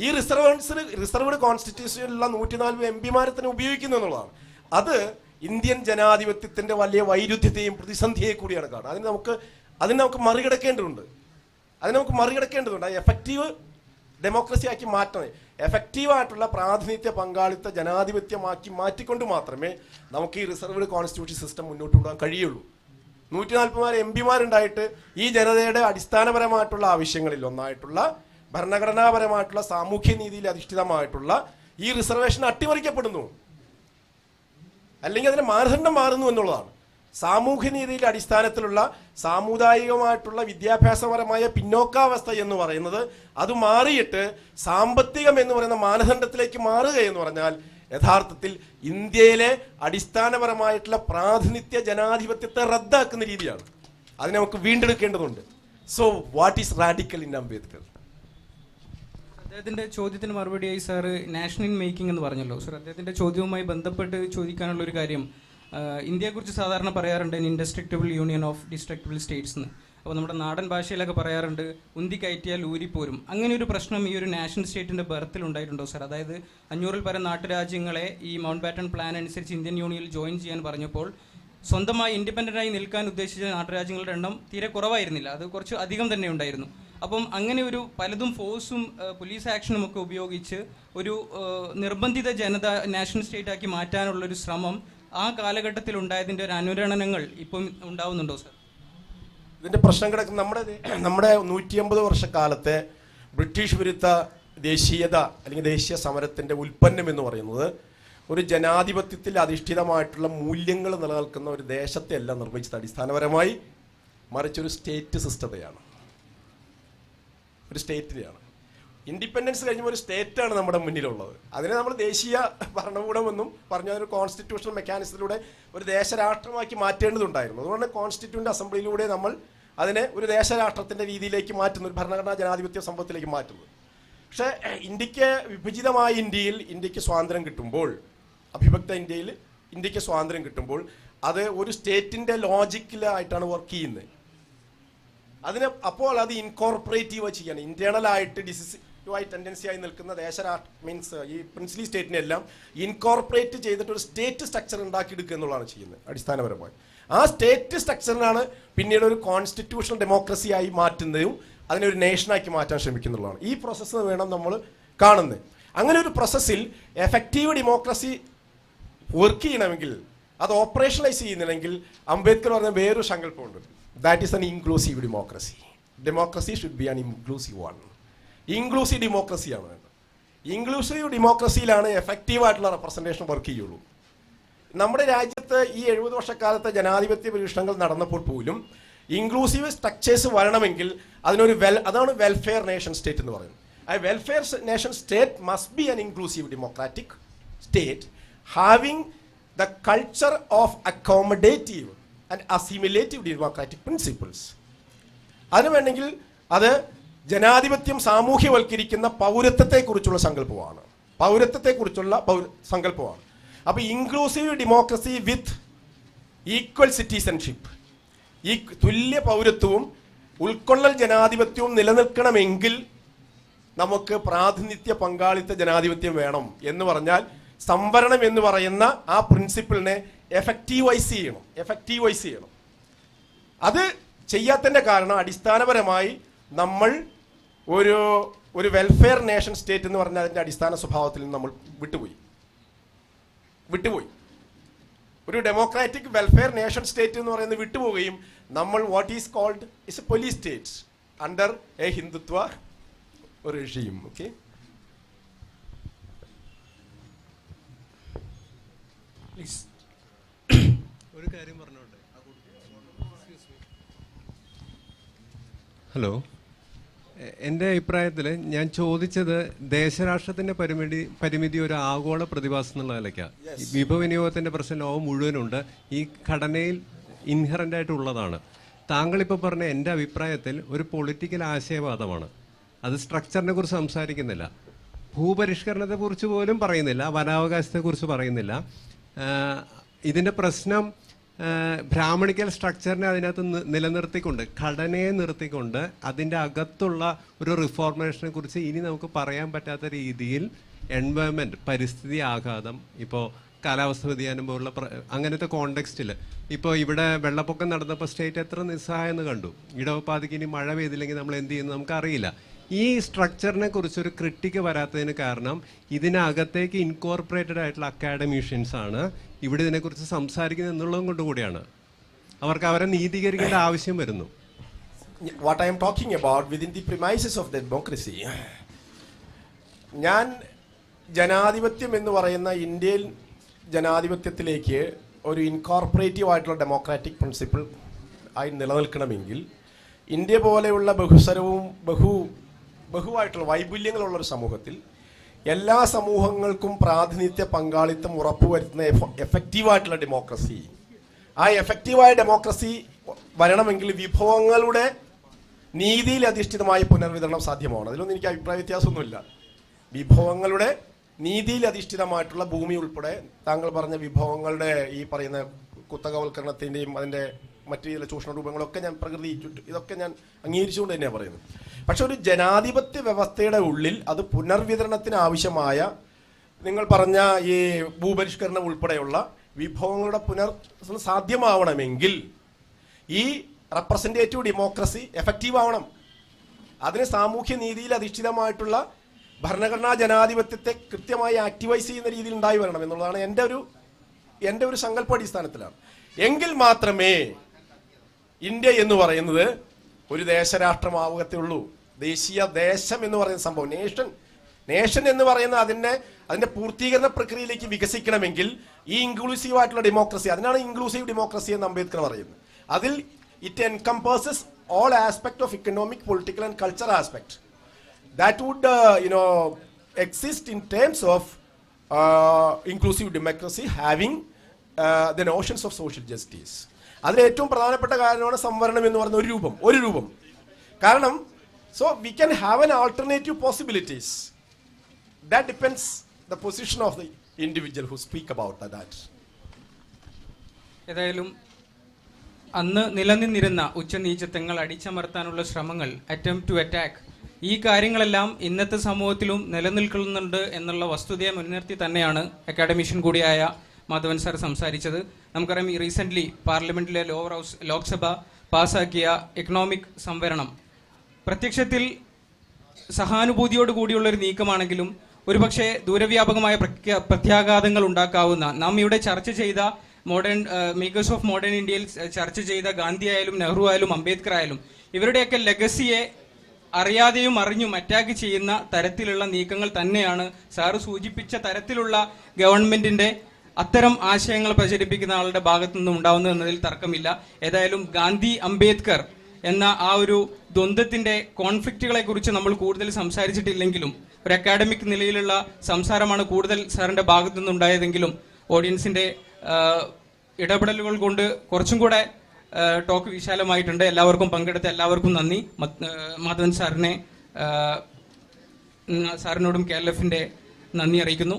ഈ റിസർവ്ഡ് കോൺസ്റ്റിറ്റ്യൂഷനിലുള്ള 140 എംപിമാരെ തന്നെ ഉപയോഗിക്കുന്നു എന്നുള്ളതാണ്. അത് ഇന്ത്യൻ ജനാധിപത്യത്തിന്റെ വലിയ വൈരുദ്ധ്യത്തെയും പ്രതിസന്ധിയെയും കൂടിയാണ് കാണുന്നത്. അതിന് നമുക്ക് മറികടക്കേണ്ടതുണ്ട്. എഫക്റ്റീവ് ഡെമോക്രസി ആക്കി മാറ്റണം. എഫക്റ്റീവായിട്ടുള്ള പ്രാതിനിധ്യ പങ്കാളിത്ത ജനാധിപത്യമാക്കി മാറ്റിക്കൊണ്ട് മാത്രമേ നമുക്ക് ഈ റിസർവ്ഡ് കോൺസ്റ്റിറ്റ്യൂഷൻ സിസ്റ്റം മുന്നോട്ട് കൊണ്ടുപോകാൻ കഴിയുള്ളൂ. 140 എംപിമാരുണ്ടായിട്ട് ഈ ജനതയുടെ അടിസ്ഥാനപരമായിട്ടുള്ള ആവശ്യങ്ങളിൽ ഒന്നായിട്ടുള്ള ഭരണഘടനാപരമായിട്ടുള്ള സാമൂഹ്യ നീതിയിൽ അധിഷ്ഠിതമായിട്ടുള്ള ഈ റിസർവേഷൻ അട്ടിമറിക്കപ്പെടുന്നു, അല്ലെങ്കിൽ അതിന്റെ മാനദണ്ഡം മാറുന്നു എന്നുള്ളതാണ്. സാമൂഹ്യ നീതിയുടെ അടിസ്ഥാനത്തിലുള്ള സാമുദായികമായിട്ടുള്ള വിദ്യാഭ്യാസപരമായ പിന്നോക്കാവസ്ഥ എന്ന് പറയുന്നത് അത് മാറിയിട്ട് സാമ്പത്തികം എന്ന് പറയുന്ന മാനദണ്ഡത്തിലേക്ക് മാറുക എന്ന് പറഞ്ഞാൽ യഥാർത്ഥത്തിൽ ഇന്ത്യയിലെ അടിസ്ഥാനപരമായിട്ടുള്ള പ്രാതിനിധ്യ ജനാധിപത്യത്തെ റദ്ദാക്കുന്ന രീതിയാണ്. അതിനെ നമുക്ക് വീണ്ടെടുക്കേണ്ടതുണ്ട്. So what is radical in Ambedkar? അദ്ദേഹത്തിന്റെ ചോദ്യത്തിന് മറുപടിയായി സാർ നാഷണൽ മേക്കിംഗ് എന്ന് പറഞ്ഞല്ലോ. സാർ, അദ്ദേഹത്തിന്റെ ചോദ്യവുമായി ബന്ധപ്പെട്ട് ചോദിക്കാനുള്ള ഒരു കാര്യം, ഇന്ത്യയെക്കുറിച്ച് സാധാരണ പറയാറുണ്ട് ഇൻഡസ്ട്രക്റ്റബിൾ യൂണിയൻ ഓഫ് ഡിസ്ട്രക്റ്റബിൾ സ്റ്റേറ്റ്സ് എന്ന്. അപ്പോൾ നമ്മുടെ നാടൻ ഭാഷയിലൊക്കെ പറയാറുണ്ട് ഉന്തി കയറ്റിയാൽ ഊരിപ്പോരും. അങ്ങനെ ഒരു പ്രശ്നം ഈ ഒരു നാഷണൽ സ്റ്റേറ്റിൻ്റെ ബർത്തിൽ ഉണ്ടായിട്ടുണ്ടോ സാർ? അതായത് 500-ൽ പരം നാട്ടുരാജ്യങ്ങളെ ഈ മൗണ്ട് ബാറ്റൺ പ്ലാൻ അനുസരിച്ച് ഇന്ത്യൻ യൂണിയനിൽ ജോയിൻ ചെയ്യാൻ പറഞ്ഞപ്പോൾ സ്വന്തമായി ഇൻഡിപെൻഡൻ്റായി നിൽക്കാൻ ഉദ്ദേശിച്ച നാട്ടുരാജ്യങ്ങളുടെ എണ്ണം തീരെ കുറവായിരുന്നില്ല, അത് കുറച്ച് അധികം തന്നെ ഉണ്ടായിരുന്നു. അപ്പം അങ്ങനെ ഒരു പലതും ഫോഴ്സും പോലീസ് ആക്ഷനും ഒക്കെ ഉപയോഗിച്ച് ഒരു നിർബന്ധിത ജനത നാഷണൽ സ്റ്റേറ്റ് ആക്കി മാറ്റാനുള്ളൊരു ശ്രമം ആ കാലഘട്ടത്തിൽ ഉണ്ടായതിൻ്റെ ഒരു അനുരണനങ്ങൾ ഇപ്പം ഉണ്ടാവുന്നുണ്ടോ സാർ? ഇതിന്റെ പ്രശ്നം കിടക്കുന്ന നമ്മുടെ 150 വർഷക്കാലത്തെ ബ്രിട്ടീഷ് വിരുദ്ധ ദേശീയത അല്ലെങ്കിൽ ദേശീയ സമരത്തിന്റെ ഉൽപ്പന്നം എന്ന് പറയുന്നത് ഒരു ജനാധിപത്യത്തിൽ അധിഷ്ഠിതമായിട്ടുള്ള മൂല്യങ്ങൾ നിലനിൽക്കുന്ന ഒരു ദേശത്തെ അല്ല നിർമ്മിച്ചത് അടിസ്ഥാനപരമായി, മറിച്ച് ഒരു സ്റ്റേറ്റ് സിസ്റ്റത്തെയാണ്, ഒരു സ്റ്റേറ്റിനെയാണ്. ഇൻഡിപെൻഡൻസ് കഴിഞ്ഞപ്പോൾ ഒരു സ്റ്റേറ്റാണ് നമ്മുടെ മുന്നിലുള്ളത്. അതിനെ നമ്മൾ ദേശീയ ഭരണകൂടമെന്നും പറഞ്ഞ ഒരു കോൺസ്റ്റിറ്റ്യൂഷണൽ മെക്കാനിസത്തിലൂടെ ഒരു ദേശരാഷ്ട്രമാക്കി മാറ്റേണ്ടതുണ്ടായിരുന്നു. അതുകൊണ്ട് കോൺസ്റ്റിറ്റ്യൂന്റ് അസംബ്ലിയിലൂടെ നമ്മൾ അതിനെ ഒരു ദേശരാഷ്ട്രത്തിന്റെ രീതിയിലേക്ക് മാറ്റുന്നു, ഒരു ഭരണഘടനാ ജനാധിപത്യ സംഭവത്തിലേക്ക് മാറ്റുന്നു. പക്ഷേ ഇന്ത്യക്ക് വിഭജിതമായ ഇന്ത്യയിൽ ഇന്ത്യക്ക് സ്വാതന്ത്ര്യം കിട്ടുമ്പോൾ, അഭിഭക്ത ഇന്ത്യയിൽ ഇന്ത്യക്ക് സ്വാതന്ത്ര്യം കിട്ടുമ്പോൾ അത് ഒരു സ്റ്റേറ്റിന്റെ ലോജിക്കിലായിട്ടാണ് വർക്ക് ചെയ്യുന്നത്. അപ്പോൾ അത് ഇൻകോർപ്പറേറ്റീവ് ചെയ്യണം. ഇന്റേണൽ ആയിട്ട് ഡിസിസീവായി ടെൻഡൻസി ആയി നിൽക്കുന്ന മീൻസ് ഈ പ്രിൻസ്ലി സ്റ്റേറ്റിനെ എല്ലാം ഇൻകോർപ്പറേറ്റ് ചെയ്തിട്ട് ഒരു സ്റ്റേറ്റ് സ്ട്രക്ചർ ഉണ്ടാക്കിയെടുക്കുക എന്നുള്ളതാണ് ചെയ്യുന്നത് അടിസ്ഥാനപരമായി. ആ സ്റ്റേറ്റ് സ്ട്രക്ചറിനാണ് പിന്നീട് ഒരു കോൺസ്റ്റിറ്റ്യൂഷണൽ ഡെമോക്രസി ആയി മാറ്റുന്നതും അതിനെ ഒരു നേഷനാക്കി മാറ്റാൻ ശ്രമിക്കുന്നുള്ളതാണ്. ഈ പ്രോസസ്സ് വേണം നമ്മൾ കാണുന്നത്. അങ്ങനെ ഒരു പ്രോസസ്സിൽ എഫക്റ്റീവ് ഡെമോക്രസി വർക്ക് ചെയ്യണമെങ്കിൽ, അത് ഓപ്പറേഷണലൈസ് ചെയ്യുന്നില്ലെങ്കിൽ അംബേദ്കർ പറഞ്ഞ വേറൊരു സങ്കല്പമുണ്ട്. That is an inclusive democracy. Democracy should be an inclusive one. Inclusive ഡെമോക്രസിയാണ് വേണ്ടത്. ഇൻക്ലൂസീവ് ഡെമോക്രസിയിലാണ് എഫക്റ്റീവായിട്ടുള്ള റെപ്രസെൻറ്റേഷൻ വർക്ക് ചെയ്യുള്ളൂ. നമ്മുടെ രാജ്യത്ത് ഈ 70 വർഷക്കാലത്തെ ജനാധിപത്യ പരീക്ഷണങ്ങൾ നടന്നപ്പോൾ പോലും ഇൻക്ലൂസീവ് സ്ട്രക്ചേഴ്സ് വരണമെങ്കിൽ അതാണ് വെൽഫെയർ നേഷൻ സ്റ്റേറ്റ് എന്ന് പറയുന്നത്. ആ welfare nation state must be an inclusive democratic state having the culture of accommodative and assimilative democratic principles. അതിന് വേണമെങ്കിൽ അത് ജനാധിപത്യം സാമൂഹ്യവൽക്കരിക്കുന്ന പൗരത്വത്തെക്കുറിച്ചുള്ള സങ്കല്പമാണ്. അപ്പോൾ inclusive democracy with equal citizenship, ഈ തുല്യ പൗരത്വവും ഉൾക്കൊള്ളൽ ജനാധിപത്യവും നിലനിൽക്കണമെങ്കിൽ നമുക്ക് പ്രാതിനിധ്യ പങ്കാളിത്ത ജനാധിപത്യം വേണം എന്ന് പറഞ്ഞാൽ സംവരണം എന്ന് പറയുന്ന ആ പ്രിൻസിപ്പിളിനെ എഫക്റ്റീവൈസ് ചെയ്യണം. അത് ചെയ്യാത്തതിൻ്റെ കാരണം അടിസ്ഥാനപരമായി നമ്മൾ ഒരു വെൽഫെയർ നേഷൻ സ്റ്റേറ്റ് എന്ന് പറഞ്ഞാൽ അതിൻ്റെ അടിസ്ഥാന സ്വഭാവത്തിൽ നിന്ന് നമ്മൾ വിട്ടുപോയി. ഒരു ഡെമോക്രാറ്റിക് വെൽഫെയർ നേഷൻ സ്റ്റേറ്റ് എന്ന് പറയുന്നത് വിട്ടുപോവുകയും നമ്മൾ what is called is a police state under a Hindutva regime. Okay. Please. ഒരു കാര്യം പറഞ്ഞോട്ടെ. ഹലോ, എൻ്റെ അഭിപ്രായത്തിൽ ഞാൻ ചോദിച്ചത് ദേശരാഷ്ട്രത്തിൻ്റെ പരിമിതി ഒരു ആഗോള പ്രതിഭാസം എന്നുള്ള നിലയ്ക്കാണ്. വിഭവവിനിയോഗത്തിൻ്റെ പ്രശ്നം ലോകം മുഴുവനുണ്ട്, ഈ ഘടനയിൽ ഇൻഹറൻ്റ് ആയിട്ടുള്ളതാണ്. താങ്കളിപ്പോൾ പറഞ്ഞ എൻ്റെ അഭിപ്രായത്തിൽ ഒരു പൊളിറ്റിക്കൽ ആശയവാദമാണ്. അത് സ്ട്രക്ചറിനെ കുറിച്ച് സംസാരിക്കുന്നില്ല. ഭൂപരിഷ്കരണത്തെക്കുറിച്ച് പോലും പറയുന്നില്ല, വനാവകാശത്തെക്കുറിച്ച് പറയുന്നില്ല. ഇതിൻ്റെ പ്രശ്നം ബ്രാഹ്മണിക്കൽ സ്ട്രക്ചറിനെ അതിനകത്ത് നിലനിർത്തിക്കൊണ്ട്, ഘടനയെ നിർത്തിക്കൊണ്ട് അതിൻ്റെ അകത്തുള്ള ഒരു റിഫോർമേഷനെ കുറിച്ച് ഇനി നമുക്ക് പറയാൻ പറ്റാത്ത രീതിയിൽ എൻവയോൺമെൻറ്റ്, പരിസ്ഥിതി ആഘാതം, ഇപ്പോൾ കാലാവസ്ഥ വ്യതിയാനം പോലുള്ള അങ്ങനത്തെ കോണ്ടെക്സ്റ്റിൽ ഇപ്പോൾ ഇവിടെ വെള്ളപ്പൊക്കം നടന്നപ്പോൾ സ്റ്റേറ്റ് എത്ര നിസ്സഹായെന്ന് കണ്ടു. ഇടവപ്പാതിക്ക് ഇനി മഴ പെയ്തില്ലെങ്കിൽ നമ്മൾ എന്ത് ചെയ്യുന്നു നമുക്കറിയില്ല. ഈ സ്ട്രക്ചറിനെ കുറിച്ചൊരു ക്രിട്ടിക്ക് വരാത്തതിന് കാരണം ഇതിനകത്തേക്ക് ഇൻകോർപ്പറേറ്റഡ് ആയിട്ടുള്ള അക്കാഡമീഷ്യൻസ് ആണ് ഇവിടെ ഇതിനെക്കുറിച്ച് സംസാരിക്കുന്നത് എന്നുള്ളതും കൊണ്ടുകൂടിയാണ്. അവർക്ക് അവരെ നീതീകരിക്കേണ്ട ആവശ്യം വരുന്നു. What I am talking about within the premises of the democracy, ഞാൻ ജനാധിപത്യം എന്ന് പറയുന്ന ഇന്ത്യയിൽ ജനാധിപത്യത്തിലേക്ക് ഒരു ഇൻകോർപ്പറേറ്റീവ് ആയിട്ടുള്ള ഡെമോക്രാറ്റിക് പ്രിൻസിപ്പിൾ ആയി നിലനിൽക്കണമെങ്കിൽ ഇന്ത്യ പോലെയുള്ള ബഹുസ്വരവും ബഹുവായിട്ടുള്ള വൈപുല്യങ്ങളുള്ളൊരു സമൂഹത്തിൽ എല്ലാ സമൂഹങ്ങൾക്കും പ്രാതിനിധ്യ പങ്കാളിത്തം ഉറപ്പുവരുത്തുന്ന എഫക്റ്റീവായിട്ടുള്ള ഡെമോക്രസി, ആ എഫക്റ്റീവായ ഡെമോക്രസി വരണമെങ്കിൽ വിഭവങ്ങളുടെ നീതിയിൽ അധിഷ്ഠിതമായ പുനർവിതരണം സാധ്യമാണ്. അതിലൊന്നും എനിക്ക് അഭിപ്രായ വ്യത്യാസമൊന്നുമില്ല. വിഭവങ്ങളുടെ നീതിയിൽ അധിഷ്ഠിതമായിട്ടുള്ള ഭൂമി ഉൾപ്പെടെ താങ്കൾ പറഞ്ഞ വിഭവങ്ങളുടെ ഈ പറയുന്ന കുത്തകവൽക്കരണത്തിൻ്റെയും അതിൻ്റെ മറ്റു ചില ചൂഷണ രൂപങ്ങളൊക്കെ ഞാൻ പ്രകൃതി ഇതൊക്കെ ഞാൻ അംഗീകരിച്ചുകൊണ്ട് തന്നെയാണ് പറയുന്നത്. പക്ഷെ ഒരു ജനാധിപത്യ വ്യവസ്ഥയുടെ ഉള്ളിൽ അത് പുനർവിതരണത്തിന് ആവശ്യമായ നിങ്ങൾ പറഞ്ഞ ഈ ഭൂപരിഷ്കരണം ഉൾപ്പെടെയുള്ള വിഭവങ്ങളുടെ സാധ്യമാവണമെങ്കിൽ ഈ റെപ്രസെൻറ്റേറ്റീവ് ഡെമോക്രസി എഫക്റ്റീവ് ആവണം. അതിന് സാമൂഹ്യ നീതിയിൽ അധിഷ്ഠിതമായിട്ടുള്ള ഭരണഘടനാ ജനാധിപത്യത്തെ കൃത്യമായി ആക്ടിവൈസ് ചെയ്യുന്ന രീതിയിൽ ഉണ്ടായി വരണം എന്നുള്ളതാണ് എൻ്റെ ഒരു സങ്കല്പാടിസ്ഥാനത്തിലാണ്. എങ്കിൽ മാത്രമേ ഇന്ത്യ എന്ന് പറയുന്നത് ഒരു ദേശരാഷ്ട്രമാവുകത്തുള്ളൂ. ദേശം എന്ന് പറയുന്ന സംഭവം, നേഷൻ എന്ന് പറയുന്ന അതിന്റെ പൂർത്തീകരണ പ്രക്രിയയിലേക്ക് വികസിക്കണമെങ്കിൽ ഈ ഇൻക്ലൂസീവ് ആയിട്ടുള്ള ഡെമോക്രസി, അതിനാണ് ഇൻക്ലൂസീവ് ഡെമോക്രസി എന്ന് അംബേദ്കർ പറയുന്നത്. അതിൽ it encompasses all aspect of economic, political and culture aspect that would exist in terms of inclusive democracy having the notions of social justice. അതിൽ ഏറ്റവും പ്രധാനപ്പെട്ട കാര്യമാണ് സംവരണം എന്ന് പറയുന്ന ഒരു രൂപം. കാരണം so we can have an alternative possibilities. That depends the position of the individual who speak about that. ഏതായാലും അന്ന് നിലനിന്നിരുന്ന ഉച്ചനീചത്വങ്ങൾ അടിച്ചമർത്താനുള്ള ശ്രമങ്ങൾ, അറ്റംപ്റ്റ് ടു അറ്റാക്ക്, ഈ കാര്യങ്ങളെല്ലാം ഇന്നത്തെ സമൂഹത്തിലും നിലനിൽക്കുന്നുണ്ട് എന്നുള്ള വസ്തുതയെ മുൻനിർത്തി തന്നെയാണ് അക്കാഡമിഷ്യൻ കൂടിയായ മാധവൻ സാർ സംസാരിച്ചത്. നമുക്കറിയാം, ഈ റീസെൻ്റ്ലി പാർലമെൻറ്റിലെ ലോവർ ഹൗസ് ലോക്സഭ പാസ്സാക്കിയ എക്കണോമിക് സംവരണം പ്രത്യക്ഷത്തിൽ സഹാനുഭൂതിയോടുകൂടിയുള്ളൊരു നീക്കമാണെങ്കിലും ഒരുപക്ഷെ ദൂരവ്യാപകമായ പ്രത്യാഘാതങ്ങൾ ഉണ്ടാക്കാവുന്ന, നാം ഇവിടെ ചർച്ച ചെയ്ത മേക്കേഴ്സ് ഓഫ് മോഡേൺ ഇന്ത്യയിൽ ചർച്ച ചെയ്ത ഗാന്ധി ആയാലും നെഹ്റു ആയാലും അംബേദ്കർ ആയാലും ഇവരുടെയൊക്കെ ലെഗസിയെ അറിയാതെയും അറിഞ്ഞും അറ്റാക്ക് ചെയ്യുന്ന തരത്തിലുള്ള നീക്കങ്ങൾ തന്നെയാണ് സാറ് സൂചിപ്പിച്ച തരത്തിലുള്ള ഗവൺമെന്റിന്റെ അത്തരം ആശയങ്ങൾ പ്രചരിപ്പിക്കുന്ന ആളുടെ ഭാഗത്തു നിന്നും ഉണ്ടാവുന്നത് എന്നതിൽ തർക്കമില്ല. ഏതായാലും ഗാന്ധി അംബേദ്കർ എന്ന ആ ഒരു ദ്വന്ദ്വത്തിന്റെ കോൺഫ്ലിക്റ്റുകളെ കുറിച്ച് നമ്മൾ കൂടുതൽ സംസാരിച്ചിട്ടില്ലെങ്കിലും ഒരു അക്കാഡമിക് നിലയിലുള്ള സംസാരമാണ് കൂടുതൽ സാറിന്റെ ഭാഗത്തു നിന്നുണ്ടായതെങ്കിലും ഓഡിയൻസിന്റെ ഇടപെടലുകൾ കൊണ്ട് കുറച്ചും കൂടെ ടോക്ക് വിശാലമായിട്ടുണ്ട്. എല്ലാവർക്കും പങ്കെടുത്ത എല്ലാവർക്കും നന്ദി. മാധവൻ സാറിനോടും KLF നന്ദി അറിയിക്കുന്നു.